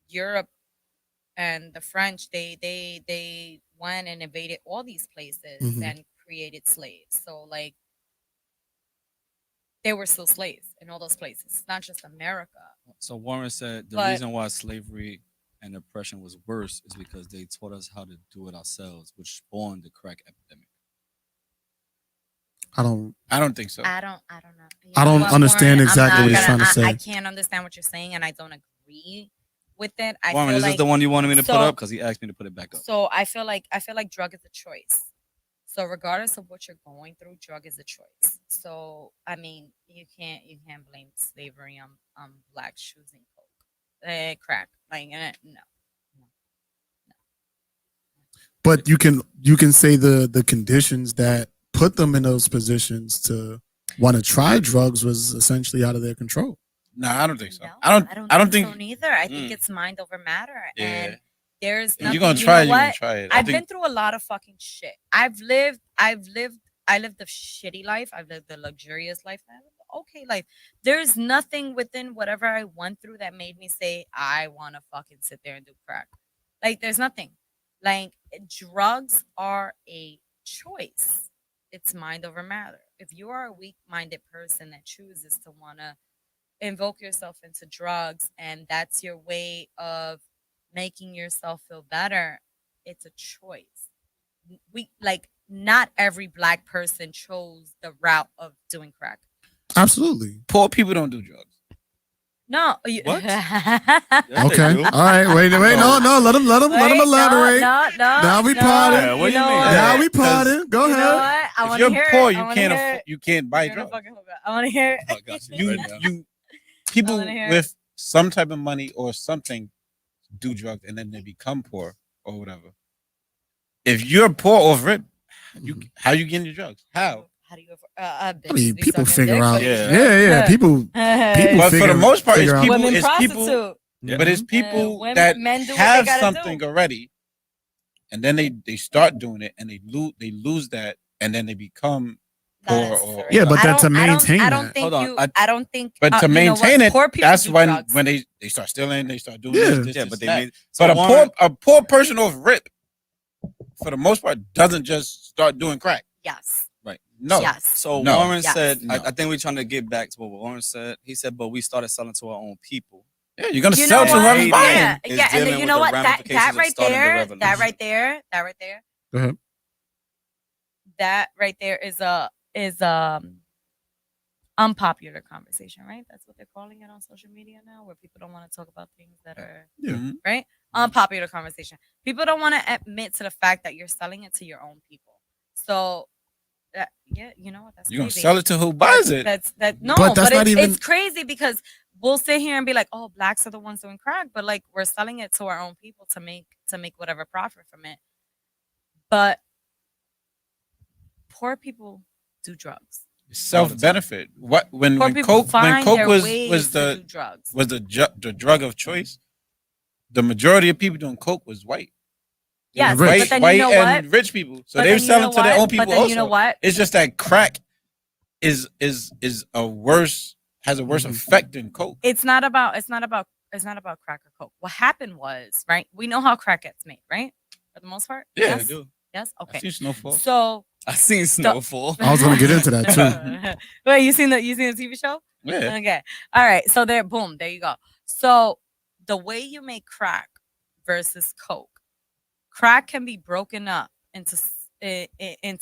Europe and the French, they went and invaded all these places Mhm. and created slaves. So like they were still slaves in all those places. It's not just America. so Warren said the But- reason why slavery and oppression was worse is because they taught us how to do it ourselves, which spawned the crack epidemic. I don't think so. I don't know. You I know don't what, understand Warren? I'm exactly not what he's gonna- trying to say. I can't understand what you're saying, and I don't agree with it. I Warren, feel is like, this the one you wanted me to put so- up? Because he asked me to put it back up. So I feel like drug is a choice. So regardless of what you're going through, drug is a choice. So I mean, you can't blame slavery on blacks choosing coke, crack. Like no. But you can say the conditions that put them in those positions to want to try drugs was essentially out of their control. No, I don't think so. No, I don't think so neither. I think Mm. it's mind over matter. Yeah. And there's if nothing, you're gonna you try know it, you're gonna what? try it. I've been through a lot of fucking shit. I lived the shitty life. I've lived the luxurious life. I lived the okay life. There's nothing within whatever I went through that made me say I want to fucking sit there and do crack. Like there's nothing. Like drugs are a choice. It's mind over matter. If you are a weak-minded person that chooses to want to invoke yourself into drugs and that's your way of making yourself feel better, it's a choice. Not every black person chose the route of doing crack. Absolutely. poor people don't do drugs. No. What? Okay. All right. Wait. No. Let him elaborate. No. Now we potting. Yeah, what do you know mean? what? Now we 'Cause potting. Go You know ahead. what? I If want you're to hear poor, it. you I wanna can't hear it. you can't buy You're gonna drugs. fucking hold it. I want to hear it. I got you You right now. people wanna hear it. with some type of money or something do drugs and then they become poor or whatever. If you're poor over it, how you getting your drugs? How? How do you? I mean, people figure dick, out. like, Yeah. Yeah. People. But for the most part, it's figure out- people. Women It's people. prostitute. But it's people women- that men do what they have gotta something do. already, and then they start doing it, and they lose that, and then they become Not poor. necessarily. Yeah, but I then don't- to I don't- maintain I don't that. think Hold on, you. I- I don't think. But to you know what? maintain it, Poor people that's do when drugs. they start stealing, they start doing Yeah. this, Yeah, this, but they that. made. So But Warren, a poor person off rip, for the most part, doesn't just start doing crack. Yes. right. No. Yes. So No. Warren Yes. said, No. I think we're trying to get back to what Warren said. He said, but we started selling to our own people. Yeah, you're gonna You sell know to what? whoever's Haiti buying. Yeah, is yeah, and dealing then you with know the what? That ramifications of right starting the there, revolution. that right there. Mm-hmm. Go ahead. that right there is unpopular conversation, right? That's what they're calling it on social media now, where people don't want to talk about things that are right. Unpopular conversation. People don't want to admit to the fact that you're selling it to your own people. So yeah, you know what? That's You gonna crazy. sell it to who buys it? No, But that's not even- it's crazy because we'll sit here and be like, oh, blacks are the ones doing crack, but like we're selling it to our own people to make whatever profit from it. But poor people do drugs. Self benefit. What when Poor people Coke find their was ways to do the drugs. the drug of choice, the majority of people doing Coke was white. Yes, rich. but then white you know and what? rich people. So But they were then you know selling to their what? own people But then also. you know what? It's just that crack is a worse has a worse effect than Coke. It's not about crack or Coke. What happened was, right? We know how crack gets made, right? For the most part. Yeah, Yes? I do. Yes. I Okay. see Snowfall. So I seen Snowfall. I was gonna get into that too. Wait, you seen the TV show? Yeah. Okay. All right. So there you go. So the way you make crack versus Coke, crack can be broken up into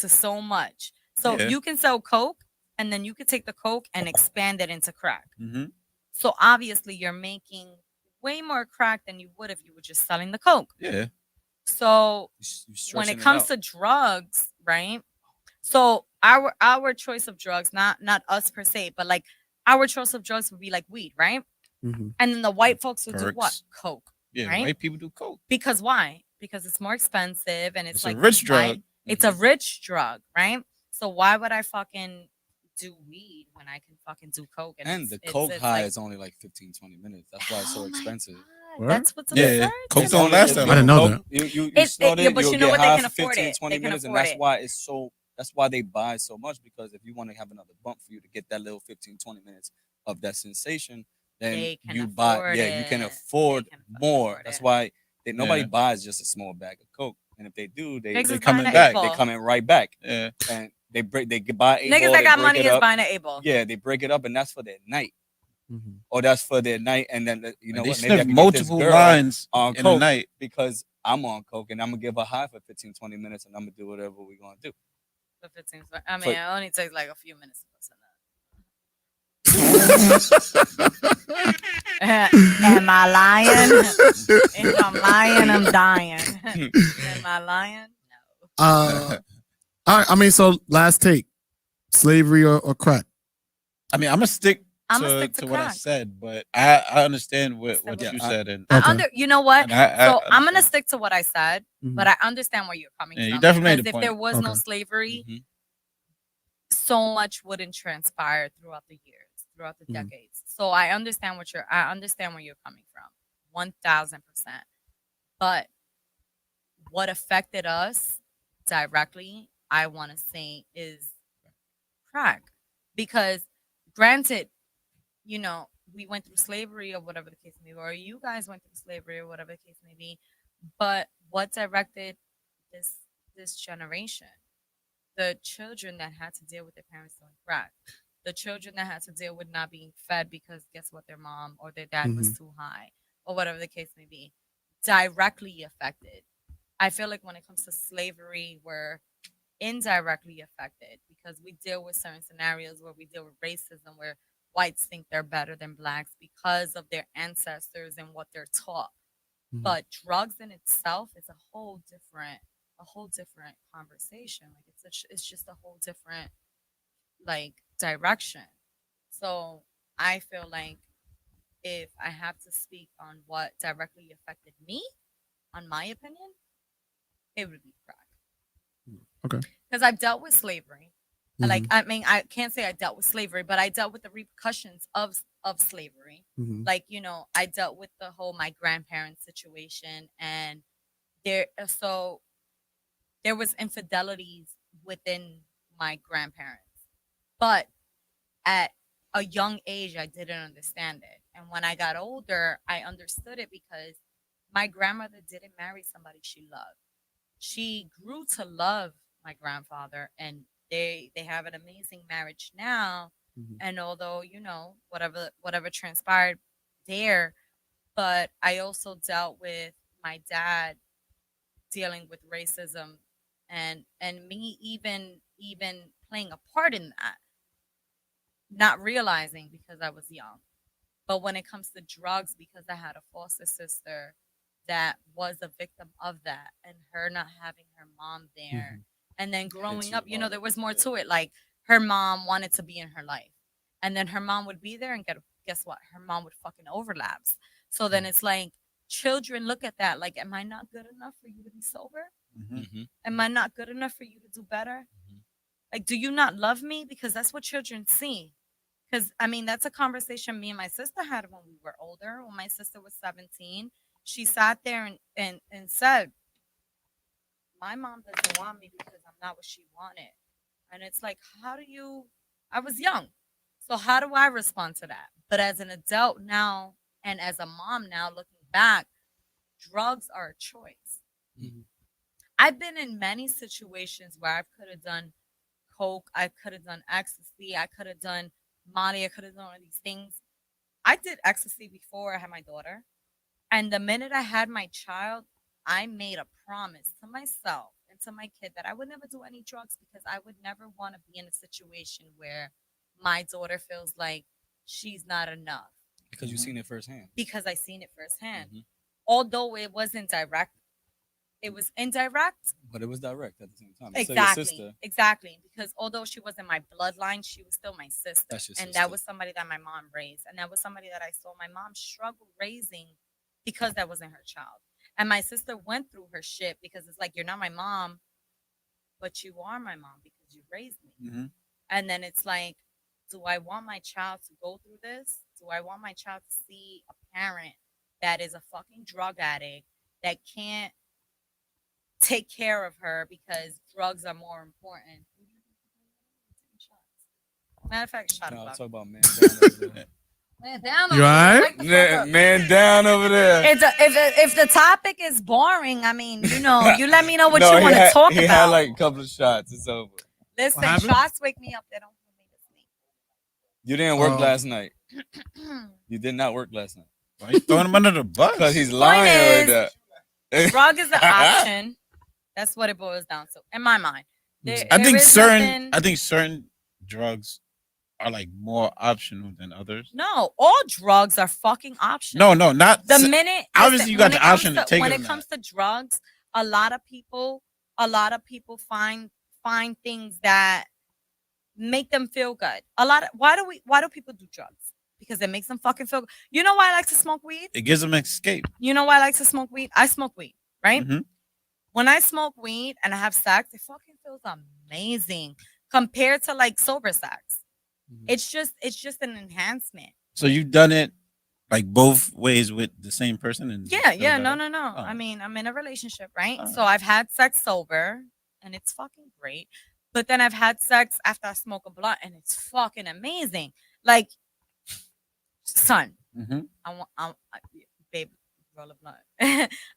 so much. So Yeah. you can sell Coke and then you could take the Coke and expand it into crack. Mm-hmm. So obviously you're making way more crack than you would if you were just selling the Coke. Yeah. So when it comes to drugs, right? So our choice of drugs, not us per se, but like our choice of drugs would be like weed, right? Mm-hmm. And then the white folks would do what? Perks. Coke. Yeah. Right? White people do Coke. Because why? Because it's more expensive and it's like a rich why- drug. It's a rich drug, right? So why would I fucking do weed when I can fucking do Coke? And the it's Coke high like, is only like 15-20 minutes. That's why it's so oh my expensive. God, Word? that's what's Yeah, absurd. Coke to don't me. last that long. I didn't know Coke, that. You snort yeah, it, but you'll you know get what? They high can for afford 15, it. 20 They can minutes, and afford that's it. why it's so. That's why they buy so much, because if you want to have another bump for you to get that little 15-20 minutes of that sensation, then They can you buy. afford Yeah, you can it. afford They can more. afford That's it. why nobody Yeah. buys just a small bag of Coke, and if they do, they Niggas they is coming buying back. an they Able. coming right back, Yeah. and they buy a Niggas ball, that they got break money it is up. buying an Able. Yeah, they break it up, and that's for their night. Mm-hmm. Or that's for their night, and then you know And they what? Maybe I sniff can get this multiple girl lines on in Coke a night. because I'm on Coke, and I'm gonna give her high for 15-20 minutes, and I'm gonna do whatever we're gonna do. The 15. I mean, So- it only takes like a few minutes to listen Am I lying? If I'm lying, I'm dying. Am I lying? No. All right. I mean, so last take: slavery or crack. I mean, I'm gonna stick I'ma stick to what I crack. said, but I understand what Yeah, you said, and Okay. You know what? And I So I'm gonna understand. stick to what I said, Mhm. but I understand where you're coming Yeah, you from. definitely made Because a if point. there was no Okay. slavery, Mhm. so much wouldn't transpire throughout the years, throughout the Mhm. decades. So I understand I understand where you're coming from, 1000%. But what affected us directly, I want to say, is crack, because granted, you know, we went through slavery or whatever the case may be, or you guys went through slavery or whatever the case may be. But what directed this generation? The children that had to deal with their parents doing crack, the children that had to deal with not being fed because guess what, their mom or their dad was too high, or whatever the case may be, directly affected. I feel like when it comes to slavery, we're indirectly affected because we deal with certain scenarios where we deal with racism, where whites think they're better than blacks because of their ancestors and what they're taught. Mhm. But drugs in itself is a whole different conversation. Like it's just a whole different like direction. So I feel like if I have to speak on what directly affected me, on my opinion, it would be crack. Okay. Because I've dealt with slavery. Like, Mhm. I mean, I can't say I dealt with slavery, but I dealt with the repercussions of slavery. Mhm. Like, you know, I dealt with the whole my grandparents situation, and so there was infidelities within my grandparents. But at a young age, I didn't understand it. And when I got older, I understood it because my grandmother didn't marry somebody she loved. She grew to love my grandfather, and they have an amazing marriage now. Mhm. And although, you know, whatever transpired there, but I also dealt with my dad dealing with racism and me even playing a part in that, not realizing because I was young. But when it comes to drugs, because I had a foster sister that was a victim of that, and her not having her mom there, and then growing up, there was more to it. Like her mom wanted to be in her life, and then her mom would be there, and guess what? Her mom would fucking overlaps. So then it's like children look at that like, am I not good enough for you to be sober? Am I not good enough for you to do better? Like, do you not love me? Because that's what children see. Because, I mean, that's a conversation me and my sister had when we were older. When my sister was 17, she sat there and said, my mom doesn't want me because I'm not what she wanted. And it's like, I was young. So how do I respond to that? But as an adult now, and as a mom now, looking back, drugs are a choice. I've been in many situations where I could have done coke, I could have done ecstasy, I could have done Molly, I could have done all these things. I did ecstasy before I had my daughter. And the minute I had my child, I made a promise to myself and to my kid that I would never do any drugs, because I would never want to be in a situation where my daughter feels like she's not enough. Because you've seen it firsthand. Because I seen it firsthand. Although it wasn't direct, it was indirect. But it was direct at the same time. Exactly. So your sister, exactly. Because although she wasn't my bloodline, she was still my sister. That's your And sister. that was somebody that my mom raised. And that was somebody that I saw my mom struggle raising, because that wasn't her child. And my sister went through her shit, because it's like, you're not my mom, but you are my mom because you raised me. And then it's like, do I want my child to go through this? Do I want my child to see a parent that is a fucking drug addict, that can't take care of her because drugs are more important? Matter of fact, shot no, o'clock. talk about man down over there. Man down You over there. alright? Wake the fuck up. Man down over there. If the topic is boring, I mean, you let me know what you he want to had- talk He about. had like a couple of shots. It's over. Listen, What happened? shots wake me up. They don't put me to sleep. You didn't work Oh. last night. You did not work last night. Why you throwing him under the bus? Because he's lying is, right there. Drug is an option. That's what it boils down to, in my mind. I think certain. certain drugs are like more optional than others. No, all drugs are fucking optional. No, not The minute, obviously you got when the it comes option to take when it it or comes to drugs, a lot of people find things that make them feel good. Why do people do drugs? Because it makes them fucking feel good. You know why I like to smoke weed? It gives them an escape. You know why I like to smoke weed? I smoke weed, right? Mhm. When I smoke weed and I have sex, it fucking feels amazing compared to like sober sex. It's just an enhancement. So you've done it like both ways with the same person? And Yeah, no. Oh. I mean, I'm in a relationship, right? Oh. So I've had sex sober, and it's fucking great. But then I've had sex after I smoke a blunt, and it's fucking amazing. Like, son, babe, roll a blunt.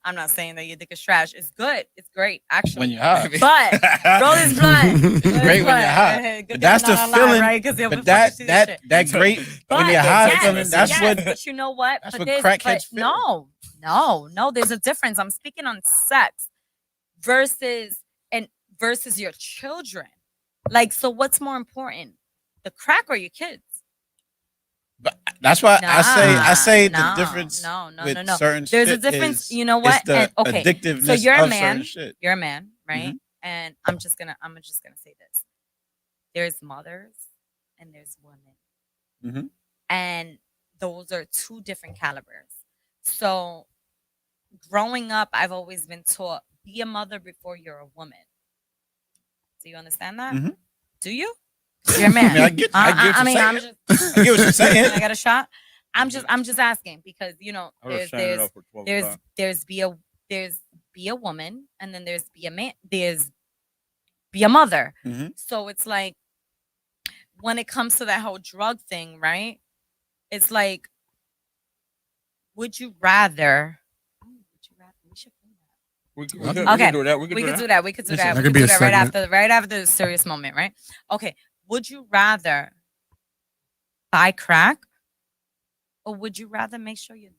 I'm not saying that your dick is trash. It's good. It's great, actually. When you're high. But roll this blunt. Roll this Great when blunt. you're high. Good But thing that's I'm the not alive, feeling. right? 'Cause they'll But be fucking shit. that great when you're high feeling. That's yes, what. But you know what? That's But what crackheads feel. no. There's a difference. I'm speaking on sex versus your children. Like, so what's more important, the crack or your kids? But that's why I say the no, difference. No. With certain There's a shit difference. is- You know what? it's the And, okay, addictiveness so you're a of man. certain shit. You're a man, right? Mhm. And I'm just gonna say this: there's mothers and there's women, Mhm. and those are two different calibers. So, growing up, I've always been taught, be a mother before you're a woman. Do you understand that? Mhm. Do you? You're a man. I mean, I get what you're I'm saying. just. I get what you're saying. I got a shot. I'm just asking, because there's be a woman, and then there's be a man. There's be a mother. Mhm. So it's like, when it comes to that whole drug thing, right? It's like, would you rather? We should play that. We Okay. can do that. We can We do could that. do that. We could do Listen, that. that We could could be do a that segment. right after the serious moment, right? Okay. Would you rather buy crack, or would you rather make sure your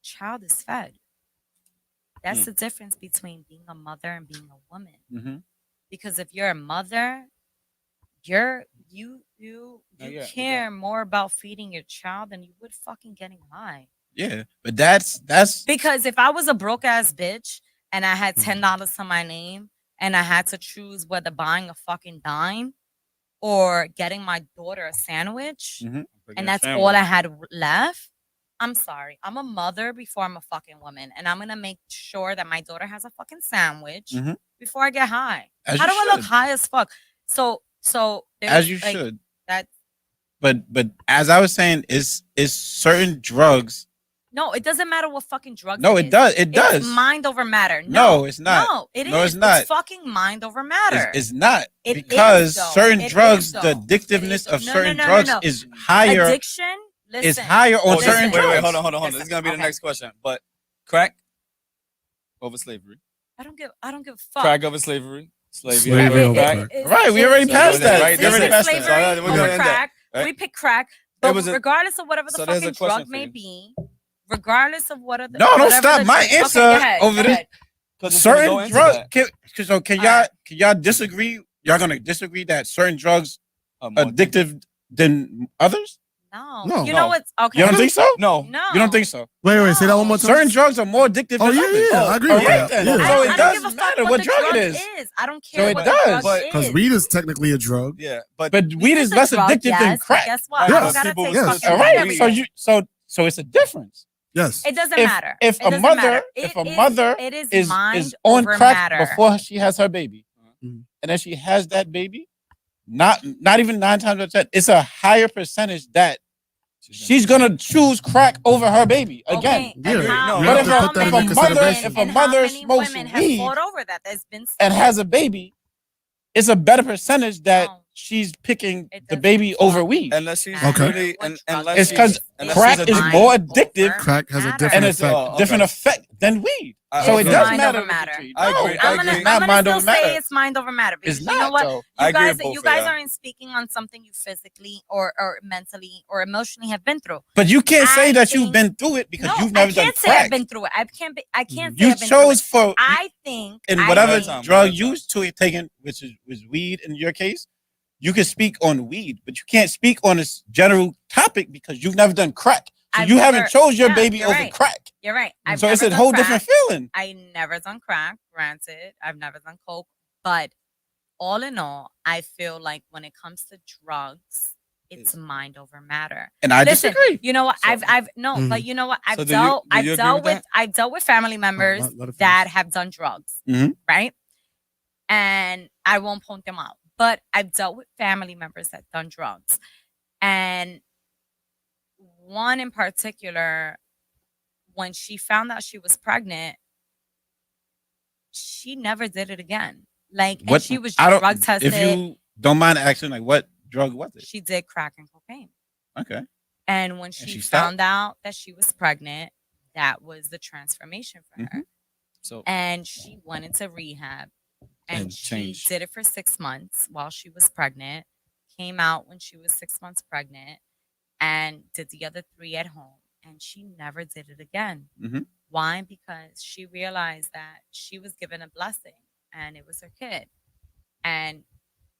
child is fed? That's the difference between being a mother and being a woman. Mhm. Because if you're a mother, you yeah, care more about feeding your child than you would fucking getting high. Yeah, but that's Because if I was a broke ass bitch and I had $10 to my name and I had to choose whether buying a fucking dime or getting my daughter a sandwich, and that's all I had left, I'm sorry. I'm a mother before I'm a fucking woman, and I'm gonna make sure that my daughter has a fucking sandwich before I get high. As How you do I look should. high as fuck? So As you like, should. that. But as I was saying, is certain drugs. No, it doesn't matter what fucking drugs. No, it does. It does. It's mind over matter. No, it's not. No, it is. No, it's not. It's fucking mind over matter. It's not. It Because is, though. certain It drugs, is, the though. addictiveness of No, certain no, no, drugs no. is higher. Addiction. Listen, Is higher on Wait, certain drugs. wait, hold on. This is gonna be the Okay. next question. But crack over slavery. I don't give a fuck. Crack over slavery. Slavery over crack. crack. Right, we already passed that. Right, We already It's passed slavery that. So, we're over gonna end that, crack. right? We pick crack, but was a- regardless of whatever the so there's a fucking question drug for may you. be, regardless of what No, don't stop my answer over this. Certain drugs. Can y'all disagree? Y'all gonna disagree that certain drugs addictive than others? No. You No. know what's okay? You don't think so? No. No. You don't think so? Wait, say that one more time. Certain drugs are more addictive Oh, than yeah, others. yeah, I agree All with right that. then. Yeah. So I it don't give a doesn't fuck matter what what the drug it is. I don't So care it what does. the drug But- is. Because weed is technically a drug. Yeah, But weed is a less drug, addictive yes, than but crack. guess what? Yes. I don't gotta People take was fucking still All crack right. every So day. so it's a difference. Yes. It doesn't If- matter. if It a doesn't mother- matter. if a It mother it is Is mind on over crack matter. before she has her baby, Mhm. and then she has that baby. Not even 9 times out of 10. It's a higher percentage that she's gonna choose crack over her baby again. Okay, Yeah. and how, No, you have and to how put that many into women, consideration. If a and how mother many smokes women have weed fought over that? There's been and has a baby, it's a better percentage that No. she's picking It the doesn't baby fuck over weed. unless she's Okay. really, What and, drug unless it It's she's, 'cause unless crack she's is addicted. more mind addictive over Crack has a matter. different and it's effect. a different effect than weed. I So it agree. does Mind matter. over matter. No, I agree. it's I agree. I'm not gonna mind still over matter. say it's mind over matter because It's you know not what? though. I agree You with guys, both you of guys y'all. aren't speaking on something you physically or mentally or emotionally have been through. But you can't say I that you've think- been through it because No, you've never I done can't say crack. I've been through it. I can't say You I've been through chose it. for I think in I whatever think- time, drug one you to taken, which was weed in your case. You can speak on weed, but you can't speak on this general topic because you've never done crack. So I've you never- haven't chose your yeah, baby you're over right. crack. You're right. I've So it's never a done whole crack. different feeling. I never done crack, granted. I've never done coke. But all in all, I feel like when it comes to drugs, it's mind over matter. And I Listen, disagree. you know what? So- I've no, Mhm. but you know what? So I've do you dealt agree with I've dealt with family members let her that finish. have done drugs, Mhm. right? And I won't point them out, but I've dealt with family members that done drugs, and one in particular, when she found out she was pregnant, she never did it again. Like, and she was I don't. drug tested. If you don't mind asking, like, what drug was it? She did crack and cocaine. Okay. And when she she stopped? found out that she was pregnant, that was the transformation for her. So And she went into rehab and And she changed. did it for 6 months while she was pregnant, came out when she was 6 months pregnant, and did the other 3 at home. And she never did it again. Mhm. Why? Because she realized that she was given a blessing and it was her kid. And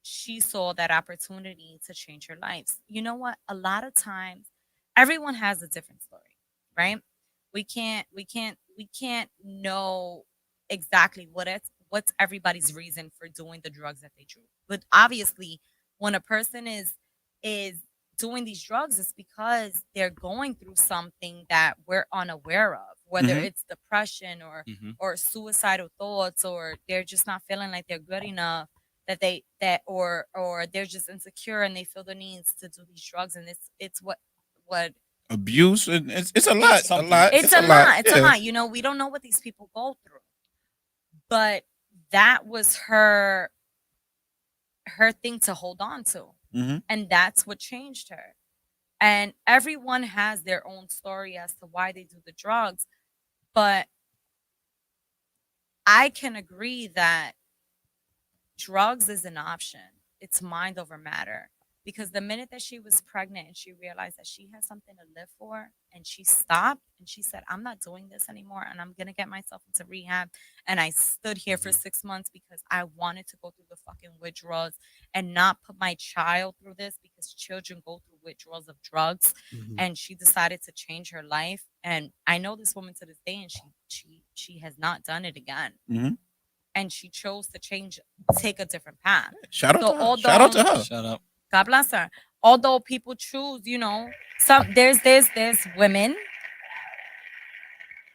she saw that opportunity to change her life. You know what? A lot of times, everyone has a different story, right? We can't know exactly what's everybody's reason for doing the drugs that they do. But obviously, when a person is doing these drugs, it's because they're going through something that we're unaware of, whether Mhm. it's depression or suicidal thoughts, or they're just not feeling like they're good enough, or they're just insecure and they feel the needs to do these drugs, and it's what Abuse and it's a lot. something. A lot. it's a lot. It's a yeah. lot. You know, we don't know what these people go through. But that was her thing to hold on to. Mhm. And that's what changed her. And everyone has their own story as to why they do the drugs. But I can agree that drugs is an option. It's mind over matter. Because the minute that she was pregnant and she realized that she had something to live for, and she stopped and she said, I'm not doing this anymore and I'm going to get myself into rehab. And I stood here for 6 months because I wanted to go through the fucking withdrawals and not put my child through this, because children go through withdrawals of drugs. And she decided to change her life. And I know this woman to this day, and she has not done it again. Mhm. And she chose to take a different path. Shout out So to her. although- Shout out to her. Shut up. God bless her. Although people choose, there's women.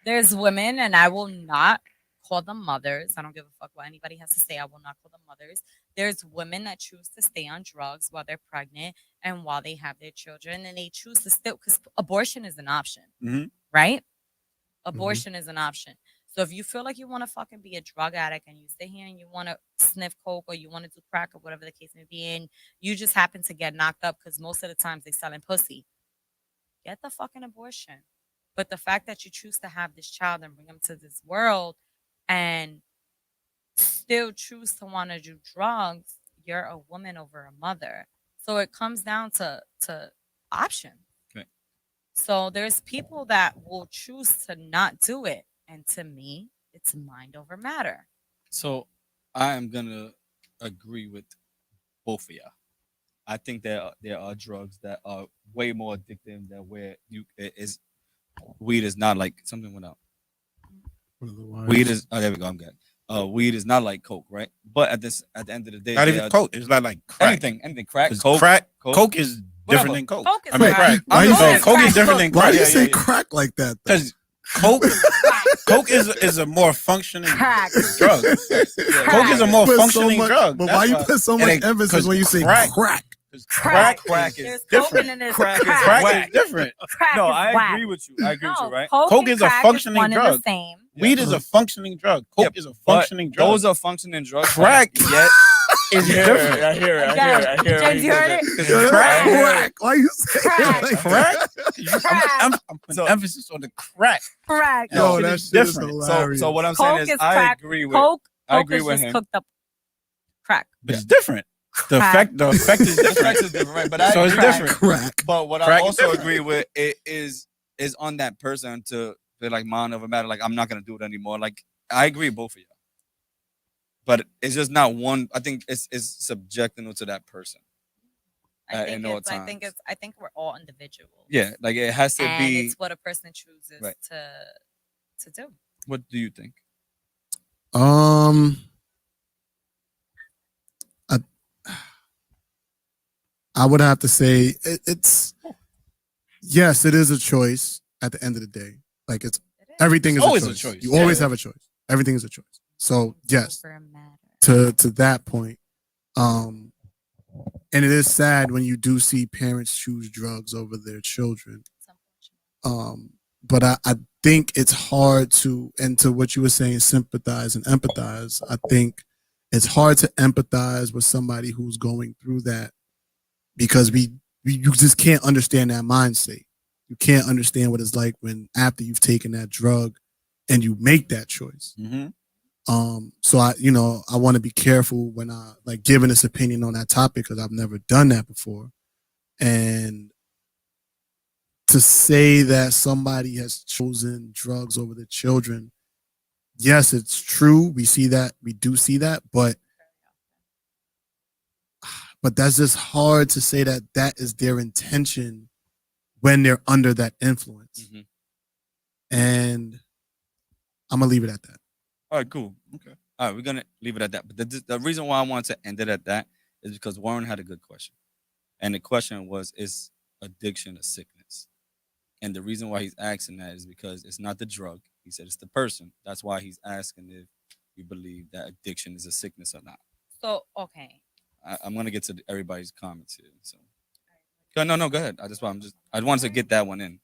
There's women, and I will not call them mothers. I don't give a fuck what anybody has to say. I will not call them mothers. There's women that choose to stay on drugs while they're pregnant and while they have their children, and they choose to still, because abortion is an option, Mhm. right? Abortion is an option. So if you feel like you want to fucking be a drug addict and you stay here and you want to sniff coke or you want to do crack or whatever the case may be, and you just happen to get knocked up because most of the times they selling pussy, get the fucking abortion. But the fact that you choose to have this child and bring him to this world and still choose to want to do drugs, you're a woman over a mother. So it comes down to option. Okay. So there's people that will choose to not do it. And to me, it's mind over matter. So I am gonna agree with both of y'all. I think there are drugs that are way more addictive than where weed is not like something went out. Weed is there we go. I'm good. Weed is not like coke, right? But at the end of the day, Not even coke. It's like crack. anything, crack, 'Cause coke, coke is different Whatever. than coke. Coke is I mean, crack. crack. Why you No, say coke is crack? different than Why crack. do you Yeah, say yeah, yeah. crack like that? though? Because coke is a more functioning Crack. drug. Coke is a more Put so functioning much- drug. But That's why you why. put so And much it- emphasis 'cause when you say crack- crack? 'cause Crack. Crack There's is coke different. and then there's Crack is crack. Crack whack. is different. Crack No, is I whack. agree with you. I agree with you, right? Coke Coke and is a crack functioning one drug. And the same. Weed is a functioning drug. Coke is a But functioning drug. those are functioning drugs. Crack Yet is different. I hear it. Again, James, you heard it? Yo, Crack. crack. Why you say Crack. it like Crack. that? I'm putting emphasis on the crack. Crack. Yo, Shit that is shit is different. hilarious. So what I'm saying Coke is is I crack. agree with Coke I agree is with just him. cooked up crack. But it's different. The Crack. effect is The different. effects is different, right? But I So it's agree. different. Crack. But what Crack I is also different. agree with it is on that person to be like mind over matter. Like I'm not gonna do it anymore. Like I agree with both of y'all. But it's just not one. I think it's subjective to that person. I think in all it's, I think times. it's, I think we're all individuals. Yeah, like it has to and be. it's what a person chooses Right. to do. What do you think? I would have to say it's yes, it is a choice at the end of the day. Like it's It is. everything is Always a a choice. choice. You always Yeah. have a choice. Everything is a choice. So yes, Over matter. to that point, and it is sad when you do see parents choose drugs over their children. It's unfortunate. But I think it's hard to, and to what you were saying, sympathize and empathize. I think it's hard to empathize with somebody who's going through that because you just can't understand that mind state. You can't understand what it's like when after you've taken that drug and you make that choice. Mm-hmm. So I want to be careful when I like giving this opinion on that topic because I've never done that before. And to say that somebody has chosen drugs over their children, yes, it's true. We see that. We do see that, but that's just hard to say that that is their intention when they're under that influence. Mhm. And I'm gonna leave it at that. All right, cool. Okay. All right, we're gonna leave it at that. But the reason why I wanted to end it at that is because Warren had a good question, and the question was: is addiction a sickness? And the reason why he's asking that is because it's not the drug. He said it's the person. That's why he's asking if you believe that addiction is a sickness or not. So okay. I'm gonna get to everybody's comments here. So, no, go ahead. I wanted to get that one in.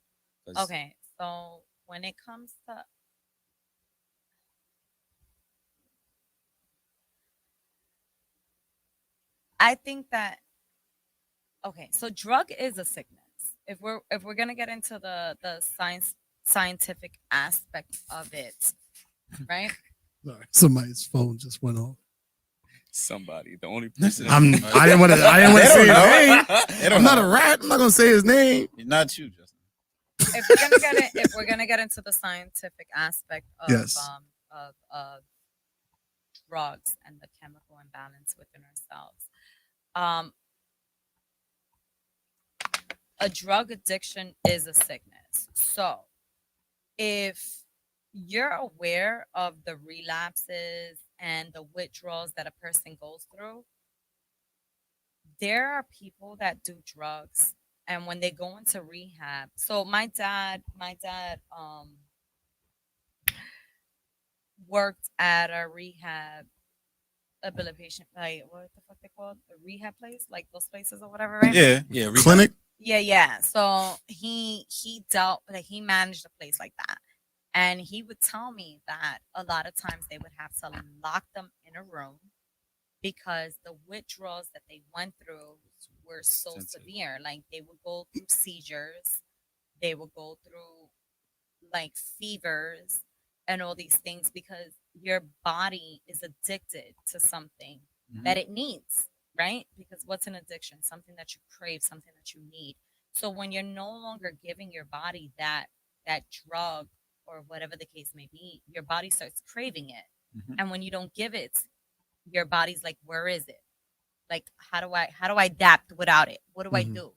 'Cause- Okay. So when it comes to I think that okay, so drug is a sickness. If we're gonna get into the scientific aspect of it, right? Sorry, somebody's phone just went off. Somebody. The only person. I didn't want to say his name. I'm not a know. rat. I'm not gonna say his name. It's not you, Justin. If we're gonna get into the scientific aspect of Yes. drugs and the chemical imbalance within ourselves, a drug addiction is a sickness. So if you're aware of the relapses and the withdrawals that a person goes through, there are people that do drugs, and when they go into rehab. So my dad worked at a rehabilitation, like what the fuck they called, the rehab place, like those places or whatever, right? Yeah. Clinic. Yeah. So he managed a place like that. And he would tell me that a lot of times they would have to lock them in a room because the withdrawals that they went through were so severe. Like they would go through seizures, they would go through like fevers and all these things because your body is addicted to something that it needs, right? Because what's an addiction? Something that you crave, something that you need. So when you're no longer giving your body that drug or whatever the case may be, your body starts craving it. And when you don't give it, your body's like, where is it? Like, how do I adapt without it? What do I do?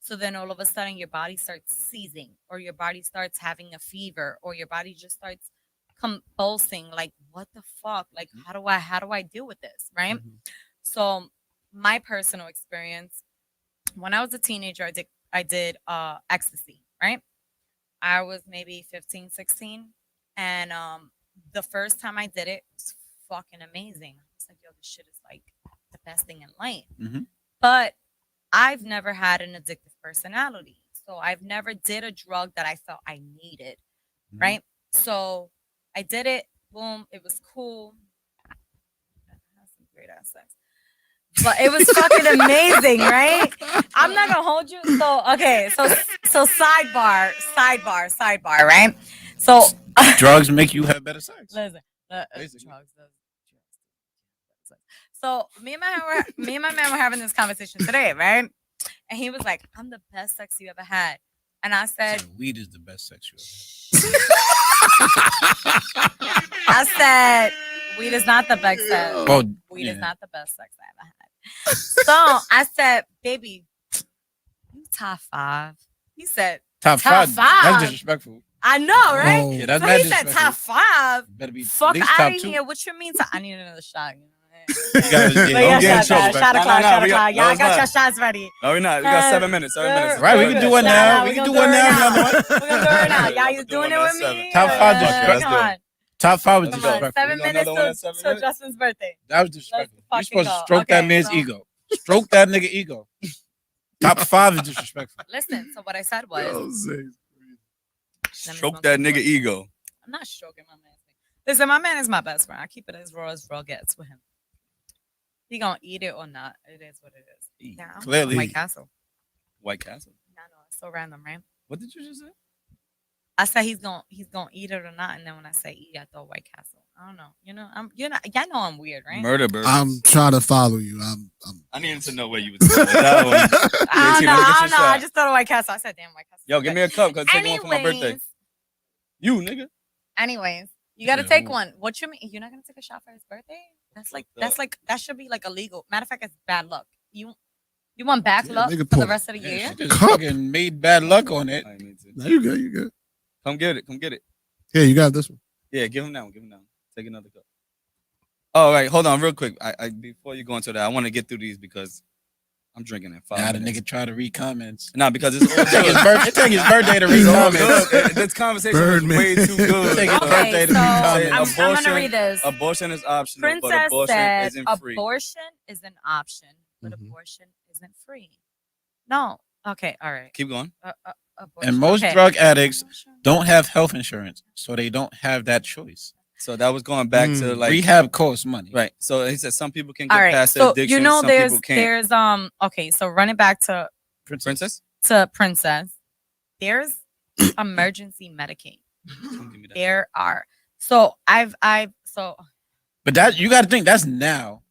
So then all of a sudden your body starts seizing, or your body starts having a fever, or your body just starts convulsing. Like, what the fuck? Like, how do I deal with this? Right? So my personal experience, when I was a teenager, I did ecstasy, right? I was maybe 15, 16. And the first time I did it was fucking amazing. I was like, yo, this shit is like the best thing in life. But I've never had an addictive personality. So I've never did a drug that I felt I needed, right? So I did it. Boom. It was cool. I had some great ass sex. But it was fucking amazing, right? I'm not gonna hold you. So okay, so sidebar, right? So Drugs make you have better sex. listen, drugs. So me and my man were having this conversation today, right? And he was like, "I'm the best sex you ever had," and I said, "Weed is the best sex you ever had." I said, "Weed is not the best sex. Weed is not the best sex I ever had." So I said, "Baby, you top 5." He said, Top five. That's disrespectful. I know, right? Oh. Yeah, that's So mad he said disrespectful. top 5. Better be Fuck at least out top of 2. here. What you mean? I need another shot. You know? You gotta- But yeah, yeah, don't get in shot trouble. o'clock. No, Y'all no, got it's your shots ready. No, we're not. We got 7 minutes. 7 minutes. Right, we can do it now. We We can gonna do it now. We're Another one. gonna do it now. Y'all, you doing it with Seven. me? Top 5 Come disrespectful. on. Top 5 was Come on. disrespectful. 7 minutes till Justin's birthday. That was disrespectful. You're Let's supposed to fucking stroke go. that Okay, man's so- ego. Stroke that nigga ego. Top 5 is disrespectful. Listen, so what I said was, Stroke that nigga ego. I'm not stroking my man's ego. Listen, my man is my best friend. I keep it as raw gets with him. He gonna eat it or not. It is what it is. Yeah, I'm Clearly. White Castle. White Castle. I know, it's so random, right? What did you just say? I said he's gonna eat it or not, and then when I say eat, I thought White Castle. I don't know. Y'all know I'm weird, right? Murder birds. I'm trying to follow you. I needed to know where you was going with that one. I don't Tina, know. get I your don't know. I shot. just thought of White Castle. I said, damn, White Castle. Yo, give me a cup because take one for my birthday. Anyways, You, nigga. Anyways, you gotta take one. What you mean? You're not gonna take a shot for his birthday? That should be like illegal. Matter of fact, it's bad luck. You want bad luck nigga, for pull the it. rest of the Yeah, year? she just fucking made bad luck on it. I need to. No, you good. You good. Come get it. Come get it. Yeah, you got this one. Yeah, give him that one. Give him that one. Take another cup. All right, hold on real quick. I before you go into that, I want to get through these because I'm drinking in 5 Now the minutes. nigga try to read comments. Nah, because it's all Take his good. birthday. Take his birthday to read It's all comments. good. This conversation was Birdman. way too good. Take his Okay, birthday to so read I'm comments. gonna read this. Abortion is optional, but Princess abortion said isn't free. abortion is an option, but abortion isn't free. No. Okay. All right. Keep going. Abortion. And most Okay. drug addicts Abortion. don't have health insurance, so they don't have that choice. So that was going back to like Rehab costs money. right. So he said some people can get All right. past the So addiction. you know, some people can't. there's Okay. So running back to Princess. Princess, there's emergency Medicaid. Don't give me that. There are. So I've But that you got to think that's now.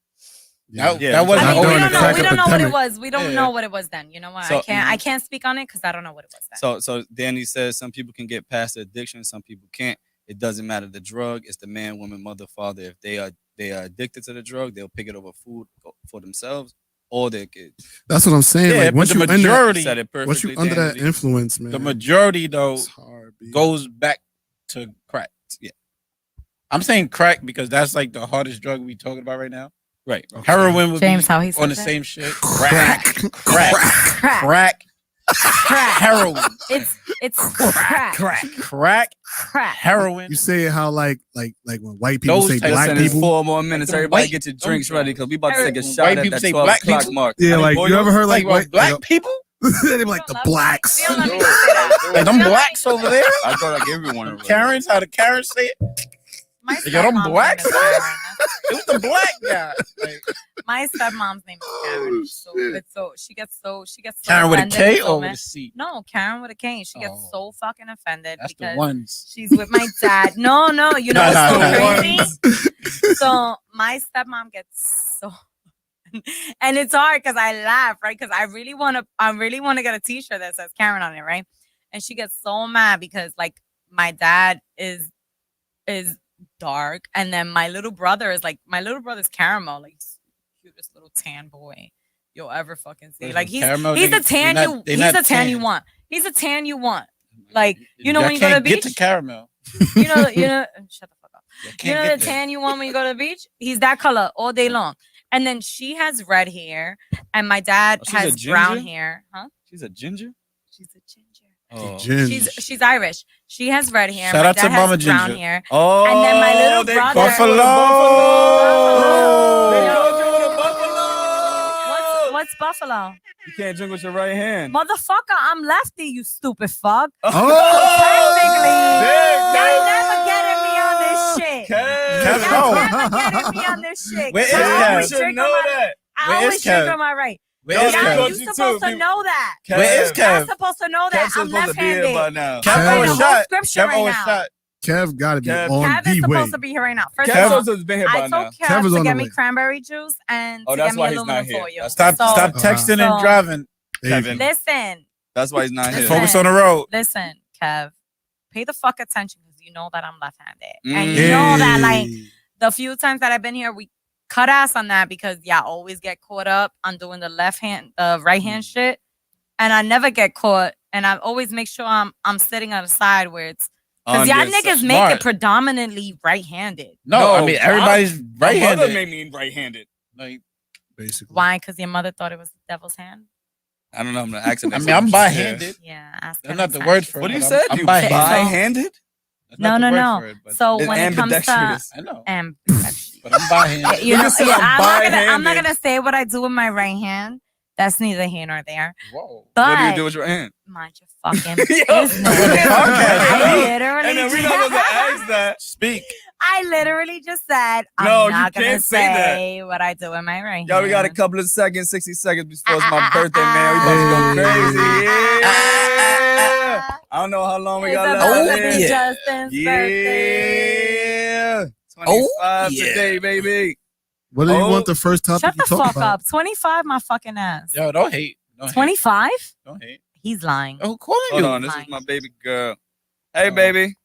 That Yeah, wasn't I mean, during we the don't know. crack We don't know what it epidemic. was. We don't Yeah. know what it was then. You know what? So- I can't speak on it because I don't know what it was then. So Danny says some people can get past the addiction, some people can't. It doesn't matter the drug. It's the man, woman, mother, father. If they are addicted to the drug, they'll pick it over food for themselves or their kids. That's what I'm saying. Yeah, like but once the you majority, Said it once you perfectly, under that Danny. influence, man, the majority though it's hard. B. goes back to crack. Yeah. I'm saying crack because that's like the hardest drug we talking about right now. Right. Heroin would James, be how he on the said that? same shit. Crack. Crack. Crack. Heroin. It's crack. Crack. Heroin. You say it how like when white people Those say types black Listen, it's people. 4 more minutes. Them Everybody white- get your them drinks ready because we about to take a White shot at people that say 12 black o'clock people? mark. Yeah, Honey like boy, you ever heard like Like white black people? they be like the blacks. Feel let me say that. Like them blacks over there? I thought like everyone already. Karens, how the Karens say it? My Yo, them stepmom's name blacks, is man? Karen. That's It was the black guy. Like, My stepmom's name is Karen. So shit. it's so she gets so Karen with a offended K and so or with mad. a C? No, Karen with a K. She gets Oh. so fucking offended That's the because ones. she's with my dad. No, you know what's so Nah. crazy? So my stepmom gets so and it's hard because I laugh, right? Because I really want to get a t-shirt that says Karen on it, right? And she gets so mad because like my dad is dark, and then my little brother's caramel, like cutest little tan boy you'll ever fucking see. Like he's Caramel a niggas, tan they you not- they he's not a tan you tan. want. He's a tan you want. Like you know Y'all when you go to the can't get beach, to caramel. you know shut the fuck up. Y'all You can't know get the there. tan you want when you go to the beach? He's that color all day long. And then she has red hair, and my dad Oh, she's a has brown ginger? hair. Huh? She's a ginger? She's a ginger. Oh. She's Irish. She has red hair. Shout my out to dad has Mama brown Ginger. hair. Oh, And then my little they brother- Buffalo. They Buffalo. go drink with Buffalo. What's Buffalo? You can't drink with your right hand. Motherfucker, I'm lefty, you stupid fuck. Oh, Y'all never getting me on this shit. Kev, Y'all no. never getting me on this shit. Where is I Kev? always You should drink know on my- that. I Where always is drink Kev? on my right. Where is Y'all, Kev? you supposed to know that. Where is Y'all Kev? supposed to know that. Kev's I'm supposed to be here left-handed. by now. I'm Kev writing owe a a whole shot. scripture Kev right owe a now. shot. Kev got to be Kev- on Kev is the way. supposed to be here right now. First Kev's of all, supposed to be here by I now. told Kev Kev is to on get the me way. cranberry juice and Oh, to that's get me why he's not aluminum here. foil. That's Stop So, texting so- and driving. Kevin. Listen, That's why he's not here. Listen. Focus on the road. listen, Kev. Pay the fuck attention because you know that I'm left-handed. And Mm. you know that like Hey. the few times that I've been here, we cut ass on that because I always get caught up on doing the right hand shit. And I never get caught. And I always make sure I'm sitting on the side where it's because y'all niggas make smart. it predominantly right-handed. No, I mean everybody's My mother right-handed. made me right-handed. Like, Basically. Why? Because your mother thought it was the devil's hand? I don't know. I'm not asking. I mean, I'm bi-handed. Yeah. Ask her That's not next the time word she for What it. you says but said? I'm You bi-handed. bi-handed? That's not No, the no, word no. for it, but So It's when it comes to ambidextrous. I know. ambidextrous. But I'm bi-handed. You know, Nigga said yeah, I'm I'm not bi-handed. gonna say what I do with my right hand. That's neither here nor there. Whoa. But What do you do with your hand? mind your fucking Yo, business. podcast. I literally And then we're not supposed to ask that. Speak. I literally just said I'm No, you not gonna can't say that. say what I do with my right hand. Y'all, we got a couple of seconds, 60 seconds before it's my birthday, man. We about to go crazy. Yeah. I don't know how long we It's got about left. to be yeah. Justin's birthday. Yeah. 25 Oh, yeah. today, baby. What do you Oh. want the first topic Shut you the talk fuck about? up. 25, my fucking ass. Yo, don't hate. Don't hate. 25? Don't hate. He's lying. Oh, who calling Hold you? on, this is Fine. my baby girl. Hey, Oh. baby.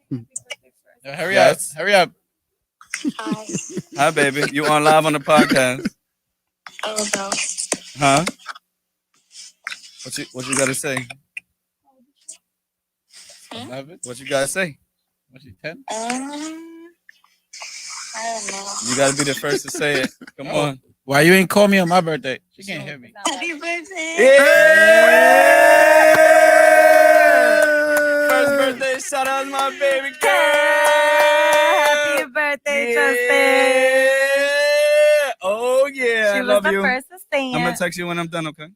Yo, hurry Yes. up. Hurry up. Hi, baby. You on live on the podcast? Oh no. Huh? What you gotta say? 11? What you gotta say? What's she, 10? I don't know. You gotta be the first to say it. Come Oh. on. Why you ain't call me on my birthday? She can't hear me. Happy birthday. Yeah! First birthday shout out to my baby girl. Happy birthday, Justin. Yeah. Oh yeah. She I was love the you. first to say I'm gonna it. text you when I'm done, okay?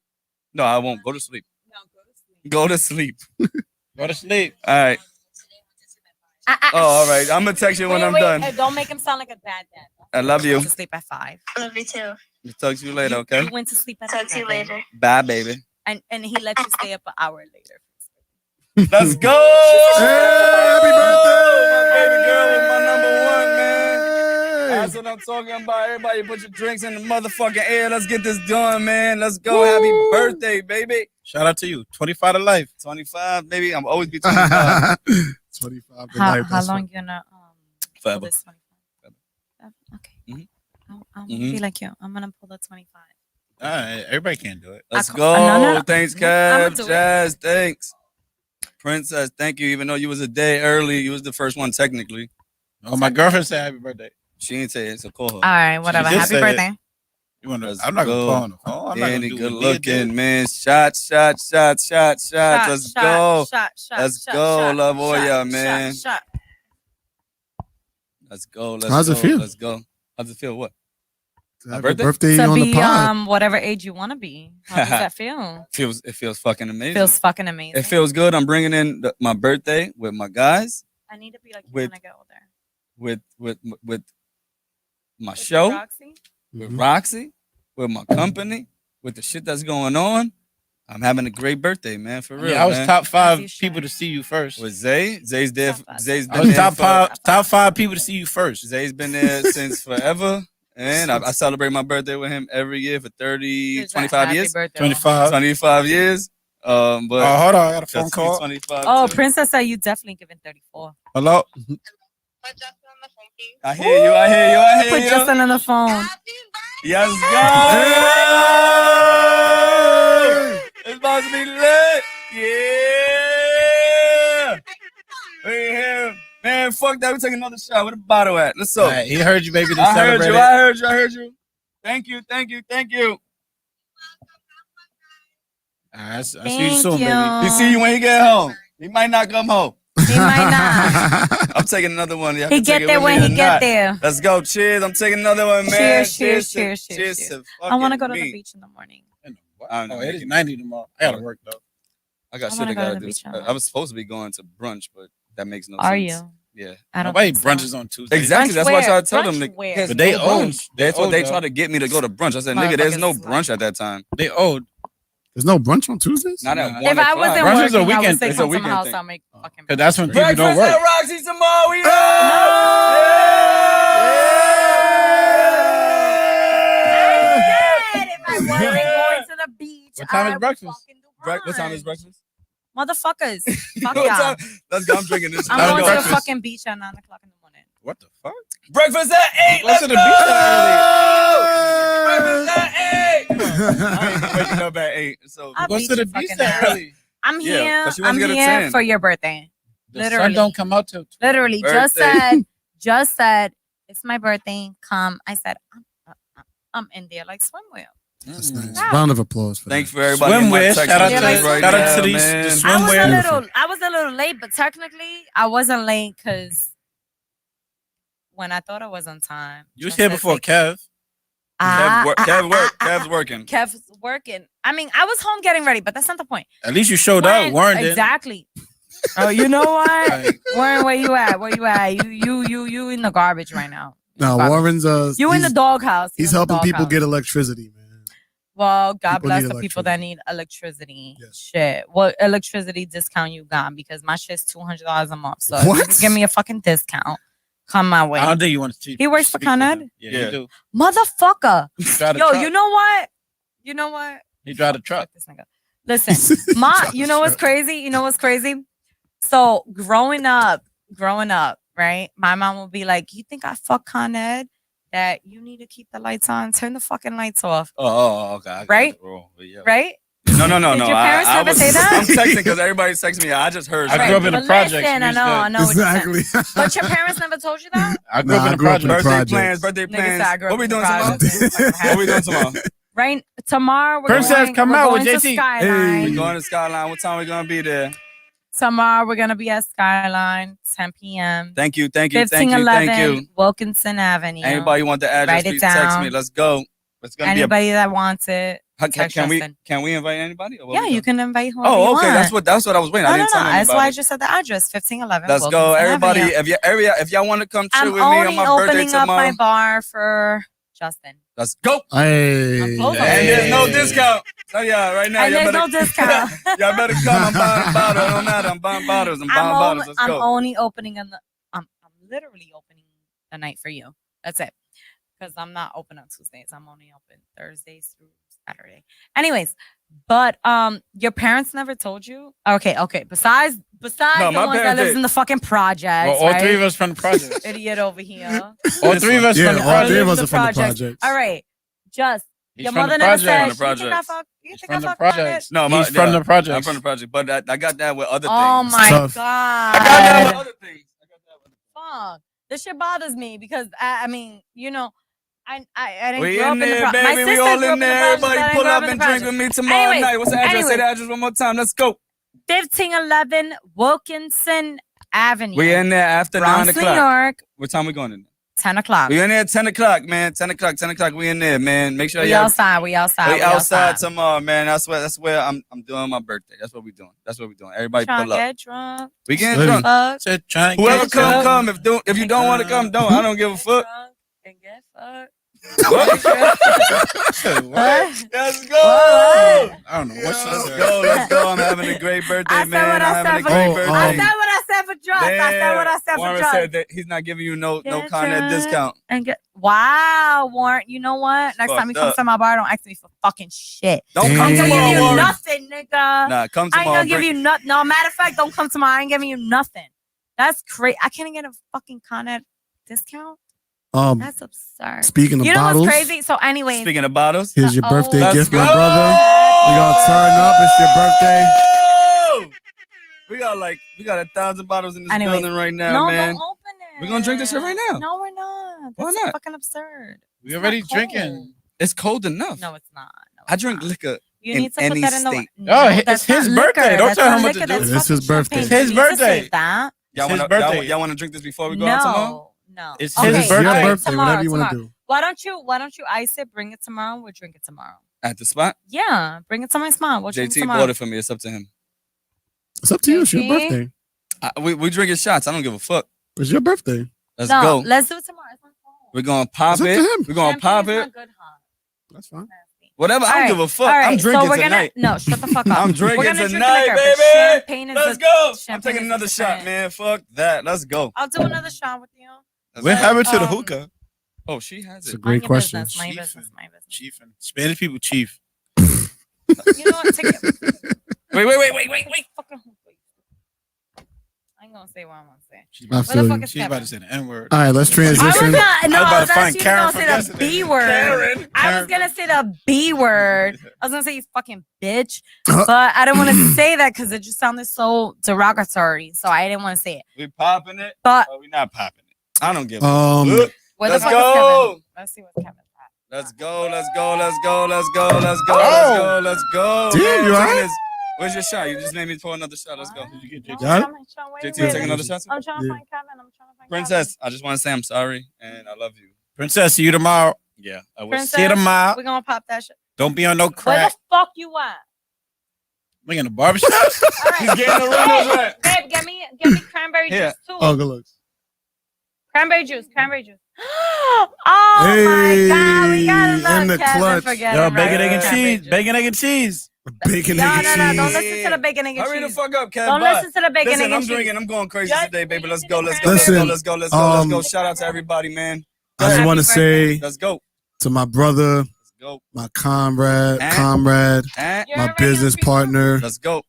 No, I won't. Go to sleep. No, Go to sleep. Go to sleep. All right. Oh, all right. I'm gonna text you when I'm done. Don't make him sound like a bad dad. I love you. Went to sleep at 5. Love you too. I'll talk to you later, okay? You went to sleep at Talk to you 11. later. Bye, baby. And he let you stay up an hour later. Let's go. Hey, happy birthday! My baby girl is my number one, man. That's what I'm talking about. Everybody put your drinks in the motherfucking air. Let's get this done, man. Let's go. Happy birthday, baby. Shout out to you. 25 to life. 25, baby. I'm always be 25. 25 to How life. That's long fun. you gonna pull Forever. this 25? Okay. Mhm. I'm gonna be like you. I'm gonna pull the 25. All right, everybody can't do it. Let's I go. no. Thanks, I'ma Kev. do it. Jazz, thanks. Princess, thank you. Even though you was a day early, you was the first one technically. Oh, my girlfriend said happy birthday. She ain't say it, so call her. All right, whatever. did Happy say it. birthday. You want to? Let's I'm not gonna go. call on the phone. I'm Danny, not good gonna do it. looking, man. Shots. Let's go. Let's go. Love all y'all, man. Shot. Let's go. How's it feel? Let's go. How's it feel? What? My Happy birthday? To on be the pod. whatever age you want to be. How does that feel? It feels fucking amazing. Feels fucking amazing. It feels good. I'm bringing in my birthday with my guys, I need to be like you with- when I get older. with my With show, Roxy? with Roxy, with my company, with the shit that's going on. I'm having a great birthday, man. For real. Yeah, I was man. top 5 As you should. people to see you first. With Zay. Zay's there. Top five. Zay's I been was there. top 5 people to see you first. Zay's been there since forever. And I celebrate my birthday with him every year for 30, Here's that 25 happy years. birthday. 25. 25 years. But Oh, hold on, I got a phone just call. 25 Oh, too. Princess said you definitely giving 34. Hello. I hear you. Put Justin on the phone. Yes, go. It's about to be lit. Yeah. We here. Man, fuck that. We take another shot. Where the bottle at? Let's go. All right, he heard you, baby. To I heard celebrate you. it. I heard you. Thank you. All right, I see you Thank soon, you. baby. He see you when he get home. He might not come home. He might not. I'm taking another one. Y'all He can take get it there with me when or he get not. there. Let's go. Cheers. I'm taking another one, man. Cheers. to I want to go to fucking the me. beach in the morning. I don't know. Oh, it is 90 tomorrow. I gotta work though. I got I shit wanna I go to gotta the do. beach on I was supposed to be going to brunch, but that makes no Are sense. you? Yeah. I don't Nobody think so. brunches on Tuesday. Exactly. Brunch That's why I where? tried to tell Brunch them. where? There's But they no own. brunch. That's what own, they though. tried to get me to go to brunch. I said, nigga, there's no Motherfuckers brunch at that time. They owed. There's no brunch on Tuesdays? Not at Nah. 1 If I o'clock. wasn't Brunch is a working, I would weekend say thing. come It's a to my weekend house. thing. I'll make fucking Cause that's when people Breakfast don't work. at Roxy tomorrow. We up. If I wasn't going to the beach, What time is I would breakfast? fucking do What time is brunch. breakfast? Motherfuckers. Fuck What y'all. time? Let's go. I'm drinking this. I'm Let's going go. to the Breakfast. fucking beach at 9 o'clock in the morning. What the fuck? Breakfast at 8. Go Let's to the go. beach that Breakfast at 8. I ain't waking up at 8. So I'll Go beat to the you beach fucking that ass. early. I'm Yeah, here. 'cause she wants I'm to get a here tan. for your birthday. The Literally. sun don't come out till 12. Literally, Birthday. just said, it's my birthday. Come. I said, I'm in there like swimwear. That's nice. Wow. Round of applause for thanks that. for everybody. in my Swimwear. text Shout out messages to- right shout out now, to these- man. the I was swimwear. I was a little late, but technically I wasn't late because when I thought I was on time. You was just here as before like, Kev. Kev's working. Kev's working. I mean, I was home getting ready, but that's not the point. At least you showed up. Warren did. Exactly. Oh, you know what? Like, Warren, where you at? Where you at? You in the garbage right now. No, Warren's You in the doghouse. He's helping people get electricity, man. Well, God People bless need the people that need electricity. Yes. Shit. What electricity discount you got? Because my shit's $200 a month. So if What? you can give me a fucking discount, come my way. I don't think you want to cheat. He works for Con Ed? Yeah, Yeah. he do. Motherfucker. He drive the Yo, truck. you know what? You know what? He drive the truck. Fuck this nigga. Listen, you know what's crazy? You know what's crazy? So growing up, right? My mom will be like, "You think I fuck Con Ed? That you need to keep the lights on, turn the fucking lights off, Oh, okay. I got Right? the rule, but yeah. right?" No. Did your parents I never was, say that? I'm texting because everybody's texting me. I just heard. I grew up in But the projects. listen, We I used know, to- I know what you're saying. Exactly. But your parents never told you that? I grew Nah, up I in the grew up in the projects. projects. Birthday Nigga said I plans. grew What up we in the doing tomorrow? projects. What we doing tomorrow? Right tomorrow, we're Princess, going, come we're out going with to JT. Skyline. We going to Skyline. What time we gonna be there? Tomorrow, we're gonna be at Skyline, 10 p.m. Thank you. 1511 Wilkinson Avenue. Anybody want the address? Write it Please text down. me. Let's go. It's gonna Anybody that wants it, be a. text Can we Justin. invite anybody? Or what Yeah, we you doing? can invite whoever you Oh, okay. want. That's what I was waiting. I No, didn't tell That's anybody. why I just said the address, 1511 Let's go, Wilkinson everybody. Avenue. If y'all want to come chill I'm with me on only my birthday opening up tomorrow, my bar for Justin. let's go. Hey. I'm close. And there's no Hey. discount. Tell y'all right now. And Y'all there's better, no discount. y'all better come. I'm buying bottles. It don't matter. I'm buying bottles. I'm buying bottles. Let's I'm go. only opening I'm literally opening the night for you. That's it. because I'm not open on Tuesdays. I'm only open Thursdays through Saturday. Anyways, but your parents never told you? Okay. Besides No, the my ones that parents lives did. in the fucking projects, Well, all right? three of us from the projects. Idiot over here. All three of us Yeah, from the all three of projects. us are from the projects. All right, just He's your from mother the never projects. said. From the You think I projects. fuck? You He's think I from the fuck on it? projects. No, He's from the projects. I'm from the project, but I got that with other things. Oh my Tough. god! I got that with other things. Fuck. This shit bothers me because I mean, you know, I didn't We grow up in in the there, My baby. We sister all grew up in there. the projects, Everybody I didn't pull grow up in the and drink with projects. me tomorrow Anyways, night. What's the address? Say the anyways. address one more time. Let's go. 1511 Wilkinson Avenue. We in there after Bronx, 9 New o'clock. York. What time we going in? 10 o'clock. We in there at 10 o'clock, man. 10 o'clock. We in there, man. Make sure We y'all. outside. We outside. tomorrow, man. That's where I'm doing my birthday. That's what we doing. Everybody Trying pull to up. get drunk. We getting Literally. drunk. Fuck. Said trying to Whoever get drunk. come. If you don't want to come, don't. I don't give a fuck. And get fucked. What? What? Let's go. What? I don't know what she Let's said. go. Let's go. I'm having a great birthday, I said man. what I I'm said having a for- great Oh, birthday. I said what I said for drugs. I said what I said Warren for drugs. said that he's not giving you no Get kind of drunk discount. And get Wow, Warren. You know what? Next time you come Fucked to my bar, don't ask me for fucking shit. Don't Damn. come I ain't gonna tomorrow, give you Warren. nothing, nigga. Nah, come I ain't tomorrow. gonna give you nothing. No, matter of fact, don't come tomorrow. I ain't giving you nothing. That's crazy. I can't get a fucking Con Ed discount. That's absurd. Speaking of You know bottles, what's crazy? So, anyways, Speaking of bottles, here's your birthday Let's gift, go. my brother. We gonna turn up. It's your birthday. We got 1,000 bottles in this Anyways, building right now, no, man. don't open it. We're gonna drink this shit right now. No, we're not. Why That's not? fucking absurd. We It's already not cold. drinking. It's cold enough. No, it's not. No, I it's drink not. liquor. You in need to put any that in the. state. No, it's that's his not birthday. liquor. Don't That's tell not him what to liquor. do. That's It's his fucking birthday. champagne. It's his You need to birthday. save that. Y'all It's his wanna birthday. y'all wanna drink this before we go out tomorrow? No. It's Okay, his It's your birthday. birthday. Tomorrow, Whatever you want to tomorrow. do. Why don't you ice it? Bring it tomorrow. We'll drink it tomorrow. At the spot? Yeah, bring it to my spot. We'll drink it JT tomorrow. bought it for me. It's up to him. It's up to you. It's your JT? birthday. We drinking shots. I don't give a fuck. It's your birthday. Let's no, go. let's do it tomorrow. It's not cold. We're gonna pop It's up to it. him. We're gonna pop Champagne's it. not good, hot. That's fine. Whatever. I All don't right, give a fuck. all right, I'm so drinking we're tonight. No, shut the fuck up. I'm drinking We're gonna drink tonight, liquor, but baby. champagne is Let's a- go. I'm champagne taking is another shot, different. man. Fuck that. Let's go. I'll do another shot with you. What happened to the Um, hookah? Oh, she has It's it. a Mind great your question. business, mind your Chiefing. business, mind your business. Chiefing. Spanish people chief. You know what? Take it. Wait. Fucking I ain't gonna say what I want to say. She's I about, Where the feel fuck you. is she's about Kevin? to say the N word. All right, let's I was transition. not. No, I was about I to was find actually Karen gonna from say the yesterday. B word. Karen. I was gonna say the B word. I was gonna say you fucking bitch, Uh, but I didn't want to say that because it just sounded so derogatory. So I didn't want to say it. We popping it. But Or we not popping it. I don't give a Um, fuck. where Let's the fuck go. is Kevin? Let's see what's Kevin's at. Let's go. Let's go. Damn, Man, you all right? Where's your shot? You just made me pour another shot. Let's go. No, Got it? I'm trying- wait, JT, wait, take wait. another shot? I'm trying to Yeah. find Kevin. I'm trying to find Princess, I just want to say I'm sorry and I love you. Princess, see you tomorrow. Yeah, I will. Princess, See you tomorrow. Kevin. We're gonna pop that shit. Don't be on no Where crack. the fuck you at? We in the barbershop. All right. He's getting the runners right. Babe, get me cranberry Here. juice too. Oh, good looks. Cranberry juice. Oh my god, we gotta Hey, let in the Kevin clutch. forget Yo, him bacon, right egg, and there. cheese. Juice. Bacon, egg, and cheese. Bacon, No, egg, no, and no, don't cheese. listen to the bacon, egg, and Hurry the cheese. fuck up, Kev. Don't Bye. listen to the bacon, Listen, egg, I'm and drinking. cheese. I'm going crazy Just today, baby. we Let's need go. to Let's do go. Let's go. Listen, Let's go. Let's go. Let's go. um, Shout out to everybody, man. I just Happy want to say Let's go. to my brother, Let's go. my comrade, Eh? Eh? You're my already business on free partner. Let's go.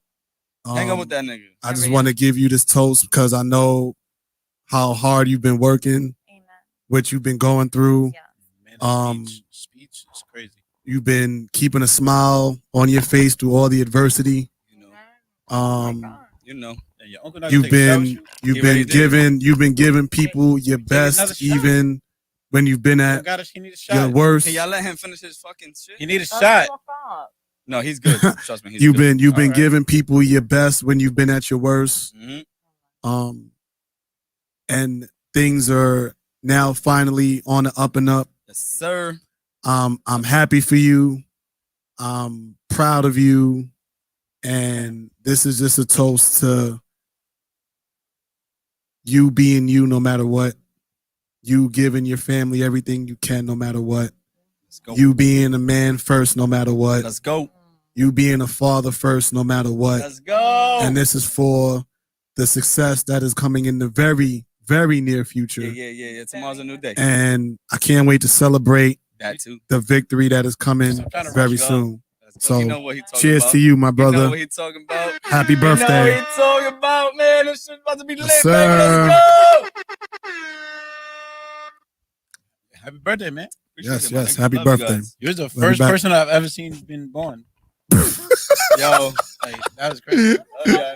Hang up with Um, that nigga. I just Already want to give you this toast because I know how hard you've been working, Amen. what you've been going through. Yeah. Man, Um, speech is crazy. You've been keeping a smile on your face through all the adversity. You know. Oh Um, my God. You know. And your uncle not gonna you've take a shower with been you? you've He been really did. giving people your Take another best shot. even when you've been at He need a your shot. worst. Can y'all let him finish his fucking shit? He need a Let's shot. fuck up. No, he's good. Trust me. He's You've good. been All right. giving people your best when you've been at your worst. Mhm. And things are now finally on the up and up. Yes, sir. I'm happy for you. I'm proud of you. And this is just a toast to you being you no matter what. You giving your family everything you can no matter what. Let's go. You being a man first no matter what. Let's go. You being a father first no matter what. Let's go. And this is for the success that is coming in the very, very near future. Yeah. Tomorrow's a new day. And I can't wait to celebrate That too. the victory that is coming trying to very rush up. soon. So, you know what he talking cheers about. to you, my You brother. know what he talking about. Happy You know what birthday. he talking about, man. This shit about to be lit, Yes, baby. sir. Let's go. Happy birthday, man. Appreciate Yes, it, my yes. nigga. Happy Love you birthday. guys. You're the me first back. person I've ever seen been born. Yo, Like that was crazy. yeah.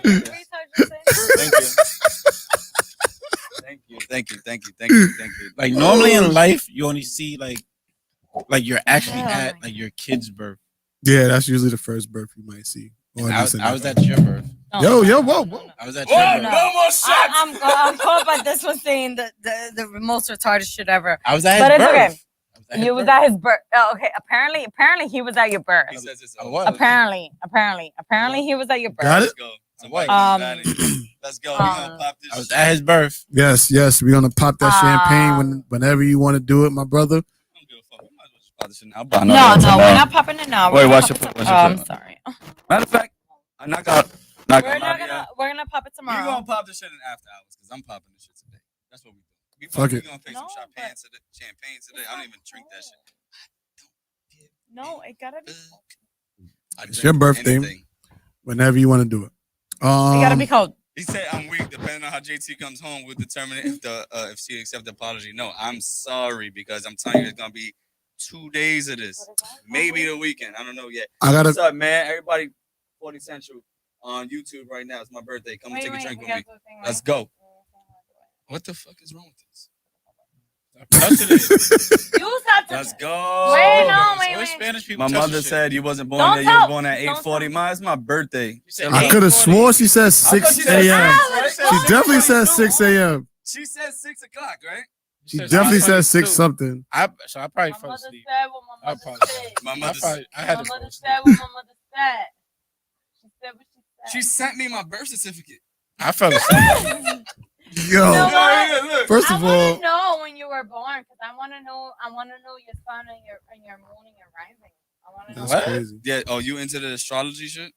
Thank you. Like normally in life, you only see like you're actually at like your kid's birth. Yeah, that's usually the first birth you might see. Or I at least was at your birth. Yo, whoa. I was at your birth. No. more shots. I'm caught by this one saying the most retarded shit ever. I was at his But it's birth. okay. I was at You his was birth. at his birth. Oh, okay. Apparently he was at your birth. He says it's I over. was. Apparently he was at your birth. Got it? Let's go. Somebody Um, Let's go. We gonna pop this I was shit. at his birth. Yes, we're gonna pop that champagne whenever you want to do it, my brother. I don't give a fuck. We might as well just pop this shit now. No, we're not popping it now. Wait, We're watch gonna your pop it foot, I'm watch your sorry. Matter of fact, I knock out We're gonna pop it We're tomorrow. gonna pop this shit in after hours because I'm popping this shit today. That's what we do. Fuck We it. gonna take No, some champagne but- today. I don't even drink that shit. No, it gotta be. I It's drink your birthday. anything. Whenever you want to do it. It gotta be cold. He said I'm weak. Depending on how JT comes home, we'll determine if she accepts the apology. No, I'm sorry because I'm telling you it's gonna be 2 days of this, maybe the weekend. I don't know yet. I gotta. What's up, man? Everybody, 40 Central on YouTube right now. It's my birthday. Come take a drink with me. Let's go. What the fuck is wrong with this? You stopped Let's to. go. Wait. Spanish people. My touch mother the said you wasn't born Don't there. You was tell- born at don't 8:40. tell- Mine, it's my birthday. said I could have swore she said 6 she said a.m. six. She definitely said 6 a.m. She said 6 o'clock, right? She definitely said 6 something. I probably My fell mother asleep. said what my I mother probably- said. My I mother. probably I My had to mother fall said asleep. what my mother said. She said what she said. She sent me my birth certificate. I fell asleep. Yo, You know what? first I of want all, to know when you were born because I want to know your sun and your moon and your rising. I want to know. that's What? crazy. Yeah. Oh, you into the astrology shit?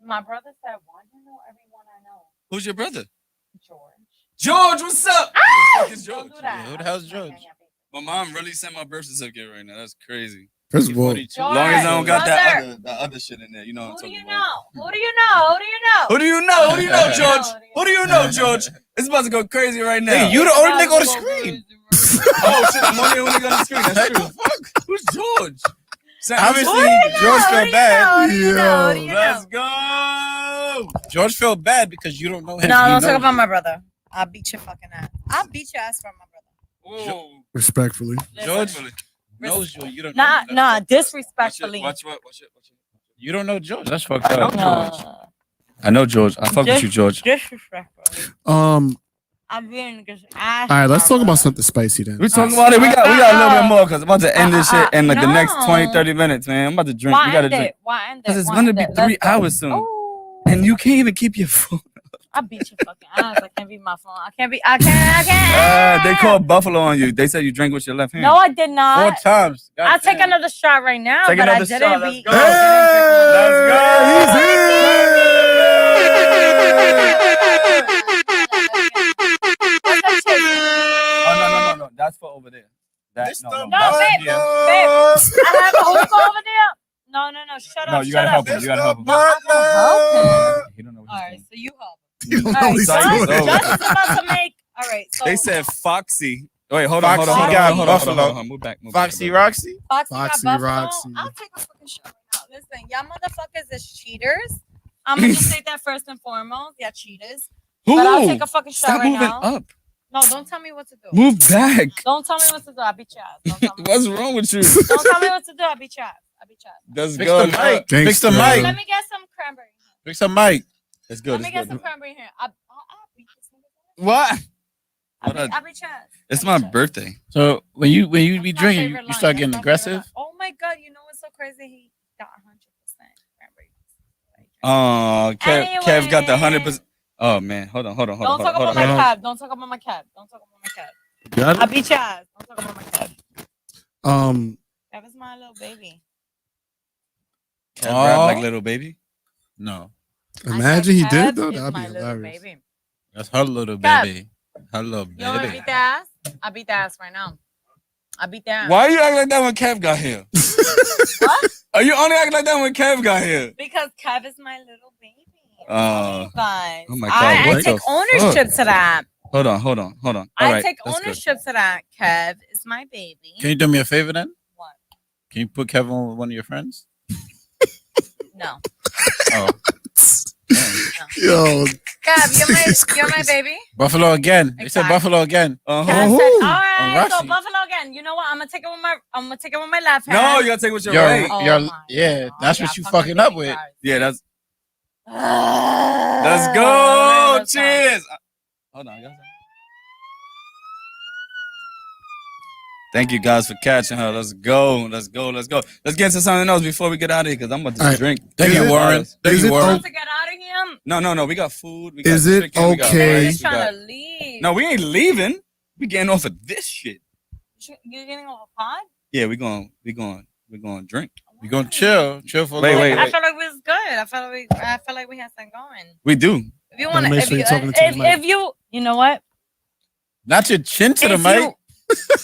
My brother said, "Why do you know everyone I know?" Who's your brother? George. George, what's up? Ah! Who the fuck is Don't George? do that. Who the hell's George? My mom really sent my birth certificate right now. That's crazy. First of all, George, As long as I don't got brother. that other shit in there, you know what I'm Who do talking you about. know? Who do you know? Who do you know? Who do you know? Who do you know, George? Who do you Who do you know, George? It's about to go crazy right now. Nigga, you the only nigga on the screen. Oh shit, I'm only one nigga on the screen. That's true. Fuck. Who's George? Obviously, know? George Who do felt you bad. know? Who do you know? Who do you Let's know? go. George felt bad because you don't know him. No, He don't talk knows about you. my brother. I'll beat your fucking ass. I'll beat your ass for my brother. Whoa. respectfully. George knows you. You don't. Nah, know. nah, Watch it. disrespectfully. Watch it. You don't know George. That's fucked up. Nah, I know George. I fuck with you, George. disrespectfully. I'm being ass. All right, let's talk about something spicy then. We talking about it. We got a little bit more because I'm about to end this shit in like the next 20, 30 minutes, man. I'm about to drink. Why We gotta end drink. it? Why end it? Because it's Why gonna end be it? 3 Let's go. hours soon. Oh, And you can't even keep your phone. I beat your fucking ass. I can't beat my phone. I can't. They called Buffalo on you. They said you drank with your left hand. No, I did 4 not. times. God I'll take damn. another shot right now, Take but I another didn't shot. Let's beat. go. Let's go. Oh, no. That's for over there. No, babe. Babe, I have a hookah over there. No. Shut up. No, you shut gotta up. help him. You gotta help him. No, I'm gonna help him. He don't know what All he's right, doing. so you help. You know All right, he's Josh doing Josh- it. Josh is about to make. All right, so They said Foxy. Wait, hold on. Foxy got Buffalo. Move back. Foxy Roxy. Foxy Foxy, got Buffalo. Roxy. I'll take a fucking shot right now. Listen, y'all motherfuckers is cheaters. I'm gonna just say that first and foremost. Y'all cheaters. But I'll take a fucking shot Stop right moving now. up. No, don't tell me what to do. Move back. Don't tell me what to do. I'll beat your ass. Don't tell me. What's wrong with you? Don't tell me what to do. I'll beat your ass. That's Fix good. the mic. Gangsta. Fix the Let mic. me get some cranberry. Fix the mic. It's Let good. me It's get some good. cranberry here. I'll beat this nigga. What? I'll beat your ass. It's I'll my beat your ass. birthday. So when you be That's my drinking, favorite you line. start getting That's my favorite aggressive. line. Oh my god, you know what's so crazy? He got 100% cranberry. Oh, Kev got the 100%. Oh man, hold on. Don't talk about my cab. Don't talk about my cab. Don't talk about my cab. Got I'll it? beat your ass. Don't talk about my cab. That was my little baby. Kev rap like little baby. No, Imagine he I said did though. Kev is That'd be my little hilarious. baby. that's her little Cab. baby. Hello, You want me to baby. beat the ass? I beat the ass right now. I beat the ass. Why you acting like that when Kev got here? What? Are you only acting like that when Kev got here? Because Kev is my little baby. Oh Guys. my God, I what the take ownership to that. Hold on. All I right, take that's good. ownership to that. Kev is my baby. Can you do me a favor then? What? Can you put Kevin on with one of your friends? No. Oh, Yo, Kev, you're my baby. Buffalo again. They said Exactly. Buffalo again. Kev Uh-huh. said, who? all right, so Roxy. Buffalo again. You know what? I'm gonna take it with my left hand. No, you gotta take with your You're, right. Oh you're, my yeah, God. that's Yeah, what you fuck my fucking up baby with. guys. Yeah, that's. Let's Let's go. Cheers. Hold on. Thank you guys for catching her. Let's go. Let's get into something else before we get out of here because I'm about to All right. drink. Thank Is you, it- Warren. Thank is you, it Warren. to get out of here. No. We got food. We got Is it chicken, we got okay? rice, He's we got- trying to leave. No, we ain't leaving. We getting off of this shit. You're getting off a pod? Yeah, we going drink. We gonna chill for a Wait, little wait, bit. I felt like we was good. I felt like we had something going. We do. If you Gotta want to, make if sure you, you're talking to the mic. if you know what? Not your chin to the If mic. you-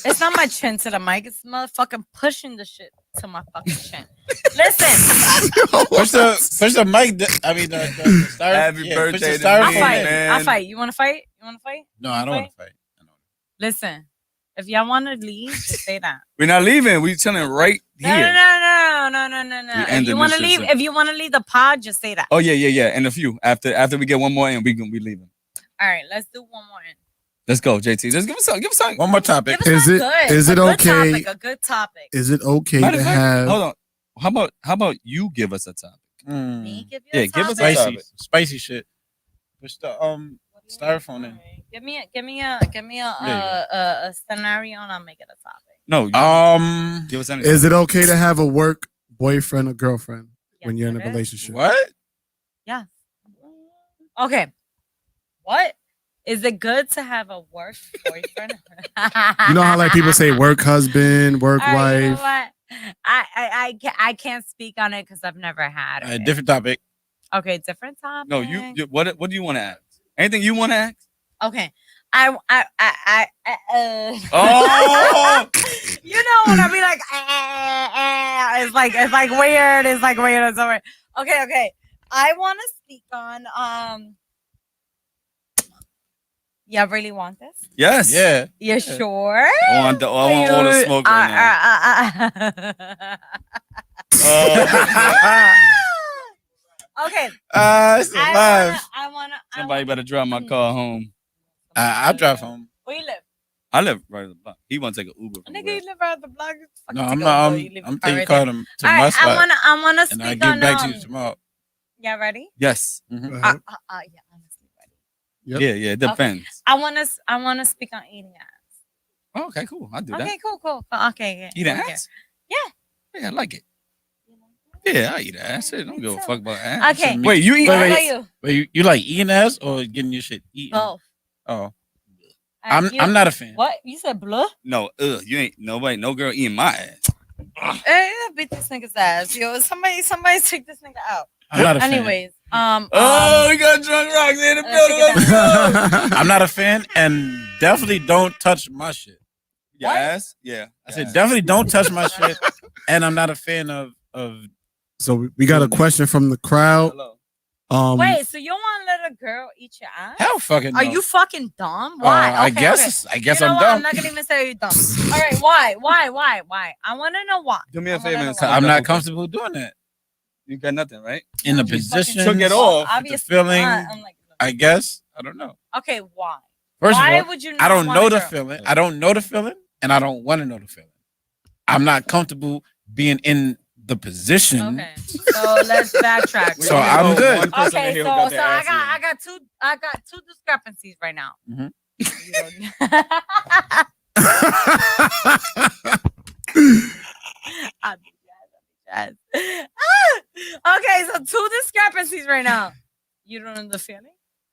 it's not my chin to the mic. It's motherfucking pushing the shit to my fucking chin. Listen, Push the mic. I mean, the styrofoam. Happy Yeah, birthday push the to I'll me, styrofoam fight. in. man. I'll fight. You want to fight? No, I don't want to fight. Listen, if y'all want to leave, just say that. We're not leaving. We chilling right No. here. If ending you want to this leave, shit. if you want to leave the pod, just say that. Oh yeah. And a few after we get one more in, we leaving. All right, let's do one more. Let's go, JT. Let's give us something. One more topic. Give us Is it- something good. is it A good okay- Topic, a good topic. Is it okay Matter to of fact, have? hold on. How about you give us a topic? Me give you Yeah, a give us a topic? topic. Spicy shit. Push the styrofoam in. Give me a There a scenario and I'll make it a topic. No, give us anything. Is it okay to have a work boyfriend or girlfriend when you're in a it is. relationship? What? Yeah. Okay. What? Is it good to have a work boyfriend? You know how like people say work husband, work All right, you know wife. what? I can't speak on it because I've never had it. Different topic. Okay, different topic. No, you what do you want to ask? Anything you want to ask? Okay. Oh, You know when I be like, it's like weird. It's like weird. It's so weird. Okay. I want to speak on you really want this? yes. Yeah. You sure? I want all the smoke right now. Okay. It's alive. I wanna. Somebody better drive my car home. I'll drive home. Where you live? I live right on the block. He want to take an Uber. From Nigga, where? you live right the block. No, I'm not. I'm taking car to my Alright, spot. I wanna and speak I'll on get back to you tomorrow. Yeah, ready? Yes. Yeah, honestly ready. Yep. Yeah. It depends. I wanna speak on eating ass. Oh, okay, cool. I'll do that. Okay, cool. Okay, yeah. Eat okay. ass? Yeah. Yeah, I like it. Yeah, I eat ass. I don't give a fuck about ass. Okay. Wait, you eat What ass? about you? Wait, you like eating ass or getting your shit eaten? Both. Oh, You- I'm not a fan. What? You said blah? No, you ain't nobody. No girl eating my ass. Beat this nigga's ass. Yo, somebody take this nigga out. I'm not a fan. Anyways, Oh, we got drunk rocks in the building. let's Let's go. I'm not a fan, and definitely don't touch my shit. Your ass? Yeah. I said definitely don't touch my shit, and I'm not a fan of. So we got a question from the crowd. Hello. wait, so you want to let a girl eat your ass? Hell, fucking. Are no. you fucking dumb? Why? I Okay, guess. okay. I guess You know I'm what? I'm dumb. not gonna even say you're dumb. All right, why? I want to know why. Do me a I wanna favor know and why. I'm not comfortable doing that. You got nothing, right? In the You fucking position, took it off. the Obviously feeling. not. I'm like, I guess. I don't know. okay, why? First Why of all, would you? Not I don't want know a the girl? feeling. I don't know the feeling, and I don't want to know the feeling. I'm not comfortable being in the position. Okay, so let's backtrack. So I'm good. Okay, so I got two discrepancies right now. Mhm. I'm yes. Okay, so two discrepancies right now. You don't know the feeling?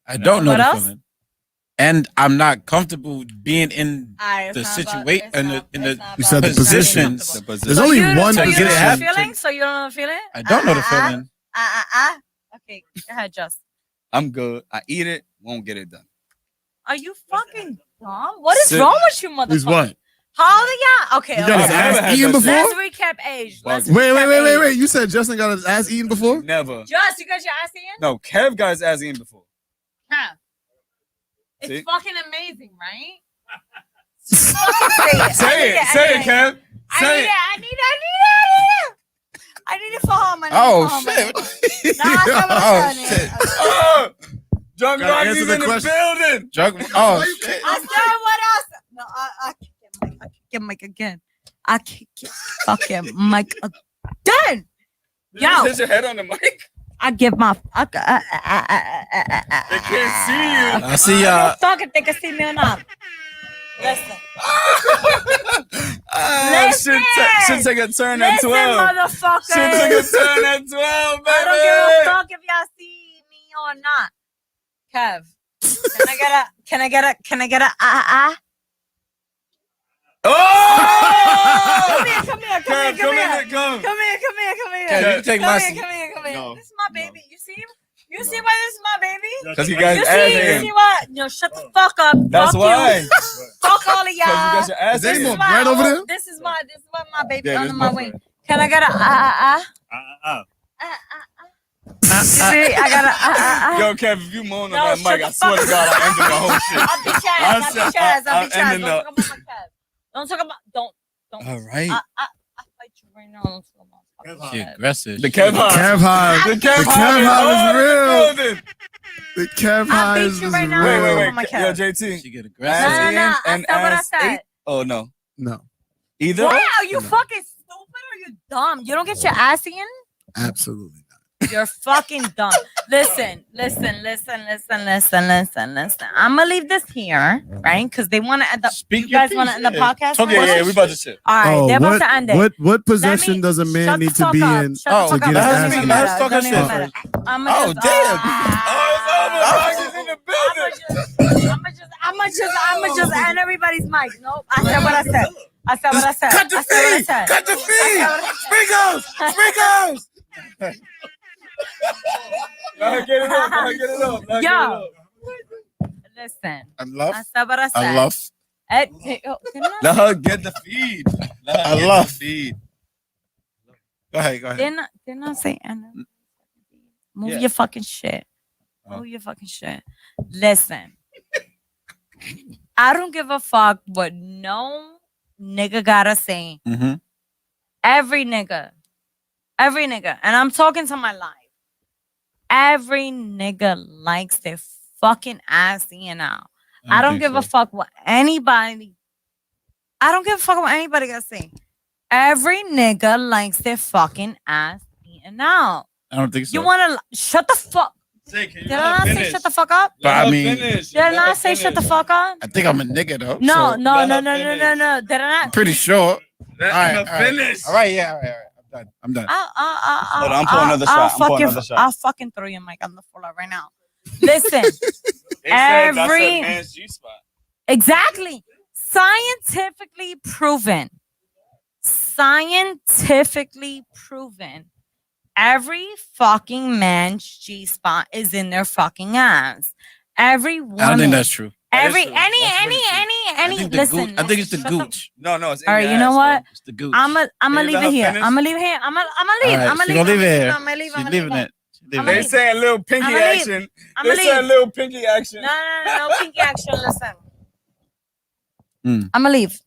I don't know What the else? feeling, and I'm not comfortable being in It's the not about- situation it's in not- the it's not You about- said the it's not positions. comfortable. There's So only you- one so you position. don't know the position. feeling? So you don't know the feeling? I don't know the feeling. Okay, go ahead, Just. I'm good. I eat it, won't get it done. Are you fucking dumb? What is Sit. wrong with you, motherfucker? He's what? How old are y'all? Okay, He got his I've ass never had eaten that before? let's recap age. Let's Wait, recap age. You said Justin got his ass eaten before? Never. Just you got your ass eaten? No, Kev got his ass eaten before. Huh. It's See? fucking amazing, right? Fucking Say it, Kev. Say it. I need it for home. Oh shit! Oh shit! Oh, Drunk Gotta Rocky's answer the in the question. building. Drunk. Oh shit! I said what else? No, I can't get Mike again. I can't get fucking Mike again. Did you hit your head on the mic? I give my. They can't see you. I see y'all. Fuck it, they can see me or not. Listen. Listen. Should take a turn at Listen, 12. motherfucker. Should take a turn at 12, baby. I don't give a fuck if y'all see me or not. Kev, can I get a Oh! Come here. Kev, come here. Come here. Kev, you take my seat. Come here. No. This is my baby. You see him? You see why this is my baby? Because he got You his ass see in. what? No, shut the fuck up. That's Fuck why. You. Fuck all of Because you y'all. got your ass Is there in. any more bread over there? This is my baby Yeah, under this my my wing. friend. Can I get a You see, I got Yo, Kev, if you moan on No, that shut mic, the I swear to fuck God, I'll end the whole shit. I'll beat your ass. I'm ending Don't up. talk about my Kev. Don't talk about. Don't. All right. I fight you right now. Don't talk about my She Kev. aggressive. The Kev Hive. Kev Hive. The The Kev Kev Hive Hive is real. building. The Kev I'll Hive beat is you real. right now. Wait. Oh my Yo, God. JT. She get No, aggressive. Ass no, in no. I and said what I ass said. ate? Oh, no. No, Either? Wow, you No. fucking stupid or you dumb? You don't get your ass in? absolutely not. You're fucking dumb. Listen. I'm gonna leave this here, right? Because they want to end up. Speak You your guys want to piece, end the yeah. podcast? Okay, right yeah, now? we about to shit. All right, they're about to end it. What possession does a Shut man the need to fuck be up. in? Shut Oh, the fuck to up. get It his doesn't ass even in? matter. Let's It talk doesn't even shit. matter. I'm Oh, just, damn. Oh, it's over. Rocky's in the building. I'm just end everybody's mic. Nope. I said what I said. Cut the feed. Cut the feed. Sprinkles. Let her get it off. Yo. Listen. I love. I said what I said. I love. Let her get the feed. I love. feed. Go ahead. Didn't I say end? Move Yeah. your fucking shit. Oh. Move your fucking shit. Listen. I don't give a fuck what no nigga gotta say. Mm-hmm. Every nigga, and I'm talking to my life. Every nigga likes their fucking ass in out. I don't give a fuck what anybody. I don't give a fuck what anybody gotta say. Every nigga likes their fucking ass eaten out. I don't think so. You wanna shut the fuck? Did I not say shut the fuck up? But I mean, Did I not say shut the fuck up? I think I'm a nigga though. No. so Did I I'm not? pretty sure. Let All her finish. All right. Yeah. All right. I'm done. Hold on, I'm pulling another shot. I'm pulling another shot. I'll fucking throw your mic on the floor right now. Listen, Every man's G-spot. exactly. Scientifically proven. Every fucking man's G-spot is in their fucking ass. Every woman. I don't think that's true. Every That is true. any. Listen. I think it's the shut gooch. No, it's in All right, your you know ass, what? It's the gooch. I'm gonna Can you leave let it her here. finish? I'm gonna leave it here. I'm gonna leave. All right, I'm gonna she leave. gonna leave it here. I'm gonna leave. She's leaving it. I'm They leave. saying little pinky I'ma leave. action. I'ma They saying leave. little pinky action. No, pinky action. Listen. Mm. I'm gonna leave.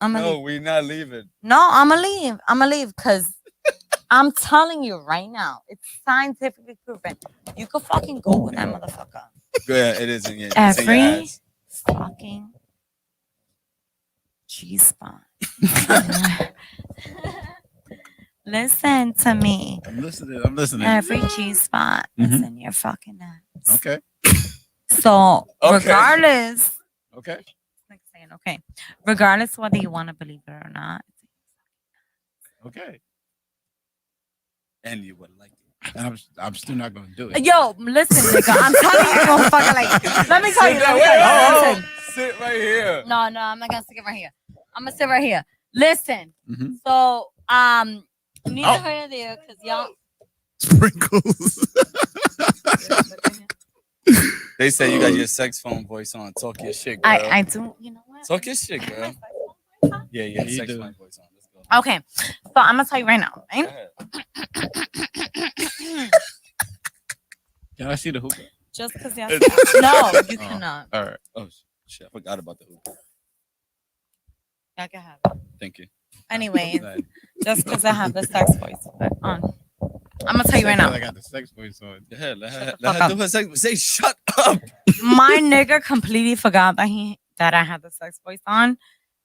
No, we not leaving. No, I'm gonna leave because I'm telling you right now, it's scientifically proven. You could fucking go with that motherfucker. Yeah, it is in your, it's in your Every ass. fucking G-spot. Listen to me. I'm listening. Every G-spot is in your fucking ass. Okay. So Okay. regardless, Okay. like saying okay, regardless whether you want to believe it or not. Okay. And you would like it. And I'm still not gonna do it. Yo, listen, nigga. I'm telling you, motherfucker. Like, let me tell you. Listen. Sit right here. No, I'm not gonna sit right here. I'm gonna sit right here. Listen. Mhm. So, neither here nor there, cause y'all. Sprinkles. They say you got your sex phone voice on. Talk your shit, girl. I do. You know what? Talk your shit, girl. Yeah, yeah, You sex do. phone voice on. Let's go. Okay, so I'm gonna tell you right now, Go right? ahead. Can I see the hookah? Just because you no, you cannot. All right. Oh shit, I forgot about the hookah. I can have it. Thank you. Anyways, Go ahead. just because I have the sex voice on, I'm gonna tell you right now. I got the sex voice on. Go ahead. Let Shut the her fuck do her sex. Say shut up. My nigga completely forgot that I had the sex voice on,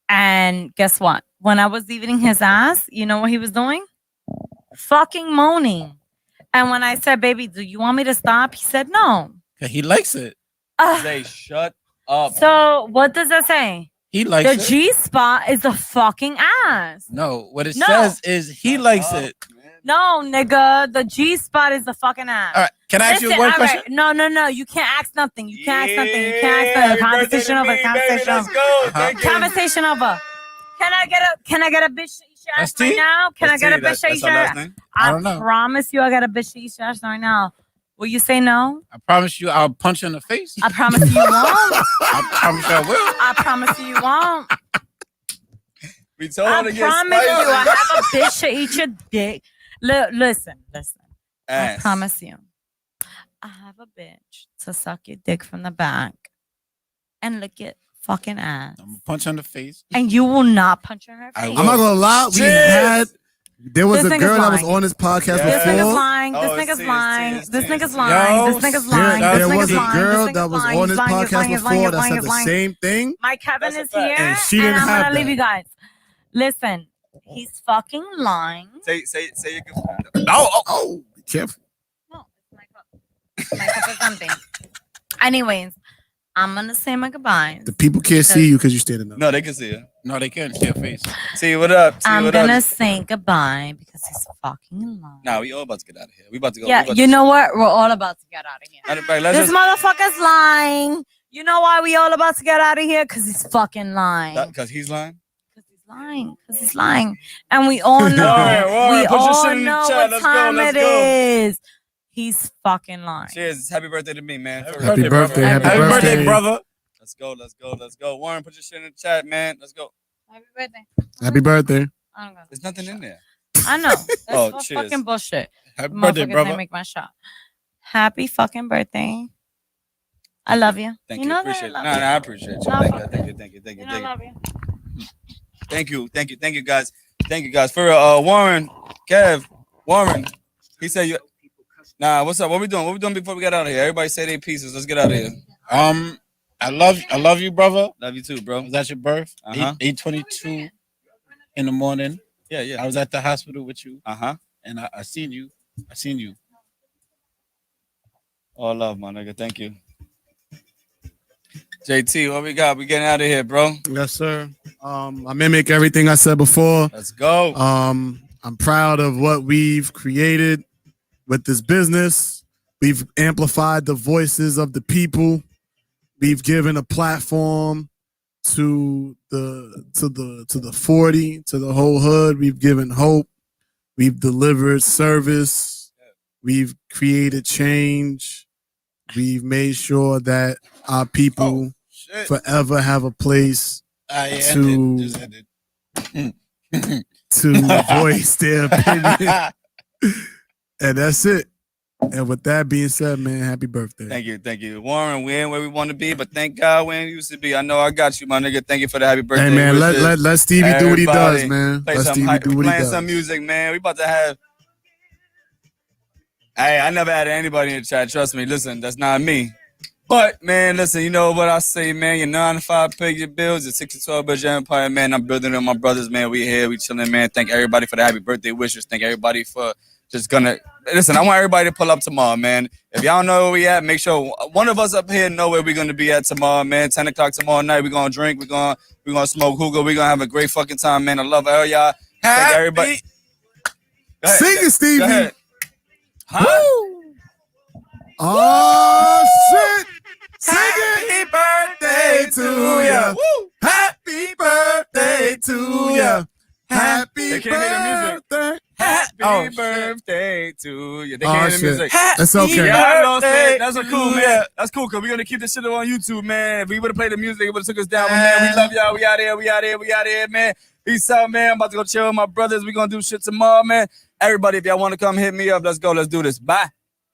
and guess what? When I was eating his ass, you know what he was doing? Fucking moaning. And when I said, "Baby, do you want me to stop?" He said, "No." He likes it. Say shut up. So what does that say? He likes The it. G spot is the fucking ass. No, what it No. says is he likes up, it. No, nigga, the G spot is the fucking ass. All right. Can I ask you Listen, one all question? right. No. You can't ask nothing. You can't ask nothing. You can't ask nothing. Conversation over. Conversation over. Conversation over. Can I get a bitch to eat your ass That's T? right now? Can I get a bitch to That's eat her your last ass? name? I I don't know. promise you I got a bitch to eat your ass right now. Will you say no? I promise you I'll punch you in the face. I promise you won't. I promise you I will. I promise you won't. We told I her to get promise you spicy. I have a bitch to eat your dick. Listen. I Ass. promise you. I have a bitch to suck your dick from the back and lick your fucking ass. I'm gonna punch her in the face. And you will not punch her in her I face. will. I'm not gonna lie. There was This a nigga's girl that was lying. on this podcast Yeah. This before. nigga's lying. This Oh, nigga's it's lying. tears, This tears, nigga's tears. lying. Yo, This nigga's There, lying. there This was nigga's a lying. girl This that nigga's was lying. on this He's lying, he's podcast lying, he's lying, before he's that lying, said he's the lying. same thing. My Kevin That's a is fact. here, And she didn't I'm have gonna leave that. you guys. Listen, he's fucking lying. Say your good. Oh, be careful. No, it's my cup. My cup is empty. Anyways, I'm gonna say my goodbyes. The people can't see you because you're standing up. No, they can see her. No, they can't see her face. See what up? See I'm what gonna up? say goodbye because he's fucking lying. Nah, we all about to get out of here. We about to go. Yeah, you know what? We're all about to get out of here. Matter of fact, let's This just motherfucker's lying. You know why we all about to get out of here? Because he's fucking lying. because he's lying. Because he's lying. And we all know. Warren, we put your all shit in the know chat. what Let's go, time let's it go. is. He's fucking lying. Cheers! Happy birthday to me, man. For real. Happy birthday, Happy happy birthday, birthday, brother. Let's go. Warren, put your shit in the chat, man. Let's go. Happy birthday. Happy birthday. I don't got There's nothing in there. I know. That's Oh, all cheers. fucking bullshit. Happy birthday, Motherfuckers brother. ain't make my shot. Happy fucking birthday. I love you. Thank you you. know Appreciate it. that No, I love you. I appreciate you. No, Thank fuck you. Thank you. You know I love you. Thank you, guys. Thank you, guys. For Warren, Kev, Warren. He said you. Nah, what's up? What we doing? What we doing before we get out of here? Everybody say their pieces. Let's get out of here. I love you, brother. Love you too, bro. Was that your birth? Uh-huh. 8:22 in the morning. Yeah. I was at the hospital with you, Uh-huh. and I seen you. All love, my nigga. Thank you. JT, what we got? We getting out of here, bro. Yes, sir. I mimic everything I said before. Let's go. I'm proud of what we've created with this business. We've amplified the voices of the people. We've given a platform to the 40, to the whole hood. We've given hope. We've delivered service. We've created change. We've made sure that our people forever have a place to voice their opinion. And that's it. And with that being said, man, happy birthday. Thank you. Warren, we ain't where we want to be, but thank God we ain't used to be. I know I got you, my nigga. Thank you for the happy birthday. Hey, man, wishes. let Stevie do what he does, man. Play Let some Stevie do what he playing does. some music, man. We about to have. Hey, I never added anybody in the chat. Trust me. Listen, that's not me. But, man, listen, you know what I say, man. Your 9 to 5 pay your bills. Your 6 to 12 budget empire, man. I'm building on my brothers, man. We here. We chilling, man. Thank everybody for the happy birthday wishes. Thank everybody for just gonna... Listen, I want everybody to pull up tomorrow, man. If y'all know where we at, make sure one of us up here know where we're going to be at tomorrow, man. 10 o'clock tomorrow night. We're going to drink. We're going to smoke hookah. We're going to have a great fucking time, man. I love all y'all. Thank everybody. Go ahead. Sing it, Stevie. Go ahead. Huh? Oh, shit. Sing it. Happy birthday to ya. Happy birthday to ya. Happy They can't hear the music. birthday. Happy Happy birthday to you. They Oh, can't hear the shit. music. That's okay. Yeah, I lost it. That's cool, man. That's cool, because we're going to keep this shit on YouTube, man. If we would have played the music, it would have took us down. But, man, we love y'all. We out here, man. Peace out, man. I'm about to go chill with my brothers. We're going to do shit tomorrow, man. Everybody, if y'all want to come hit me up, let's go. Let's do this. Bye.